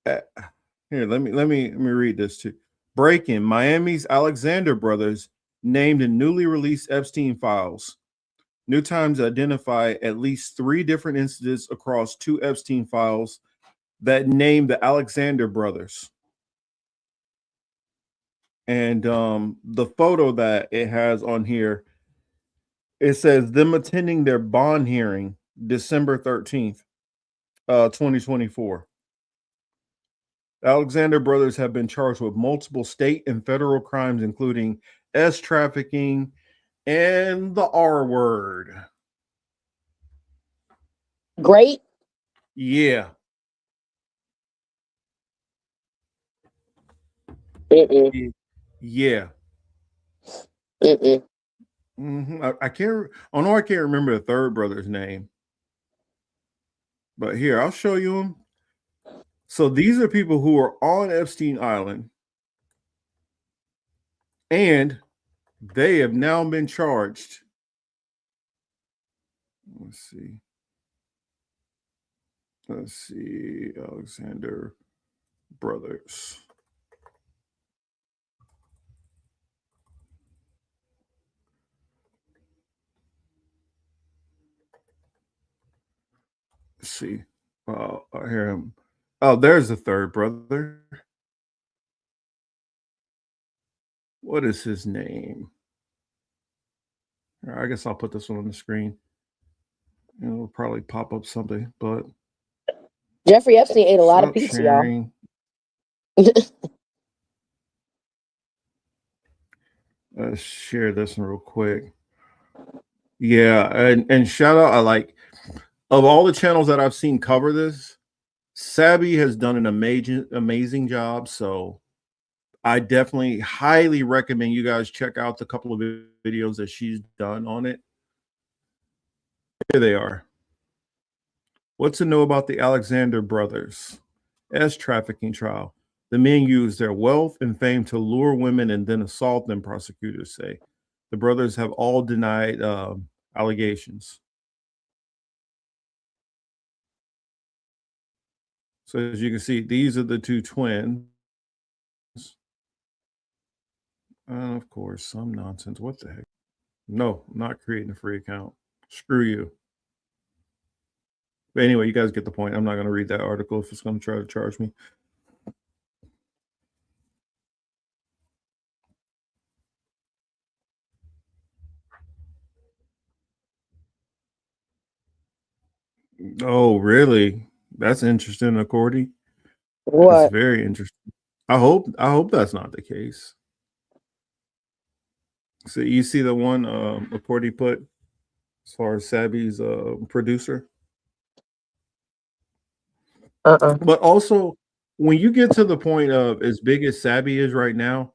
here, let me read this too. Breaking: Miami's Alexander brothers named in newly released Epstein files. New Times identify at least 3 different incidents across 2 Epstein files that name the Alexander brothers. And the photo that it has on here, it says them attending their bond hearing December 13th, 2024. The Alexander brothers have been charged with multiple state and federal crimes, including S trafficking and the R word. Great. Yeah. Yeah. I can't. Oh no, I can't remember the third brother's name. But here, I'll show you him. So these are people who are on Epstein Island, and they have now been charged. Let's see, Alexander brothers. Let's see. I hear him. Oh, there's the third brother. What is his name? I guess I'll put this one on the screen. It'll probably pop up something, but Jeffrey Epstein ate a lot of pizza, y'all. Let's share this one real quick. Yeah, and shout out, of all the channels that I've seen cover this, Sabby has done an amazing job. So I definitely highly recommend you guys check out the couple of videos that she's done on it. Here they are. What to know about the Alexander brothers? S trafficking trial. The men used their wealth and fame to lure women and then assault them, prosecutors say. The brothers have all denied allegations. So as you can see, these are the 2 twins. Of course, some nonsense. What the heck? No, I'm not creating a free account. Screw you. But anyway, you guys get the point. I'm not going to read that article if it's going to try to charge me. Oh, really? That's interesting, Accordy. What? That's very interesting. I hope that's not the case. So you see the one report he put as far as Sabi's producer. But also, when you get to the point of as big as Sabi is right now,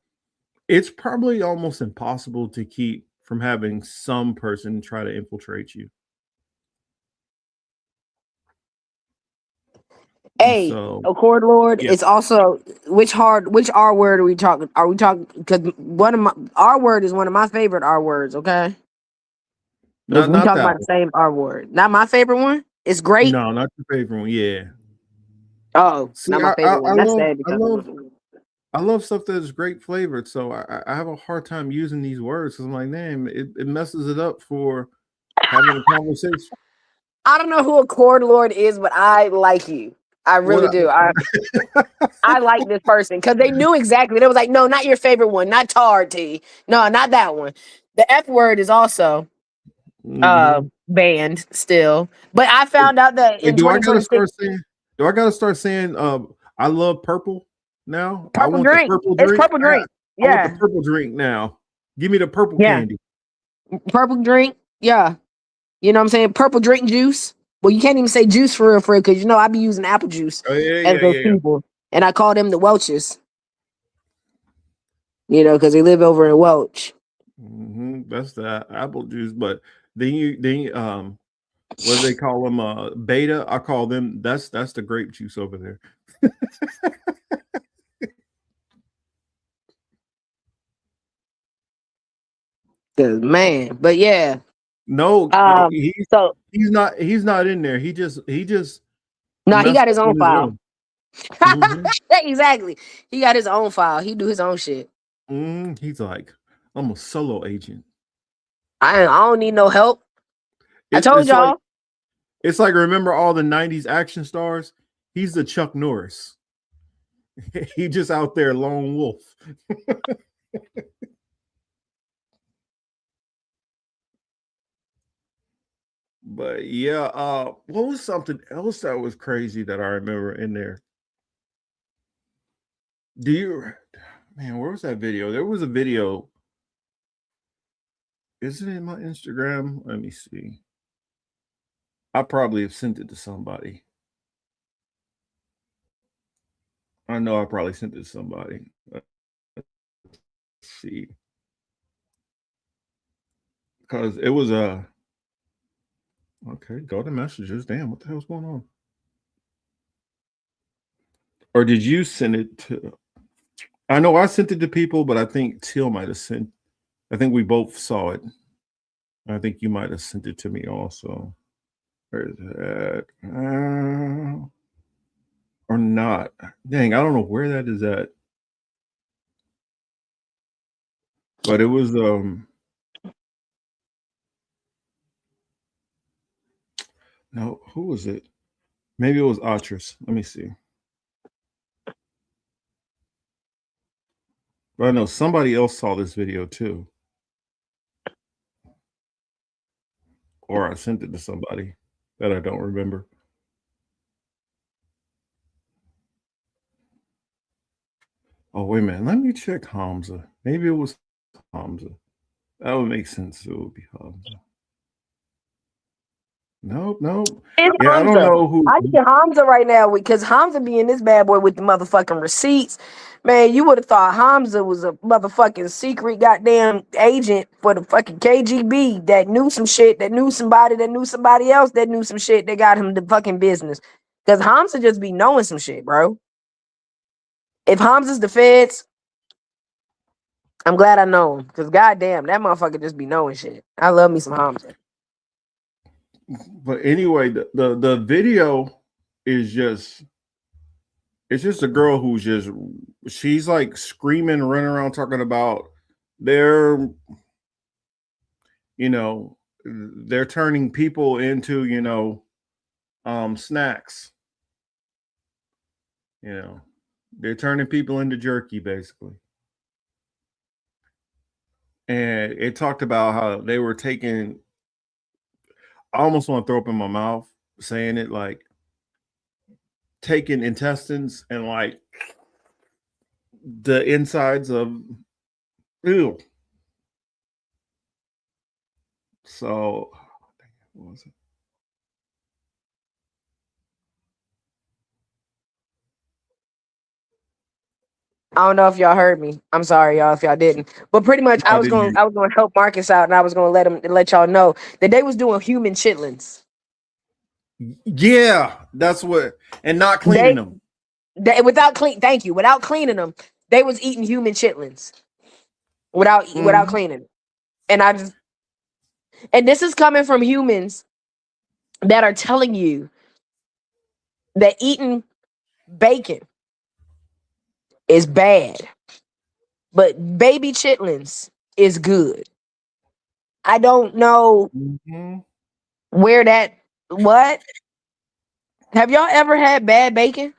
it's probably almost impossible to keep from having some person try to infiltrate you. Hey, So, Accord Lord, yeah. it's also which R word are we talking? Are we talking? Because one of my R word is one of my favorite R words. Okay, if we Not talk that about the one. same R word, not my favorite one. It's great. No, not your favorite one. Yeah. Oh, See, not my favorite one. That's sad because I love stuff that is great flavored. So I have a hard time using these words because I'm like, damn, it messes it up for having a conversation. I don't know who Accord Lord is, but I like you. I really What? do. I like this person because they knew exactly. They was like, no, not your favorite one, not Tar T. No, not that one. The F word is also banned still. But I found out that Hey, in do I gotta 2026, start saying? Do I gotta start saying? I love purple now. I purple want the drink. purple It's drink. purple drink. I want the Yeah. purple drink now. Give me the purple Yeah. candy. Purple drink. Yeah. You know what I'm saying? Purple drink juice. Well, you can't even say juice for real, because you know I be using apple juice Oh yeah, as yeah, those yeah, yeah. people, and I call them the Welches. You know, because they live over in Welch. That's the apple juice. But what do they call them? Beta. I call them. That's the grape juice over there. Man, but yeah. No, So he's not in there. He just no, he messed got his up own in his file. room. Mhm. Exactly. He got his own file. He do his own shit. He's like, I'm a solo agent. I don't need no help. I told y'all. It's like remember all the 90s action stars? He's the Chuck Norris. He just out there lone wolf. But yeah, what was something else that was crazy that I remember in there? Where was that video? There was a video. Is it in my Instagram? Let me see. I probably have sent it to somebody. I know I probably sent it to somebody. Let's see. Because it was okay, go to messages. Damn, what the hell's going on? Or did you send it to? I know I sent it to people, but I think Teal might have sent. I think we both saw it. I think you might have sent it to me also. Where is that? Or not? Dang, I don't know where that is at. But it was no, who was it? Maybe it was Atris. Let me see. But I know somebody else saw this video too. Or I sent it to somebody that I don't remember. Oh, wait a minute. Let me check Hamza. Maybe it was Hamza. That would make sense. It would be Hamza. Nope. It's Yeah, I don't Hamza. know who. I get Hamza right now because Hamza be in this bad boy with the motherfucking receipts. Man, you would have thought Hamza was a motherfucking secret goddamn agent for the fucking KGB that knew some shit, that knew somebody else that knew some shit that got him the fucking business. Because Hamza just be knowing some shit, bro. If Hamza's the feds, I'm glad I know him. Because goddamn, that motherfucker just be knowing shit. I love me some Hamza. But anyway, the video is just it's just a girl who's she's like screaming, running around talking about they're they're turning people into snacks. They're turning people into jerky basically. And it talked about how they were taking, I almost want to throw up in my mouth saying it, like taking intestines and like the insides of, ew. So, what was it? I don't know if y'all heard me. I'm sorry, y'all, if y'all didn't. But pretty much, I I was didn't going hear. to help Marcus out, and I was going to let y'all know that they was doing human chitlins. Yeah, that's what, and not cleaning them. Without cleaning them, they was eating human chitlins without cleaning. And and this is coming from humans that are telling you that eating bacon is bad, but baby chitlins is good. I don't know where that what. Have y'all ever had bad bacon?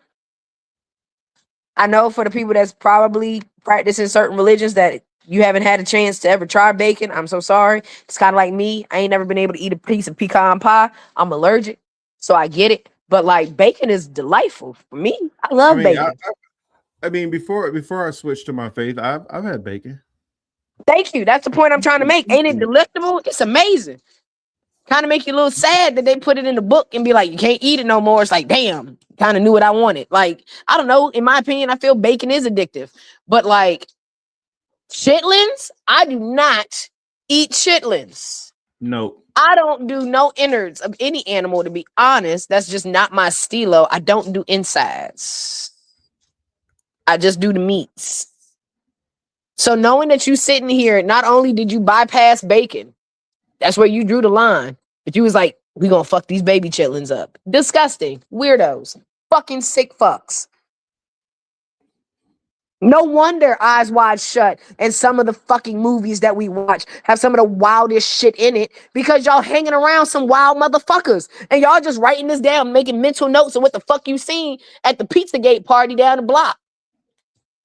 I know for the people that's probably practicing certain religions that you haven't had a chance to ever try bacon. I'm so sorry. It's kind of like me. I ain't never been able to eat a piece of pecan pie. I'm allergic, so I get it. But like bacon is delightful for me. I love bacon. I mean, before I switched to my faith, I've had bacon. Thank you. That's the point I'm trying to make. Ain't it delectable? It's amazing. Kind of make you a little sad that they put it in the book and be like, you can't eat it no more. It's like, damn, kind of knew what I wanted. Like, I don't know. In my opinion, I feel bacon is addictive. But like chitlins, I do not eat chitlins. No. I don't do no innards of any animal, to be honest. That's just not my stilo. I don't do insides. I just do the meats. So knowing that you sitting here, not only did you bypass bacon, that's where you drew the line. But you was like, we gonna fuck these baby chitlins up. Disgusting. Weirdos. Fucking sick fucks. No wonder Eyes Wide Shut and some of the fucking movies that we watch have some of the wildest shit in it because y'all hanging around some wild motherfuckers and y'all just writing this down, making mental notes of what the fuck you seen at the Pizzagate party down the block.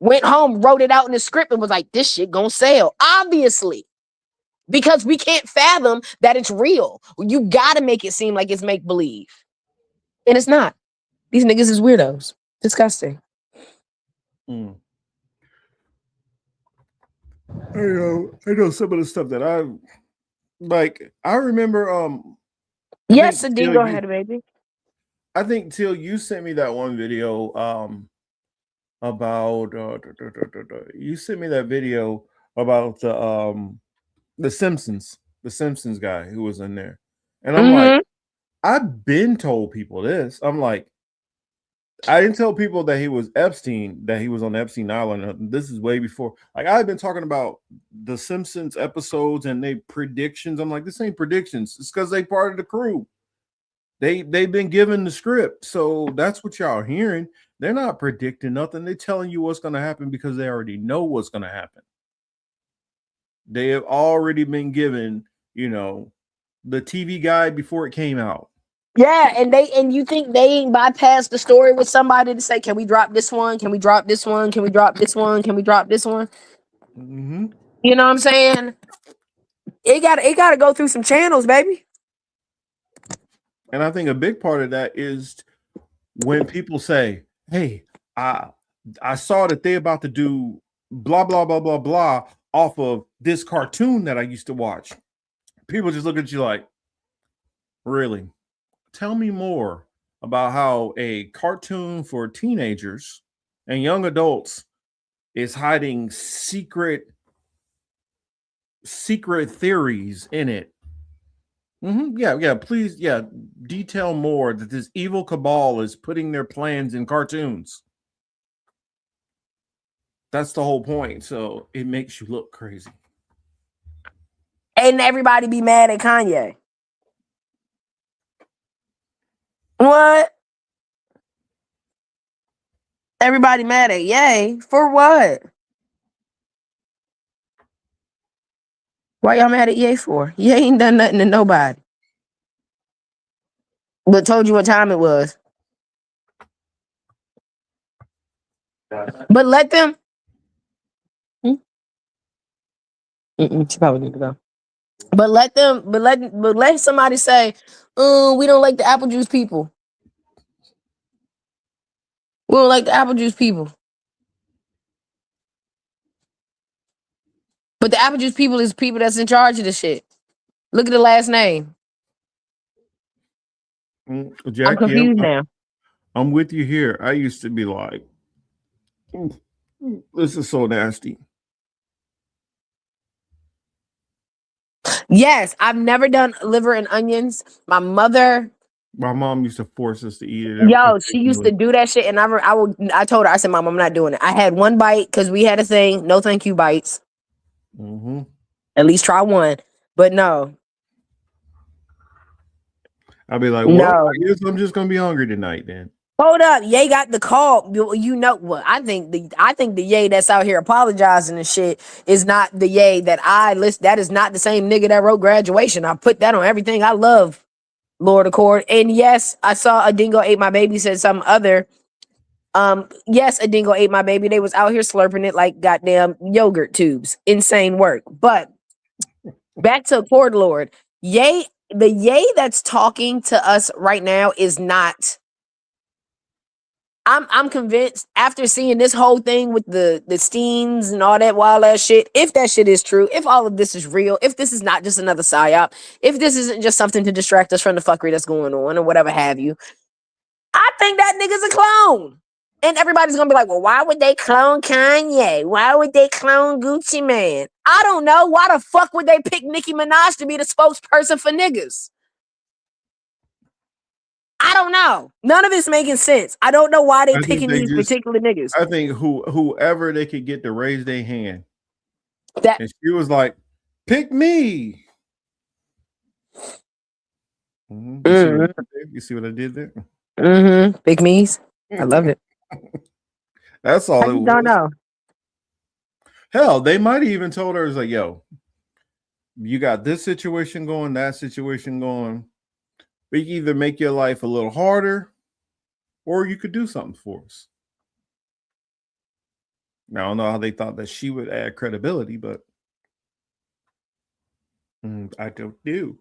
Went home, wrote it out in the script and was like, this shit gonna sell. Obviously. Because we can't fathom that it's real. You gotta make it seem like it's make-believe. And it's not. These niggas is weirdos. Disgusting. I know some of the stuff that I like. I remember Yes, Sadie, go ahead, baby. I think Till, you sent me that one video about you sent me that video about the Simpsons guy who was in there. And I'm like, I've been told people this. I'm like, I didn't tell people that he was Epstein, that he was on Epstein Island. This is way before. Like, I've been talking about the Simpsons episodes and they predictions. I'm like, this ain't predictions. It's because they part of the crew. They've been given the script. So that's what y'all are hearing. They're not predicting nothing. They're telling you what's going to happen because they already know what's going to happen. They have already been given, the TV guide before it came out. Yeah, and you think they ain't bypassed the story with somebody to say, can we drop this one? Can we drop this one? Can we drop this one? Can we drop this one? Mm-hmm. You know what I'm saying? It got to go through some channels, baby. And I think a big part of that is when people say, hey, I saw that they about to do blah, blah, blah, blah, blah off of this cartoon that I used to watch. People just look at you like, really? Tell me more about how a cartoon for teenagers and young adults is hiding secret theories in it. Yeah, please, detail more that this evil cabal is putting their plans in cartoons. That's the whole point. So it makes you look crazy. And everybody be mad at Kanye. What? Everybody mad at Ye for what? Why y'all mad at Ye for? Ye ain't done nothing to nobody. But told you what time it was. But let them. She probably need to go. But let somebody say, we don't like the apple juice people. We don't like the apple juice people. But the apple juice people is people that's in charge of the shit. Look at the last name. Jackie, I'm confused now. I'm with you here. I used to be like, this is so nasty. Yes, I've never done liver and onions. My mother, My mom used to force us to eat it. yo, she used to do that shit, and I told her, I said, Mom, I'm not doing it. I had one bite because we had a thing. No, thank you, bites. Mm-hmm. At least try one, but no. I'll be like, well, I guess I'm just gonna be hungry tonight then. Hold up, Ye got the call. You know what? I think the Ye that's out here apologizing and shit is not the Ye that I list. That is not the same nigga that wrote Graduation. I put that on everything. I love Lord Accord. And yes, I saw A Dingo Ate My Baby said some other. Yes, A Dingo Ate My Baby. They was out here slurping it like goddamn yogurt tubes. Insane work. But back to Accord Lord. Ye, the Ye that's talking to us right now is not. I'm convinced after seeing this whole thing with the steams and all that wild ass shit, if that shit is true, if all of this is real, if this is not just another psyop, if this isn't just something to distract us from the fuckery that's going on or whatever have you, I think that nigga's a clone. And everybody's gonna be like, well, why would they clone Kanye? Why would they clone Gucci Mane? I don't know. Why the fuck would they pick Nicki Minaj to be the spokesperson for niggas? I don't know. None of this making sense. I don't know why they picking these particular niggas. I think whoever they could get to raise their hand. And she was like, pick me. You see what I did there? Mm-hmm. Pick me's. I love it. That's all it was. Don't know. Hell, they might have even told her, it's like, yo, you got this situation going, that situation going. We can either make your life a little harder or you could do something for us. Now, I don't know how they thought that she would add credibility, but I don't know.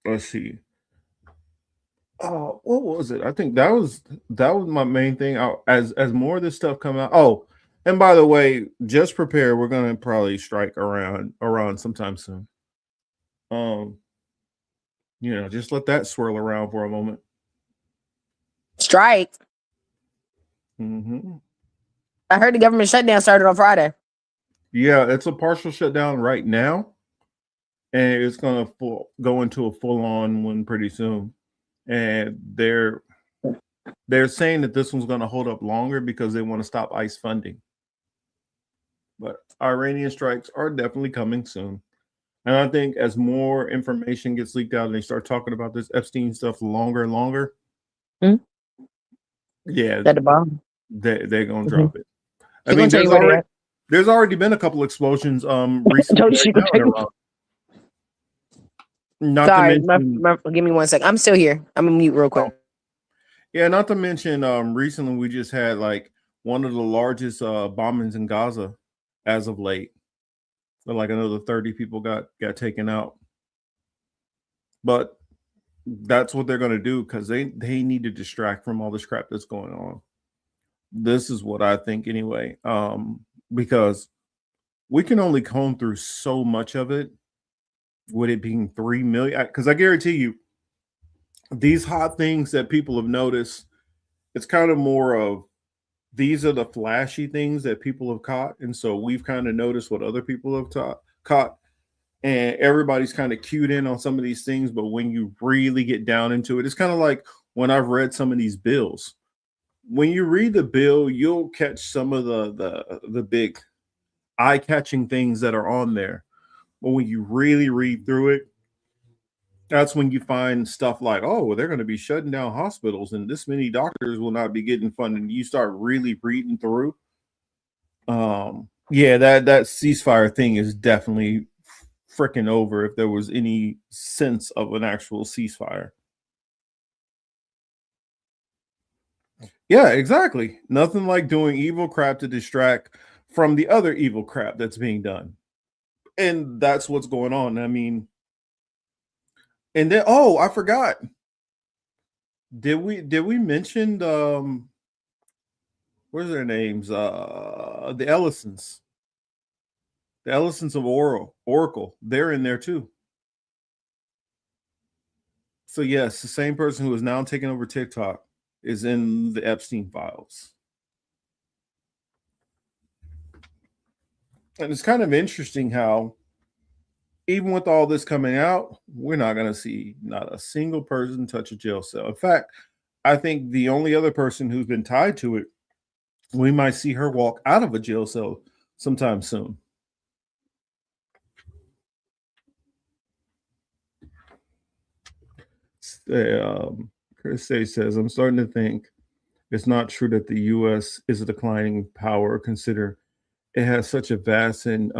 Let's see. Oh, what was it? I think that was my main thing. As more of this stuff come out. Oh, and by the way, just prepare. We're gonna probably strike around sometime soon. Just let that swirl around for a moment. Strike. Mm-hmm. I heard the government shutdown started on Friday. Yeah, it's a partial shutdown right now, and it's gonna go into a full-on one pretty soon. And they're saying that this one's gonna hold up longer because they want to stop ICE funding. But Iranian strikes are definitely coming soon. And I think as more information gets leaked out and they start talking about this Epstein stuff longer and longer, yeah, at the bottom, they're gonna drop it. I mean, there's already been a couple explosions recently. Sorry, give me 1 second. I'm still here. I'm gonna mute real quick. Yeah, not to mention recently we just had like one of the largest bombings in Gaza as of late. But like another 30 people got taken out. But that's what they're going to do because they need to distract from all this crap that's going on. This is what I think anyway, because we can only comb through so much of it with it being 3 million. Because I guarantee you, these hot things that people have noticed, it's kind of more of these are the flashy things that people have caught. And so we've kind of noticed what other people have caught. And everybody's kind of cued in on some of these things. But when you really get down into it, it's kind of like when I've read some of these bills. When you read the bill, you'll catch some of the big eye-catching things that are on there. But when you really read through it, that's when you find stuff like, oh, well, they're going to be shutting down hospitals and this many doctors will not be getting funded. You start really reading through. Yeah, that ceasefire thing is definitely freaking over if there was any sense of an actual ceasefire. Yeah, exactly. Nothing like doing evil crap to distract from the other evil crap that's being done. And that's what's going on. I mean, and then, oh, I forgot. Did we mention what are their names? The Ellisons. The Ellisons of Oracle, they're in there too. So yes, the same person who is now taking over TikTok is in the Epstein files. And it's kind of interesting how even with all this coming out, we're not going to see not a single person touch a jail cell. In fact, I think the only other person who's been tied to it, we might see her walk out of a jail cell sometime soon. Chris Say says, I'm starting to think it's not true that the U.S. is a declining power. Consider it has such a vast and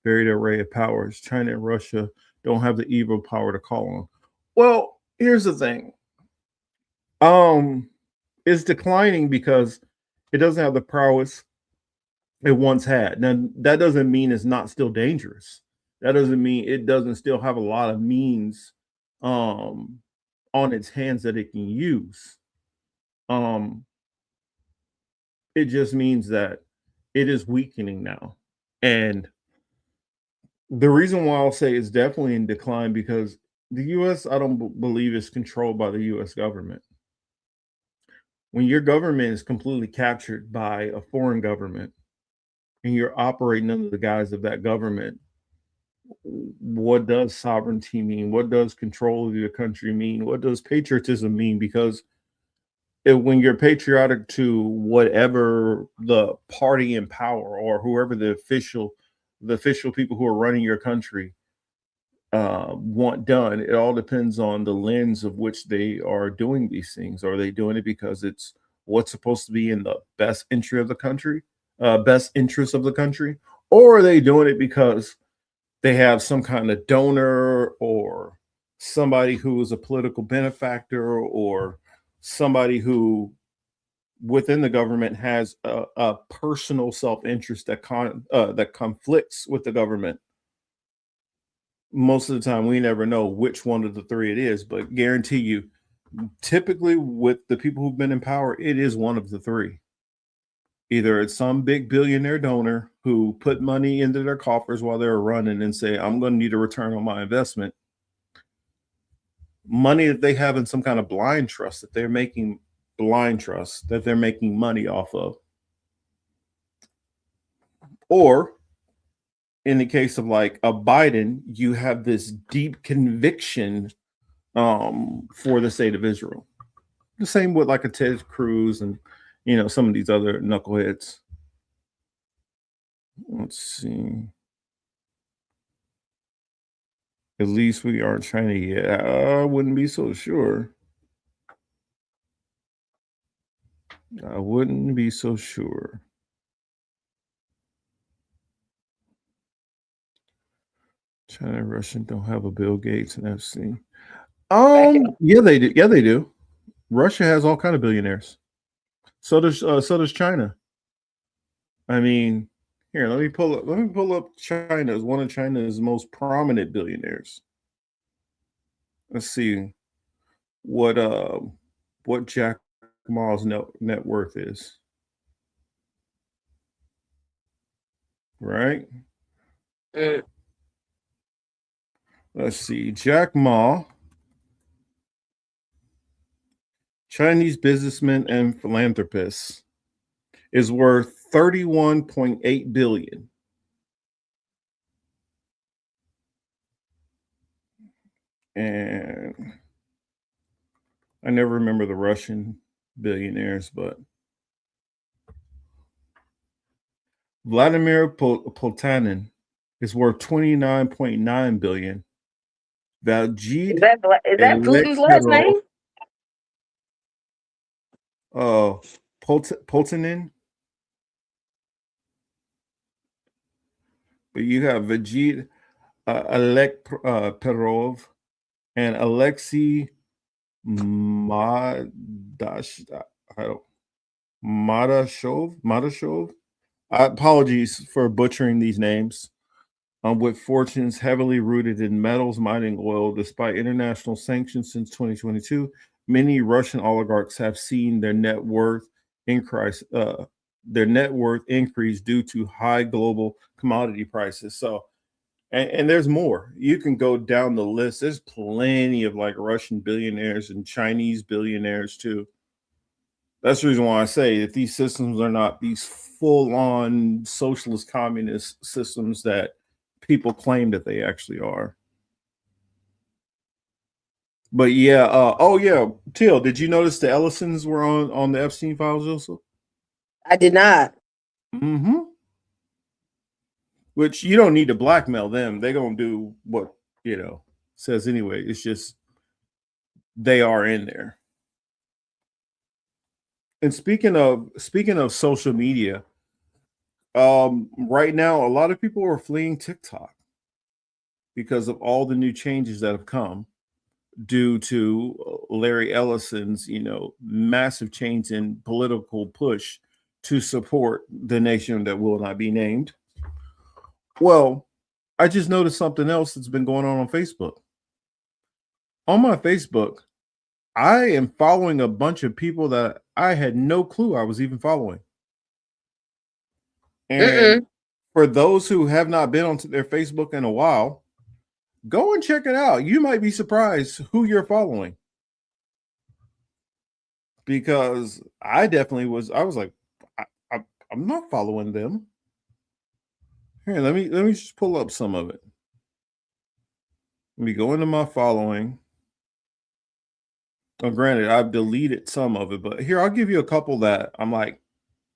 varied array of powers. China and Russia don't have the evil power to call on. Well, here's the thing. It's declining because it doesn't have the prowess it once had. Now, that doesn't mean it's not still dangerous. That doesn't mean it doesn't still have a lot of means on its hands that it can use. It just means that it is weakening now. And the reason why I'll say it's definitely in decline because the U.S., I don't believe is controlled by the U.S. government. When your government is completely captured by a foreign government and you're operating under the guise of that government, what does sovereignty mean? What does control of your country mean? What does patriotism mean? Because when you're patriotic to whatever the party in power or whoever the official people who are running your country want done, it all depends on the lens of which they are doing these things. Are they doing it because it's what's supposed to be in the best interest of the country, or are they doing it because they have some kind of donor or somebody who is a political benefactor or somebody who within the government has a personal self-interest that conflicts with the government? Most of the time we never know which one of the three it is, but guarantee you typically with the people who've been in power, it is one of the three. Either it's some big billionaire donor who put money into their coffers while they were running and say, I'm going to need a return on my investment. Money that they have in some kind of blind trust that they're making money off of. Or in the case of like a Biden, you have this deep conviction for the state of Israel. The same with like a Ted Cruz and some of these other knuckleheads. Let's see. At least we aren't China yet. I wouldn't be so sure. I wouldn't be so sure. China and Russia don't have a Bill Gates and Epstein. Yeah, they do. Yeah, they do. Russia has all kind of billionaires. So does China. I mean, here, let me pull up China as one of China's most prominent billionaires. Let's see what Jack Ma's net worth is. Right? Let's see. Jack Ma, Chinese businessman and philanthropist, is worth $31.8 billion. And I never remember the Russian billionaires, but Vladimir Potanin is worth $29.9 billion. Valjid Is that Putin's last name? Oh, Potanin. But you have Vajid Perov and Alexei Madashov. Apologies for butchering these names. With fortunes heavily rooted in metals, mining, oil, despite international sanctions since 2022, many Russian oligarchs have seen their net worth increase their net worth increased due to high global commodity prices. So, and there's more. You can go down the list. There's plenty of like Russian billionaires and Chinese billionaires too. That's the reason why I say that these systems are not these full-on socialist communist systems that people claim that they actually are. But yeah, oh yeah, Till, did you notice the Ellisons were on the Epstein files also? I did not. Mm-hmm. Which you don't need to blackmail them. They're gonna do what says anyway. It's just they are in there. And speaking of social media, right now a lot of people are fleeing TikTok because of all the new changes that have come due to Larry Ellison's, massive change in political push to support the nation that will not be named. Well, I just noticed something else that's been going on Facebook. On my Facebook, I am following a bunch of people that I had no clue I was even following. And for those who have not been onto their Facebook in a while, go and check it out. You might be surprised who you're following. Because I definitely was. I was like, I'm not following them. Here, let me just pull up some of it. Let me go into my following. Oh, granted, I've deleted some of it, but here I'll give you a couple that I'm like,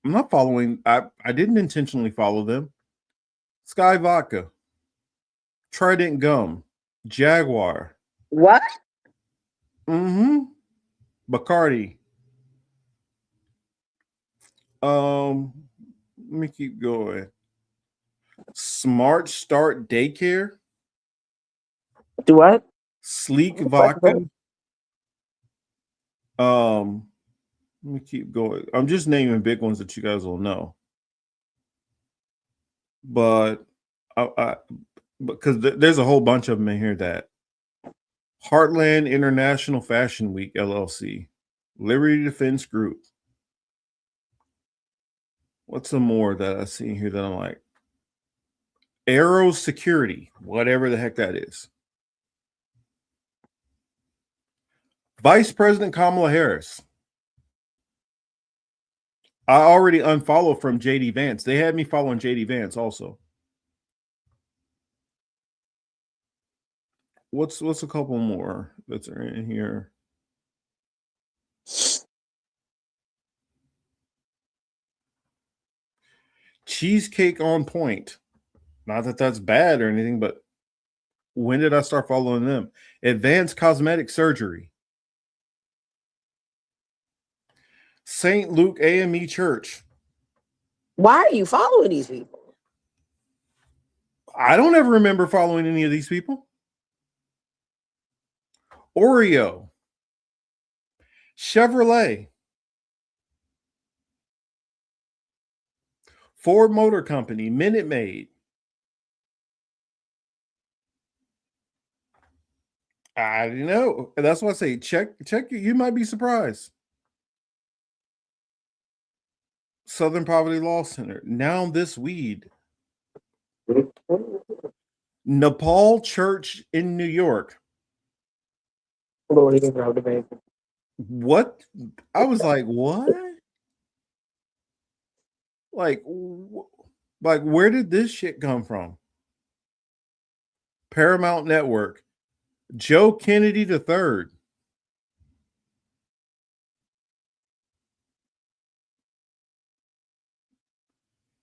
I'm not following. I didn't intentionally follow them. Sky Vodka, Trident Gum, Jaguar. What? Mm-hmm. Bacardi. Let me keep going. Smart Start Daycare. Do what? Sleek Vodka. Let me keep going. I'm just naming big ones that you guys will know. But because there's a whole bunch of them in here that Heartland International Fashion Week LLC, Liberty Defense Group. What's some more that I see here that I'm like? Aero Security, whatever the heck that is. Vice President Kamala Harris. I already unfollowed from JD Vance. They had me following JD Vance also. What's a couple more that's in here? Cheesecake on Point. Not that that's bad or anything, but when did I start following them? Advanced Cosmetic Surgery. St. Luke AME Church. Why are you following these people? I don't ever remember following any of these people. Oreo. Chevrolet. Ford Motor Company. Minute Maid. I don't know. That's why I say check. You might be surprised. Southern Poverty Law Center. Now This Weed. Nepal Church in New York. What? I was like, what? Like, where did this shit come from? Paramount Network. Joe Kennedy III.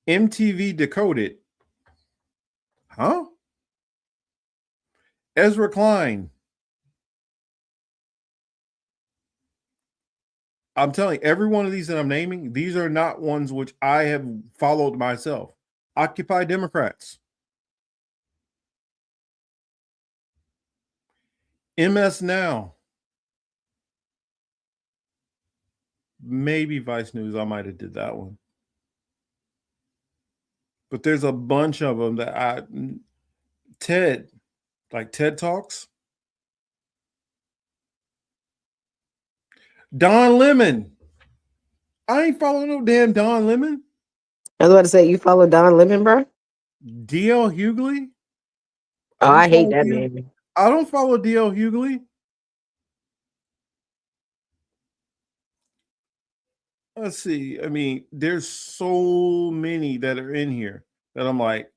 MTV Decoded. Huh? Ezra Klein. I'm telling you, every one of these that I'm naming, these are not ones which I have followed myself. Occupy Democrats. MS Now. Maybe Vice News. I might have did that one. But there's a bunch of them that TED Talks. Don Lemon. I ain't following no damn Don Lemon. I was about to say, you follow Don Lemon, bro? D.L. Hughley? Oh, I hate follow that D.L. man. I don't follow D.L. Hughley. Let's see. I mean, there's so many that are in here that I'm like,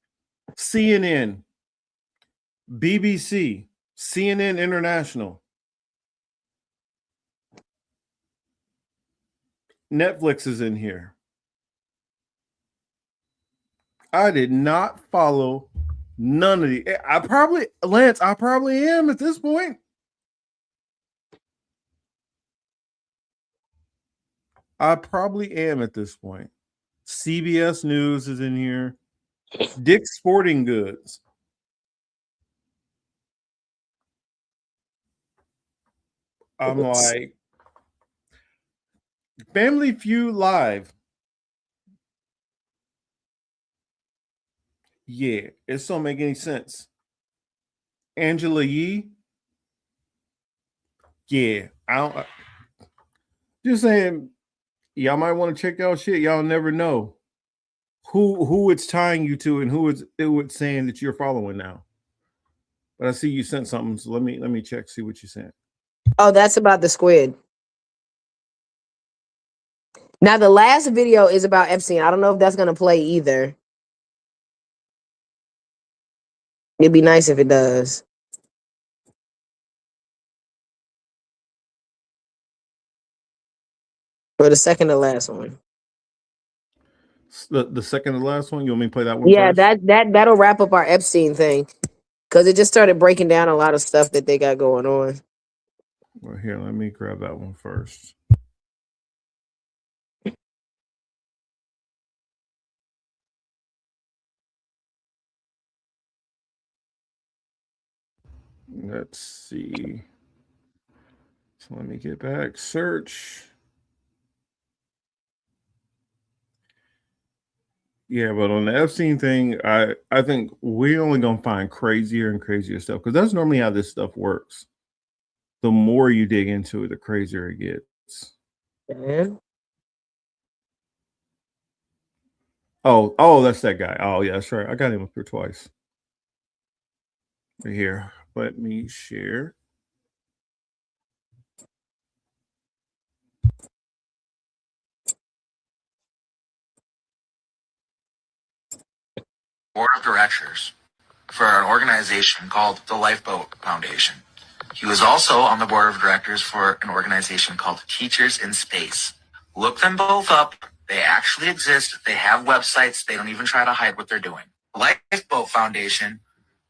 CNN, BBC, CNN International, Netflix is in here. I did not follow none of the. I probably am at this point. I probably am at this point. CBS News is in here. Dick's Sporting Goods. I'm like, Family Feud Live. Yeah, it don't make any sense. Angela Yee. Yeah, I don't. Just saying, y'all might want to check out shit. Y'all never know who it's tying you to and who it's saying that you're following now. But I see you sent something, so let me check, see what you sent. Oh, that's about the squid. Now the last video is about Epstein. I don't know if that's gonna play either. It'd be nice if it does. Or the second to last one. The second to last one. You want me to play that one Yeah, first? that'll wrap up our Epstein thing. Because it just started breaking down a lot of stuff that they got going on. Well, here, let me grab that one first. Let's see. So let me get back. Search. Yeah, but on the Epstein thing, I think we're only gonna find crazier and crazier stuff because that's normally how this stuff works. The more you dig into it, the crazier it gets. Man. Oh, that's that guy. Oh, yeah, that's right. I got him up here twice. Right here. Let me share. Board of directors for an organization called the Lifeboat Foundation. He was also on the board of directors for an organization called Teachers in Space. Look them both up. They actually exist. They have websites. They don't even try to hide what they're doing. Lifeboat Foundation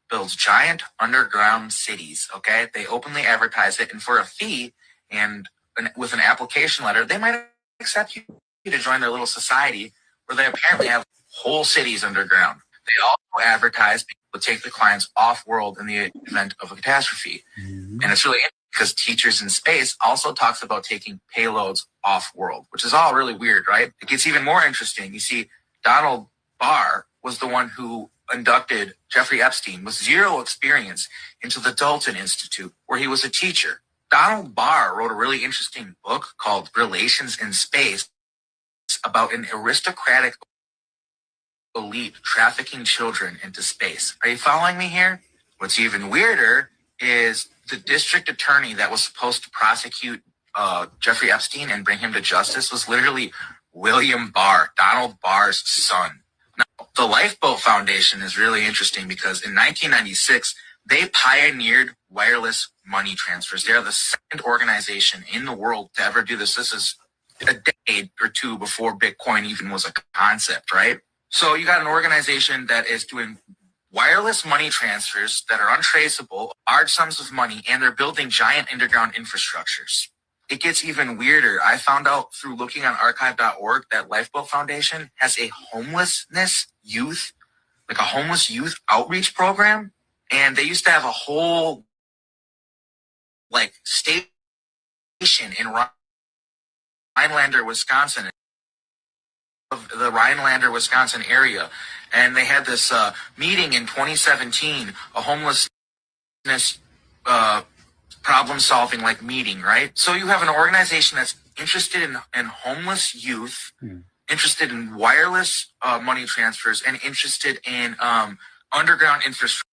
builds giant underground cities, okay? They openly advertise it, and for a fee and with an application letter, they might accept you to join their little society where they apparently have whole cities underground. They also advertise people to take the clients off-world in the event of a catastrophe. And it's really interesting because Teachers in Space also talks about taking payloads off-world, which is all really weird, right? It gets even more interesting. You see, Donald Barr was the one who inducted Jeffrey Epstein with zero experience into the Dalton Institute, where he was a teacher. Donald Barr wrote a really interesting book called Relations in Space about an aristocratic elite trafficking children into space. Are you following me here? What's even weirder is the district attorney that was supposed to prosecute Jeffrey Epstein and bring him to justice was literally William Barr, Donald Barr's son. Now, the Lifeboat Foundation is really interesting because in 1996, they pioneered wireless money transfers. They're the second organization in the world to ever do this. This is a decade or two before Bitcoin even was a concept, right? So you got an organization that is doing wireless money transfers that are untraceable, large sums of money, and they're building giant underground infrastructures. It gets even weirder. I found out through looking on archive.org that Lifeboat Foundation has a homeless youth outreach program. And they used to have a whole station in Rhinelander, Wisconsin, the Rhinelander, Wisconsin area. And they had this meeting in 2017, a homelessness problem-solving meeting, right? So you have an organization that's interested in homeless youth interested in wireless money transfers and interested in underground infrastructure.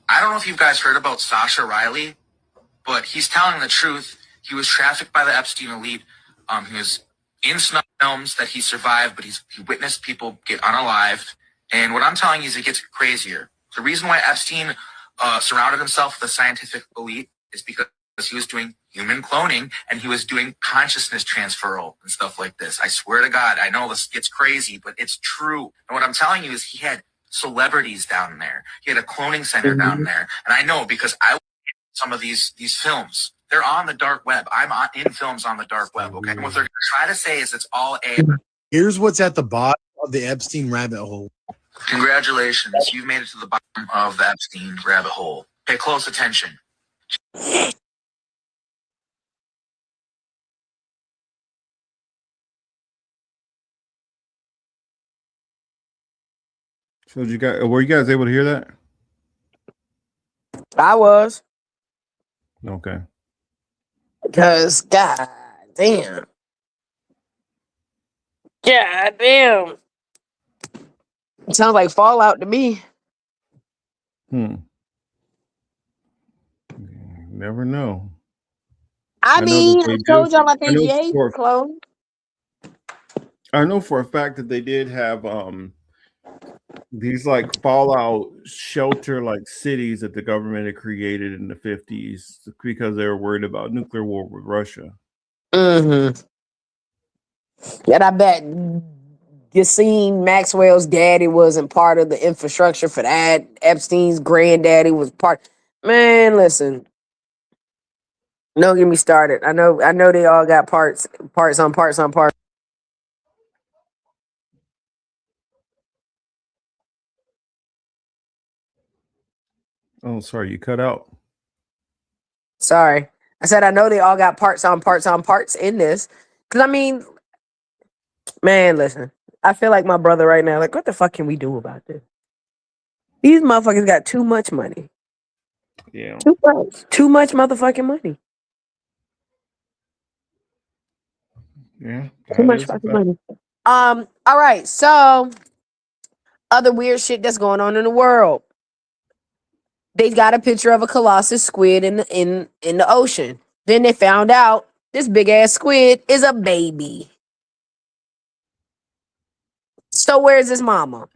I don't know if you guys heard about Sasha Riley, but he's telling the truth. He was trafficked by the Epstein elite. He was in snuff films that he survived, but he witnessed people get unalived. And what I'm telling you is it gets crazier. The reason why Epstein surrounded himself with the scientific elite is because he was doing human cloning and he was doing consciousness transferal and stuff like this. I swear to God, I know this gets crazy, but it's true. And what I'm telling you is he had celebrities down there. He had a cloning center down there. And I know because I some of these films. They're on the dark web. In films on the dark web, okay? And what they're going to try to say is it's all AI. Here's what's at the bottom of the Epstein rabbit hole. Congratulations. You've made it to the bottom of the Epstein rabbit hole. Pay close attention. So were you guys able to hear that? I was. Okay. Because, god damn. God damn. It sounds like Fallout to me. Never know. I mean, I told y'all I think Jay clone. I know for a fact that they did have these like fallout shelter like cities that the government had created in the 50s because they were worried about nuclear war with Russia. Mm-hmm. And I bet Ghislaine Maxwell's daddy wasn't part of the infrastructure for that. Epstein's granddaddy was part. Man, listen. Don't get me started. I know they all got parts on parts. Oh, sorry, you cut out. Sorry. I said I know they all got parts on parts in this. Cause I mean, man, listen. I feel like my brother right now. Like, what the fuck can we do about this? These motherfuckers got too much money. Yeah. Too much motherfucking money. Yeah. Too much fucking money. All right. So, other weird shit that's going on in the world. They got a picture of a colossus squid in the ocean. Then they found out this big ass squid is a baby. So where's his mama?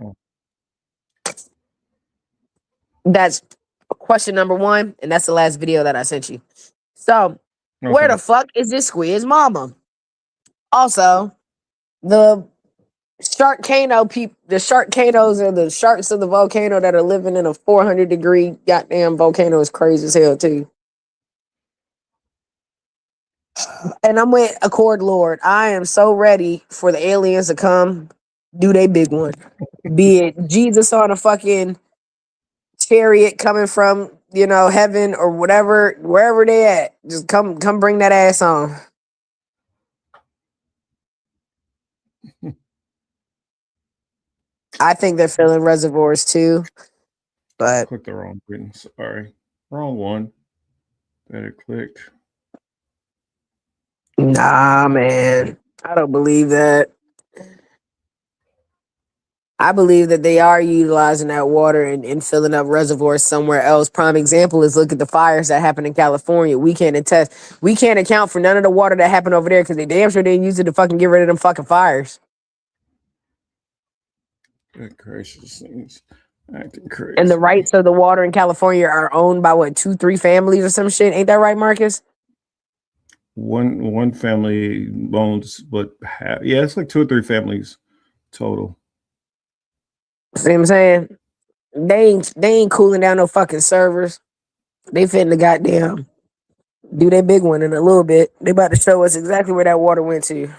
That's question number 1, and that's the last video that I sent you. So, where the fuck is this squid's mama? Also, the Sharkcanos are the sharks of the volcano that are living in a 400-degree goddamn volcano is crazy as hell too. And I'm with Accord Lord. I am so ready for the aliens to come do they big one. Be it Jesus on a fucking chariot coming from, heaven or whatever, wherever they at. Just come bring that ass on. I think they're filling reservoirs too. But clicked the wrong button. Sorry. Wrong one. Better clicked. Nah, man. I don't believe that. I believe that they are utilizing that water and filling up reservoirs somewhere else. Prime example is look at the fires that happened in California. We can't account for none of the water that happened over there because they damn sure didn't use it to fucking get rid of them fucking fires. Good gracious things. Acting crazy. And the rights of the water in California are owned by 2-3 families or some shit. Ain't that right, Marcus? One family owns, but it's like 2 or 3 families total. See what I'm saying? They ain't cooling down no fucking servers. They finna goddamn do their big one in a little bit. They about to show us exactly where that water went to.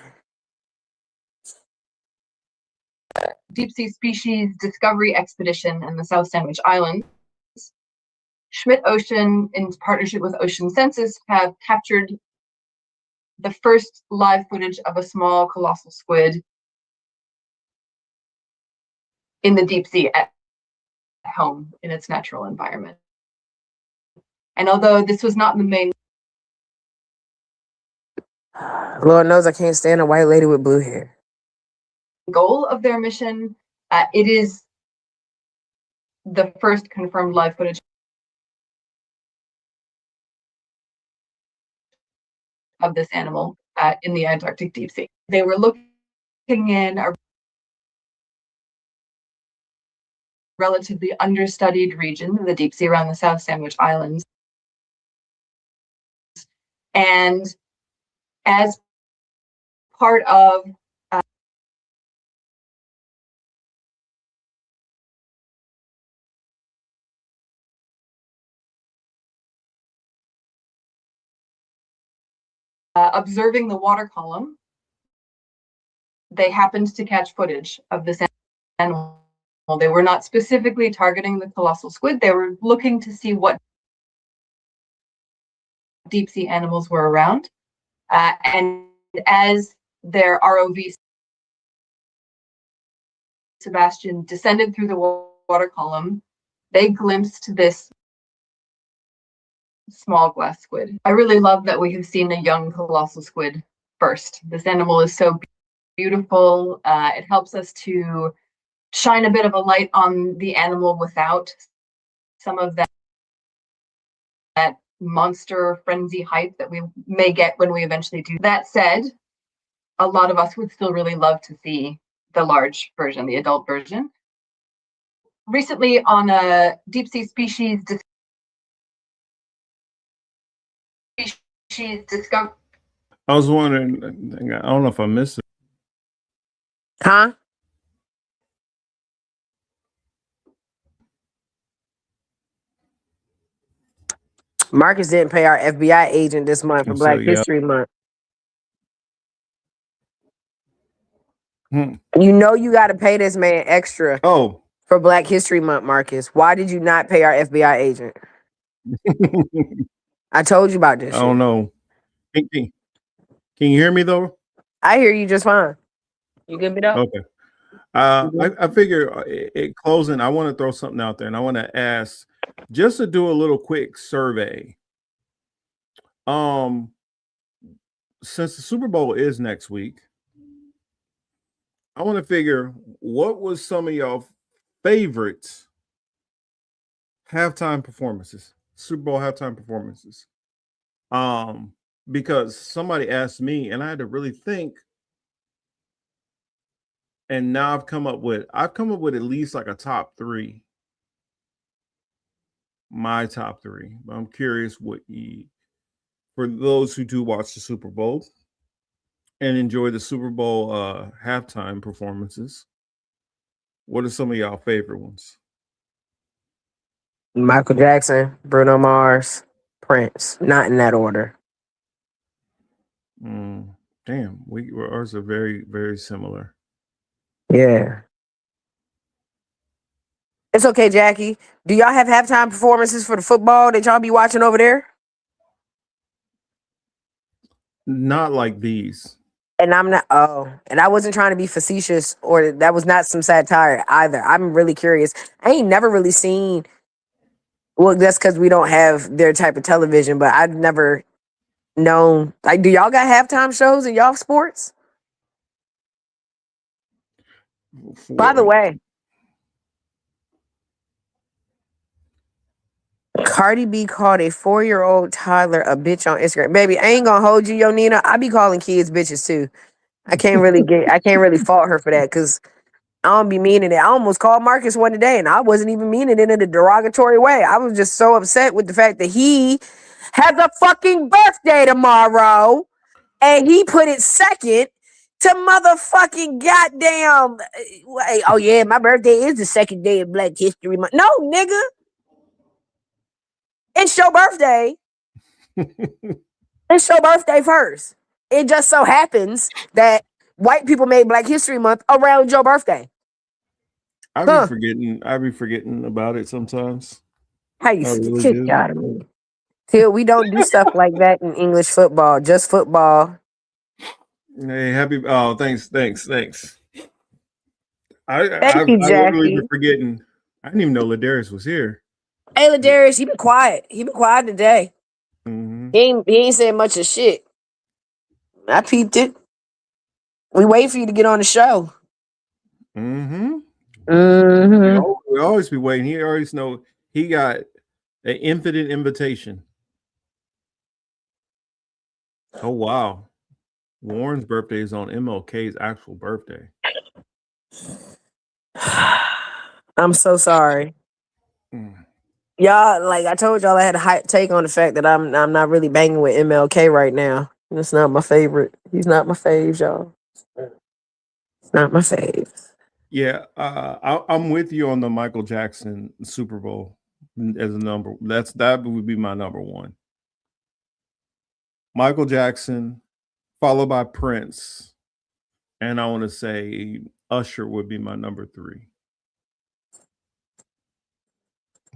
Deep sea species discovery expedition in the South Sandwich Islands. Schmidt Ocean, in partnership with Ocean Census, have captured the first live footage of a small colossal squid in the deep sea at home in its natural environment. And although this was not the main Lord knows I can't stand a white lady with blue hair. goal of their mission, it is the first confirmed live footage of this animal in the Antarctic deep sea. They were looking in a relatively understudied region of the deep sea around the South Sandwich Islands. And as part of observing the water column, they happened to catch footage of this animal. They were not specifically targeting the colossal squid. They were looking to see what deep sea animals were around. And as their ROV Sebastian descended through the water column, they glimpsed this small glass squid. I really love that we have seen a young colossal squid first. This animal is so beautiful. It helps us to shine a bit of a light on the animal without some of that monster frenzy hype that we may get when we eventually do. That said, a lot of us would still really love to see the large version, the adult version. Recently on a deep sea species discovery. I was wondering, I don't know if I missed it. Huh? Marcus didn't pay our FBI agent this month for Black History Month. You know you got to pay this man extra. For Black History Month, Marcus. Why did you not pay our FBI agent? I told you about this. I don't know. Can you hear me though? I hear you just fine. You good me though? Okay. I figure closing, I want to throw something out there, and I want to ask just to do a little quick survey. Since the Super Bowl is next week, I want to figure what was some of y'all favorite halftime performances, Super Bowl halftime performances. Because somebody asked me, and I had to really think. And now I've come up with at least like a top 3. My top 3. I'm curious for those who do watch the Super Bowl and enjoy the Super Bowl halftime performances, what are some of y'all favorite ones? Michael Jackson, Bruno Mars, Prince. Not in that order. Damn, ours are very, very similar. Yeah. It's okay, Jackie. Do y'all have halftime performances for the football that y'all be watching over there? Not like these. And I'm not. And I wasn't trying to be facetious, or that was not some satire either. I'm really curious. I ain't never really seen. Well, that's because we don't have their type of television, but I've never known. Like, do y'all got halftime shows in y'all sports? By the way, Cardi B called a 4-year-old toddler a bitch on Instagram. Baby, I ain't gonna hold you, yo, Nina. I be calling kids bitches too. I can't really fault her for that because I don't be meaning it. I almost called Marcus one today and I wasn't even meaning it in a derogatory way. I was just so upset with the fact that he has a fucking birthday tomorrow and he put it second to motherfucking goddamn. Oh yeah, my birthday is the second day of Black History Month. No, nigga. It's your birthday. It's your birthday first. It just so happens that white people made Black History Month around your birthday. I be forgetting about it sometimes. How you kick out of me? Till we don't do stuff like that in English football, just football. Hey, thanks. Thank you, I literally Jackie. been forgetting. I didn't even know Ladarius was here. Hey, Ladarius, he been quiet. He been quiet today. Mm-hmm. He ain't saying much of shit. I peeped it. We wait for you to get on the show. Mm-hmm. Mm-hmm. We always be waiting. He always know he got an infinite invitation. Oh wow. Warren's birthday is on MLK's actual birthday. I'm so sorry. Y'all, like I told y'all, I had a hot take on the fact that I'm not really banging with MLK right now. That's not my favorite. He's not my fave, y'all. It's not my fave. Yeah, I'm with you on the Michael Jackson Super Bowl as a number. That would be my number one. Michael Jackson, followed by Prince, and I want to say Usher would be my number 3.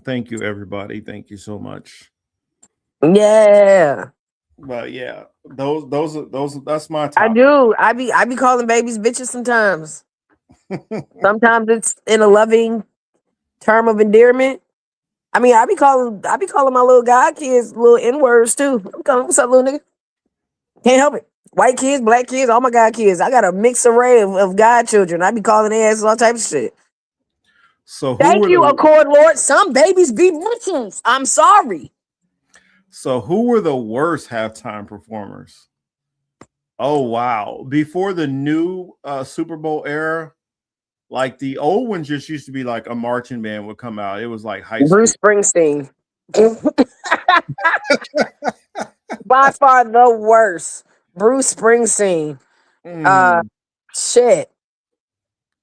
Thank you, everybody. Thank you so much. Yeah. But yeah, those that's my top. I do. I be calling babies bitches sometimes. Sometimes it's in a loving term of endearment. I mean, I be calling my little guy kids little N-words too. I'm calling, what's up, little nigga? Can't help it. White kids, black kids, all my god kids. I got a mixed array of god children. I be calling their asses all types of shit. So thank you, Accord Lord. Some babies be bitches. I'm sorry. So who were the worst halftime performers? Oh wow. Before the new Super Bowl era, like the old ones just used to be like a marching band would come out. It was like high school. Bruce Springsteen. By far the worst. Bruce Springsteen. Shit.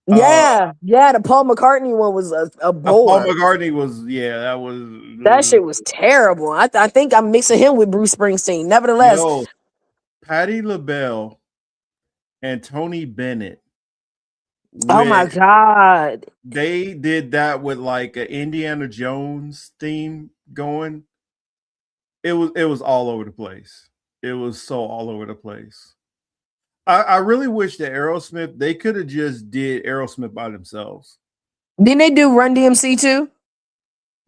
Yeah, the Paul McCartney one was a bore. Paul McCartney was, that shit was terrible. I think I'm mixing him with Bruce Springsteen. Nevertheless, Patti LaBelle and Tony Bennett. Oh my god, they did that with like an Indiana Jones theme going. It was all over the place. It was so all over the place. I really wish that Aerosmith, they could have just did Aerosmith by themselves. Didn't they do Run DMC too?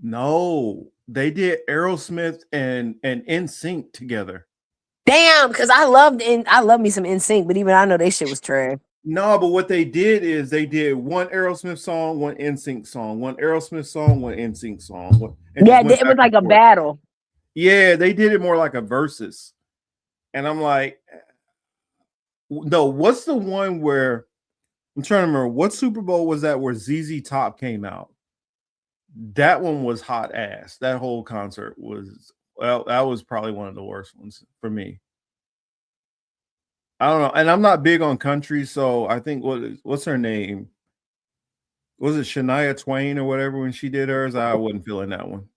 No, they did Aerosmith and NSYNC together. Damn, because I love me some NSYNC, but even I know they shit was trash. No, but what they did is they did one Aerosmith song, one NSYNC song, one Aerosmith song, one NSYNC song. Yeah, it was like a battle. Yeah, they did it more like a versus. And I'm like, no, what's the one where I'm trying to remember what Super Bowl was that where ZZ Top came out? That one was hot ass. That whole concert was, well, that was probably one of the worst ones for me. I don't know. And I'm not big on country, so I think what's her name? Was it Shania Twain or whatever when she did hers? I wasn't feeling that one.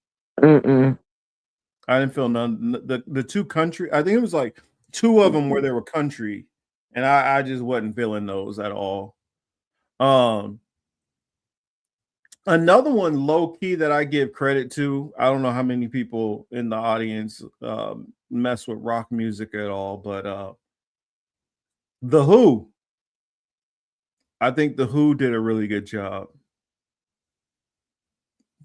I didn't feel none. The two country, I think it was like two of them where they were country, and I just wasn't feeling those at all. Another one low key that I give credit to, I don't know how many people in the audience mess with rock music at all, but The Who. I think The Who did a really good job.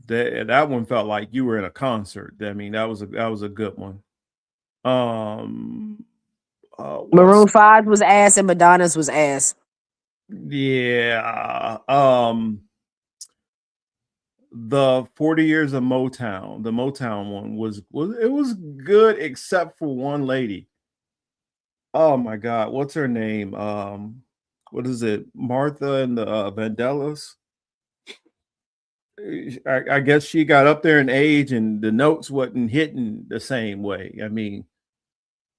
That one felt like you were in a concert. I mean, that was a good one. Maroon 5 was ass and Madonna's was ass. Yeah. The 40 Years of Motown, the Motown one was good except for one lady. Oh my God, what's her name? What is it? Martha and the Vandellas. I guess she got up there in age and the notes wasn't hitting the same way. I mean,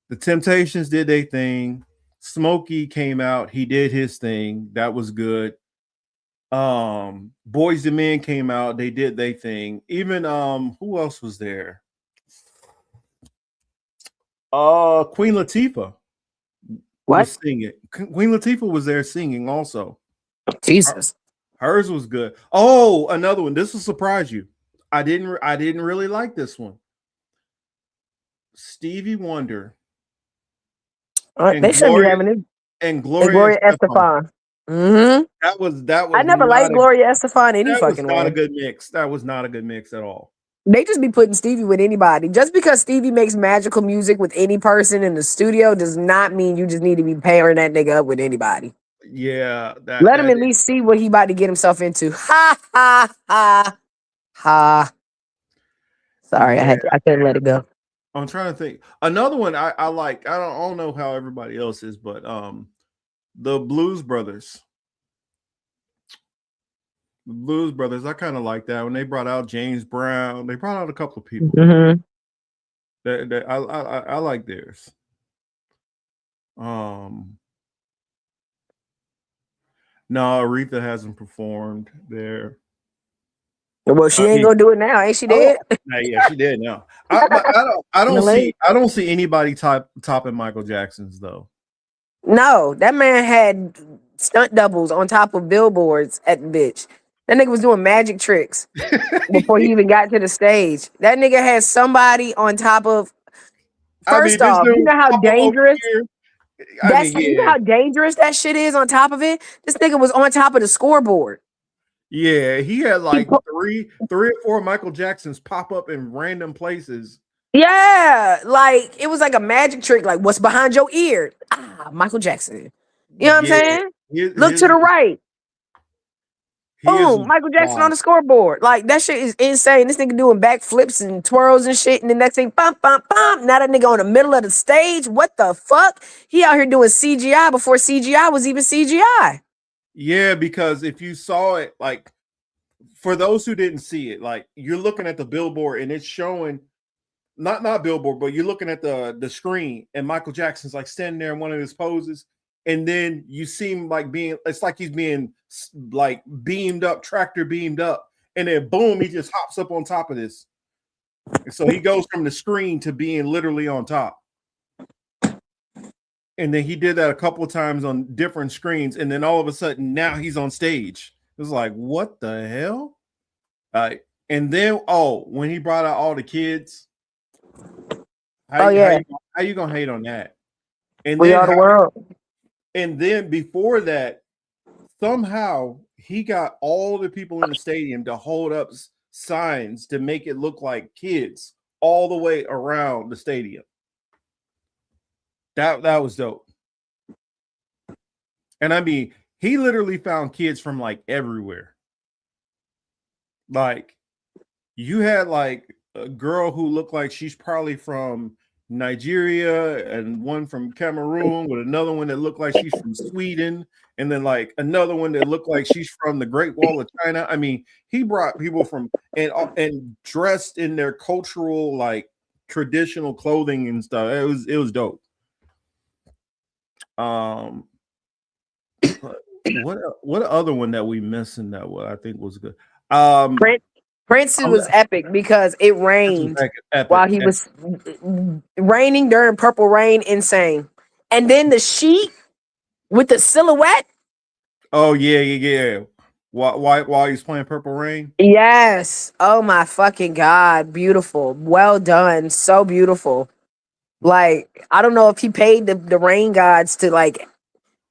the Temptations did their thing. Smokey came out, he did his thing. That was good. Boys and Men came out, they did their thing. Even who else was there? Queen Latifah was singing. Queen Latifah was there singing also. Jesus. Hers was good. Oh, another one. This will surprise you. I didn't really like this one. Stevie Wonder. They shouldn't be having it. And Gloria Estefan. Mm-hmm. That was. I never liked Gloria Estefan any fucking way. That was not a good mix. That was not a good mix at all. They just be putting Stevie with anybody. Just because Stevie makes magical music with any person in the studio does not mean you just need to be pairing that nigga up with anybody. Yeah, Let him at least see what he about to get himself into. Ha ha ha ha. Sorry, yeah. I couldn't let it go. I'm trying to think. Another one I like. I don't know how everybody else is, but the Blues Brothers. The Blues Brothers, I kind of like that when they brought out James Brown. They brought out a couple of people. Mm-hmm. That I like theirs. No, Aretha hasn't performed there. Well, she ain't gonna do it now, ain't she? Dead? Yeah, she did now. I don't see anybody topping Michael Jackson's though. No, that man had stunt doubles on top of billboards at the bitch. That nigga was doing magic tricks before he even got to the stage. That nigga had somebody on top of. First off, you know how dangerous. You know how dangerous that shit is on top of it. This nigga was on top of the scoreboard. Yeah, he had like three or four Michael Jacksons pop up in random places. Yeah, like it was like a magic trick. Like, what's behind your ear? Ah, Michael Jackson. You know what I'm saying? Look to the right. Boom, Michael Jackson on the scoreboard. Like, that shit is insane. This nigga doing backflips and twirls and shit. And the next thing, bump, bump, bump. Now that nigga on the middle of the stage. What the fuck? He out here doing CGI before CGI was even CGI. Yeah, because if you saw it, like, for those who didn't see it, like, you're looking at the billboard and it's showing, not billboard, but you're looking at the screen and Michael Jackson's like standing there in one of his poses. And then you see him like it's like he's being like beamed up, tractor beamed up. And then boom, he just hops up on top of this. And so he goes from the screen to being literally on top. And then he did that a couple of times on different screens. And then all of a sudden now he's on stage. It was like, what the hell? And then, when he brought out all the kids. How you gonna hate on that? And We are the world. And then before that, somehow he got all the people in the stadium to hold up signs to make it look like kids all the way around the stadium. That was dope. And I mean, he literally found kids from like everywhere. Like, you had like a girl who looked like she's probably from Nigeria and one from Cameroon with another one that looked like she's from Sweden and then like another one that looked like she's from the Great Wall of China. I mean, he brought people from and dressed in their cultural like traditional clothing and stuff. It was dope. What other one that we missing that I think was good? Prince was epic because it rained while he was raining during Purple Rain. Insane. And then the sheet with the silhouette. Oh yeah. While he's playing Purple Rain. Yes. Oh my fucking God. Beautiful. Well done. So beautiful. Like, I don't know if he paid the rain gods to like.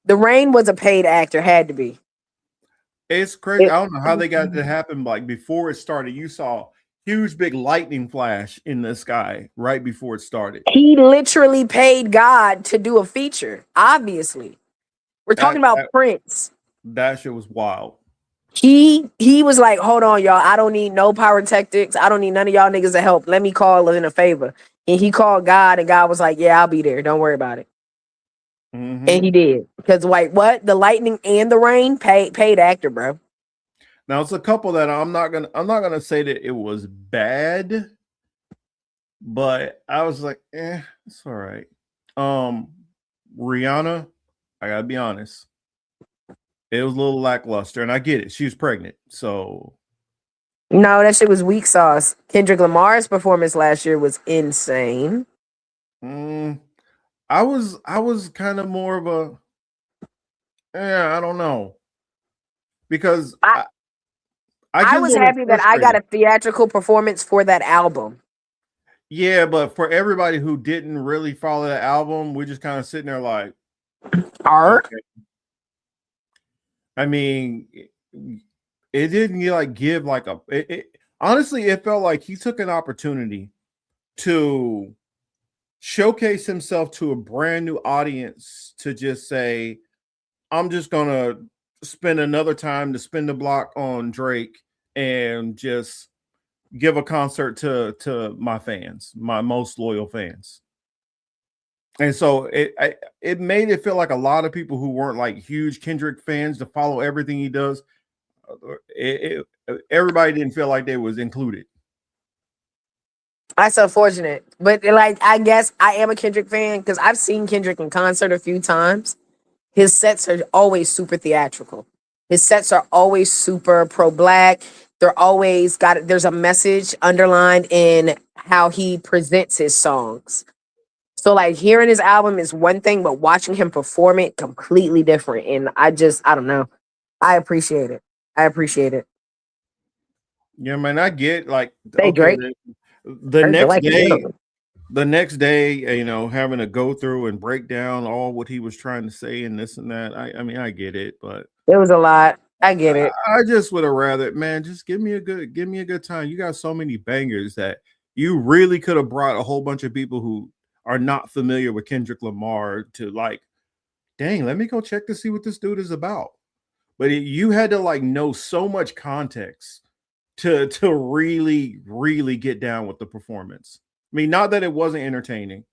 The Rain was a paid actor. Had to be. It's crazy. I don't know how they got it to happen. Like before it started, you saw huge big lightning flash in the sky right before it started. He literally paid God to do a feature. Obviously, we're talking about Prince. That shit was wild. He was like, hold on, y'all. I don't need no pyrotechnics. I don't need none of y'all niggas to help. Let me call in a favor. And he called God, and God was like, yeah, I'll be there. Don't worry about it. Mm-hmm. And he did. Because like what? The lightning and the rain paid actor, bro. Now it's a couple that I'm not gonna say that it was bad, but I was like, it's all right. Rihanna, I gotta be honest. It was a little lackluster, and I get it. She was pregnant, so no, that shit was weak sauce. Kendrick Lamar's performance last year was insane. I was kind of more of a I don't know. Because I was happy that I got a theatrical performance for that album. Yeah, but for everybody who didn't really follow the album, we're just kind of sitting there like, okay. I mean, it didn't like give like honestly, it felt like he took an opportunity to showcase himself to a brand new audience to just say, I'm just gonna spend another time to spin the block on Drake and just give a concert to my fans, my most loyal fans. And so it made it feel like a lot of people who weren't like huge Kendrick fans to follow everything he does. Everybody didn't feel like they was included. That's unfortunate, but like I guess I am a Kendrick fan because I've seen Kendrick in concert a few times. His sets are always super theatrical. His sets are always super pro-black. They're always there's a message underlined in how he presents his songs. So like hearing his album is one thing, but watching him perform it completely different. And I don't know. I appreciate it. I appreciate it. Yeah, man, I get like Hey, okay, Drake. the Heard you like it, next day, you know, having to go through and break down all what he was trying to say and this and that. I mean, I get it, but it was a lot. I get it. I just would have rather, man, just give me a good time. You got so many bangers that you really could have brought a whole bunch of people who are not familiar with Kendrick Lamar to like, dang, let me go check to see what this dude is about. But you had to like know so much context to really get down with the performance. I mean, not that it wasn't entertaining,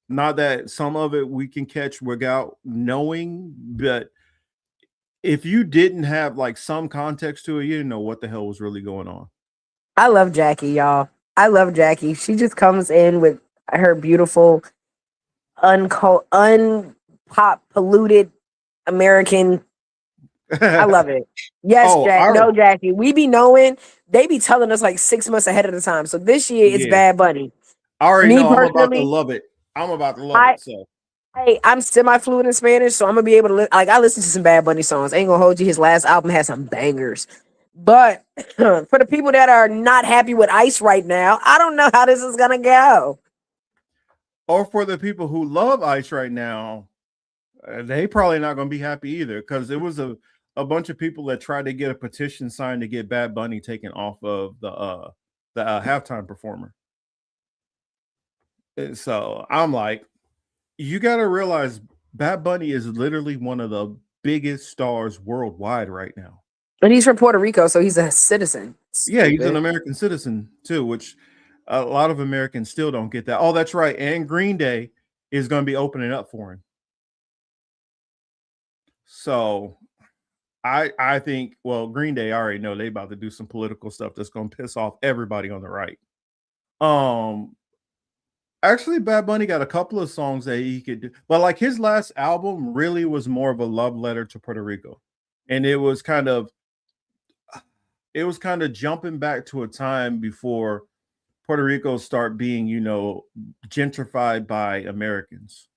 not that some of it we can catch without knowing, but if you didn't have like some context to it, you didn't know what the hell was really going on. I love Jackie, y'all. I love Jackie. She just comes in with her beautiful, unpop polluted American. I love it. Yes, Jackie. We be knowing. They be telling us like 6 months ahead of the time. So this year it's Bad Bunny. I already know I'm about to love it. I'm about to love it. So I'm semi-fluent in Spanish, so I'm gonna be able to I listen to some Bad Bunny songs. I ain't gonna hold you. His last album has some bangers. But for the people that are not happy with Ice right now, I don't know how this is gonna go. Or for the people who love Ice right now, they probably not gonna be happy either because it was a bunch of people that tried to get a petition signed to get Bad Bunny taken off of the halftime performer. And so I'm like, you got to realize Bad Bunny is literally one of the biggest stars worldwide right now. And he's from Puerto Rico, so he's a citizen. Yeah, he's an American citizen too, which a lot of Americans still don't get that. Oh, that's right. And Green Day is going to be opening up for him. So I think, well, Green Day, I already know they about to do some political stuff that's going to piss off everybody on the right. Actually, Bad Bunny got a couple of songs that he could do, but like his last album really was more of a love letter to Puerto Rico, and it was kind of jumping back to a time before Puerto Rico start being, you know, gentrified by Americans.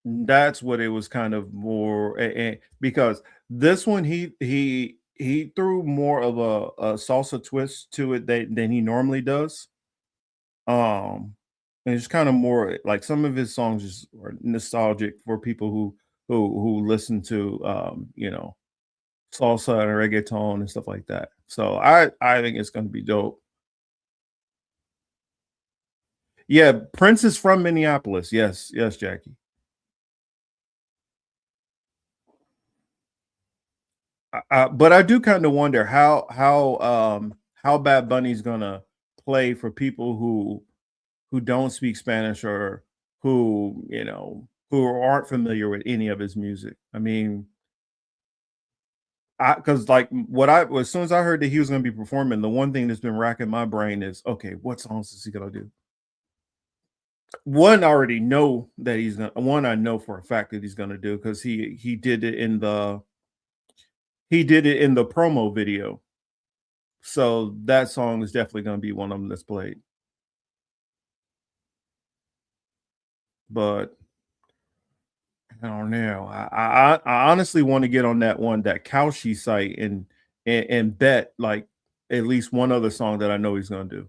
That's what it was kind of more, because this one he threw more of a salsa twist to it than he normally does. And it's kind of more like some of his songs are nostalgic for people who listen to you know, salsa and reggaeton and stuff like that. So I think it's going to be dope. Yeah, Prince is from Minneapolis. Yes, Jackie. But I do kind of wonder how Bad Bunny's gonna play for people who don't speak Spanish or who, you know, who aren't familiar with any of his music. I mean, because like as soon as I heard that he was going to be performing, the one thing that's been racking my brain is, okay, what songs is he gonna do? One I already know that he's gonna. One I know for a fact that he's gonna do because he did it in the promo video. So that song is definitely going to be one of them that's played. But I don't know. I honestly want to get on that Cowshy site and bet like at least one other song that I know he's going to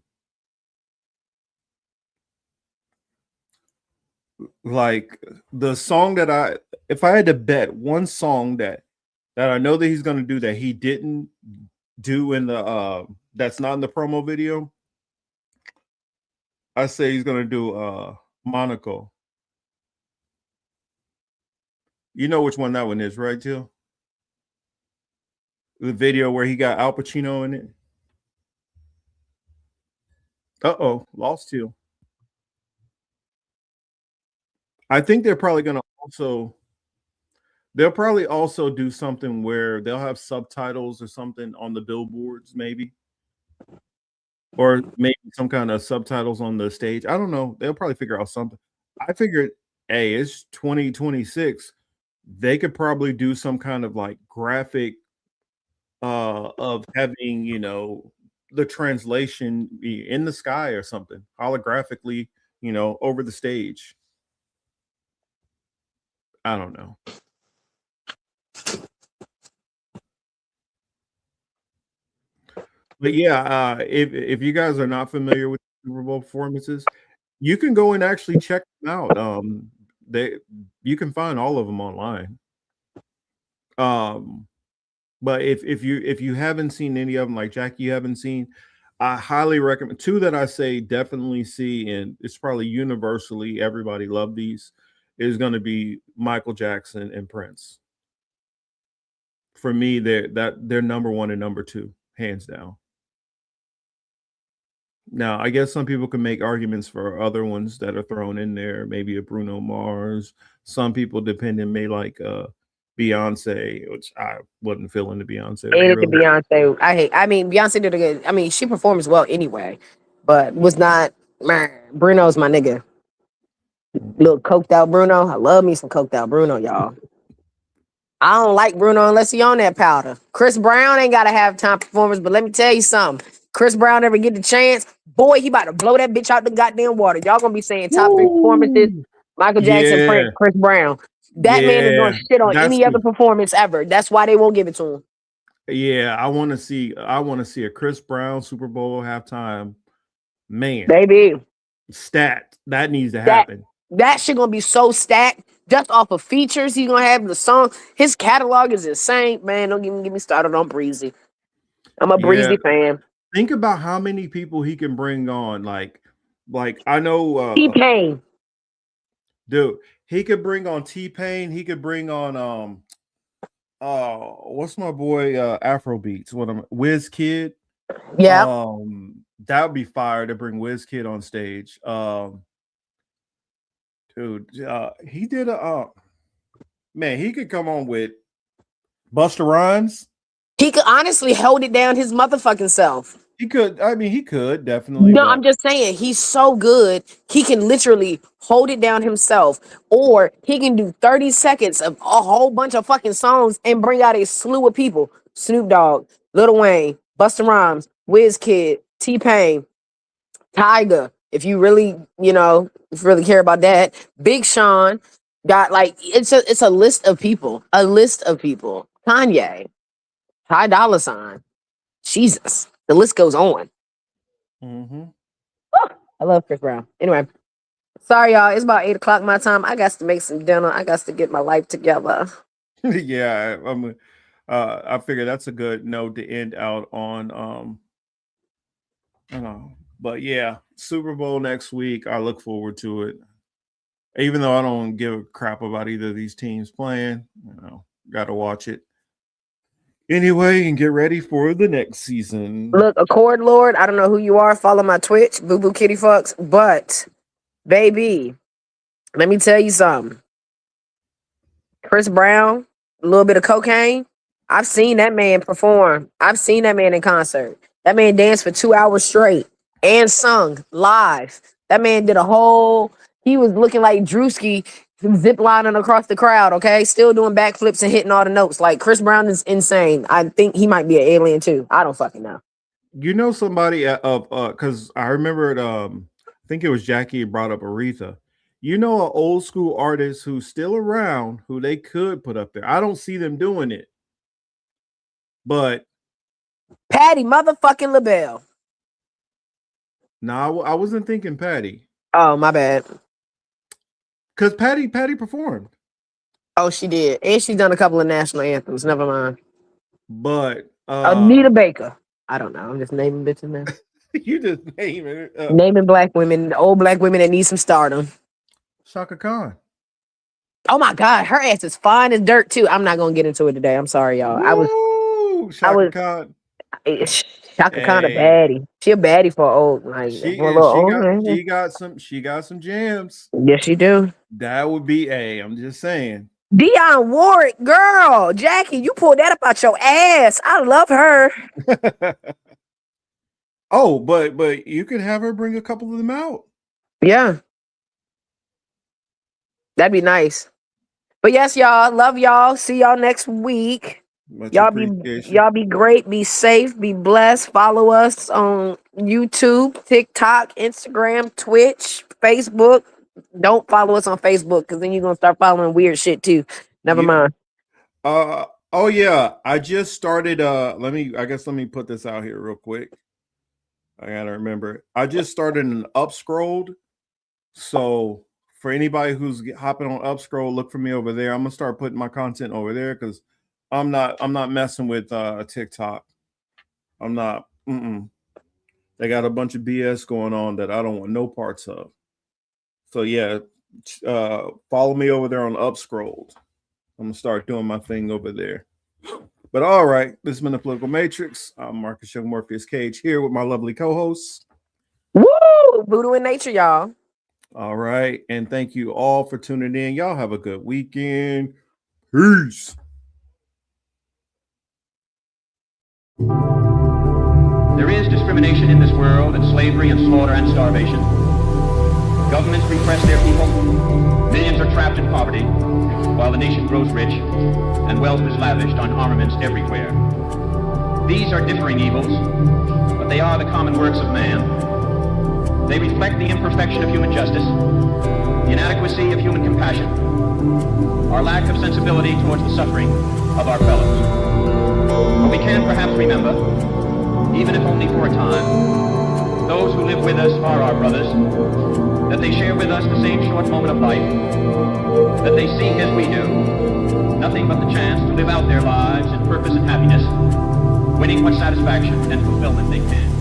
do. Like the song that if I had to bet one song that I know that he's going to do that he didn't do in the that's not in the promo video, I say he's gonna do Monaco. You know which one that one is, right, Jill? The video where he got Al Pacino in it. Uh-oh, lost Jill. I think they're probably gonna they'll probably also do something where they'll have subtitles or something on the billboards, maybe. Or maybe some kind of subtitles on the stage. I don't know. They'll probably figure out something. I figured, hey, it's 2026. They could probably do some kind of like graphic of having, you know, the translation be in the sky or something, holographically, you know, over the stage. I don't know. But yeah, if you guys are not familiar with Super Bowl performances, you can go and actually check them out. You can find all of them online. But if you haven't seen any of them, like Jackie, you haven't seen, I highly recommend two that I say definitely see, and it's probably universally everybody love these, is going to be Michael Jackson and Prince. For me, they're number one and number two, hands down. Now, I guess some people can make arguments for other ones that are thrown in there, maybe a Bruno Mars. Some people, depending, may like Beyonce, which I wasn't feeling the Beyonce. Hated the Really. Beyonce. I mean, Beyonce did a good. I mean, she performs well anyway, but was not. Man, Bruno's my nigga. Little coked out Bruno. I love me some coked out Bruno, y'all. I don't like Bruno unless he on that powder. Chris Brown ain't got to have time performance, but let me tell you something. Chris Brown ever get the chance, boy, he about to blow that bitch out the goddamn water. Y'all gonna be saying top three performances: Michael Jackson, Prince, Chris Brown. That man is doing shit on any other performance ever. That's why they won't give it to him. Yeah, I want to see a Chris Brown Super Bowl halftime. Man, baby, stat that needs to happen. That shit gonna be so stacked just off of features he's gonna have. The song, his catalog is insane, man. Don't get me started on Breezy. I'm a Breezy fan. Think about how many people he can bring on. Like I know T-Pain. Dude, he could bring on T-Pain. He could bring on what's my boy Afrobeats? WizKid. Yeah. That would be fire to bring WizKid on stage. Dude, he did man, he could come on with Busta Rhymes. He could honestly hold it down his motherfucking self. He could. I mean, he could definitely. No, I'm just saying he's so good. He can literally hold it down himself, or he can do 30 seconds of a whole bunch of fucking songs and bring out a slew of people: Snoop Dogg, Lil Wayne, Busta Rhymes, WizKid, T-Pain, Tyga. If you really, if you really care about that, Big Sean. Got like it's a list of people. Kanye, Ty Dolla $ign. Jesus, the list goes on. Mm-hmm. Oh, I love Chris Brown. Anyway, sorry y'all. It's about 8 o'clock my time. I got to make some dinner. I got to get my life together. Yeah, I figure that's a good note to end out on. I don't know, but yeah, Super Bowl next week. I look forward to it. Even though I don't give a crap about either of these teams playing, got to watch it anyway and get ready for the next season. Look, Accord Lord, I don't know who you are. Follow my Twitch, Boo Boo Kitty Fucks. But, baby, let me tell you something. Chris Brown, a little bit of cocaine. I've seen that man perform. I've seen that man in concert. That man danced for 2 hours straight and sung live. That man did he was looking like Drewski ziplining across the crowd, okay? Still doing backflips and hitting all the notes. Like, Chris Brown is insane. I think he might be an alien too. I don't fucking know. You know somebody because I remember I think it was Jackie brought up Aretha. You know, an old school artist who's still around who they could put up there. I don't see them doing it. But Patti motherfucking LaBelle. No, I wasn't thinking Patti. Oh, my bad. Because Patti performed. Oh, she did. And she's done a couple of national anthems. Never mind. But Anita Baker. I don't know. I'm just naming bitches now. You just naming it. Naming black women, old black women that need some stardom. Shaka Khan. Oh my God, her ass is fine as dirt too. I'm not gonna get into it today. I'm sorry, y'all. Shaka Khan. Shaka Khan a baddie. She a baddie for old, like for a little old man. She got some jams. Yes, she do. That would be I'm just saying. Dionne Warwick, girl, Jackie, you pulled that up out your ass. I love her. Oh, but you could have her bring a couple of them out. Yeah, that'd be nice. But yes, y'all, love y'all. See y'all next week. Y'all be great. Be safe. Be blessed. Follow us on YouTube, TikTok, Instagram, Twitch, Facebook. Don't follow us on Facebook because then you're gonna start following weird shit too. Never mind. Oh yeah, I just started. Let me put this out here real quick. I gotta remember. I just started an Upscrolled. So for anybody who's hopping on Upscroll, look for me over there. I'm gonna start putting my content over there because I'm not messing with TikTok. I'm not. They got a bunch of BS going on that I don't want no parts of. So yeah, follow me over there on Upscrolled. I'm gonna start doing my thing over there. But all right, this has been the Political Matrix. I'm Marcus Young Morpheus Cage here with my lovely co-hosts. Woo! Voodoo in nature, y'all. All right, and thank you all for tuning in. Y'all have a good weekend. Peace. There is discrimination in this world, and slavery and slaughter and starvation. Governments repress their people. Millions are trapped in poverty, while the nation grows rich, and wealth is lavished on armaments everywhere. These are differing evils, but they are the common works of man. They reflect the imperfection of human justice, the inadequacy of human compassion, our lack of sensibility towards the suffering of our fellows. But we can perhaps remember, even if only for a time, those who live with us are our brothers, that they share with us the same short moment of life, that they seek as we do, nothing but the chance to live out their lives in purpose and happiness, winning what satisfaction and fulfillment they can.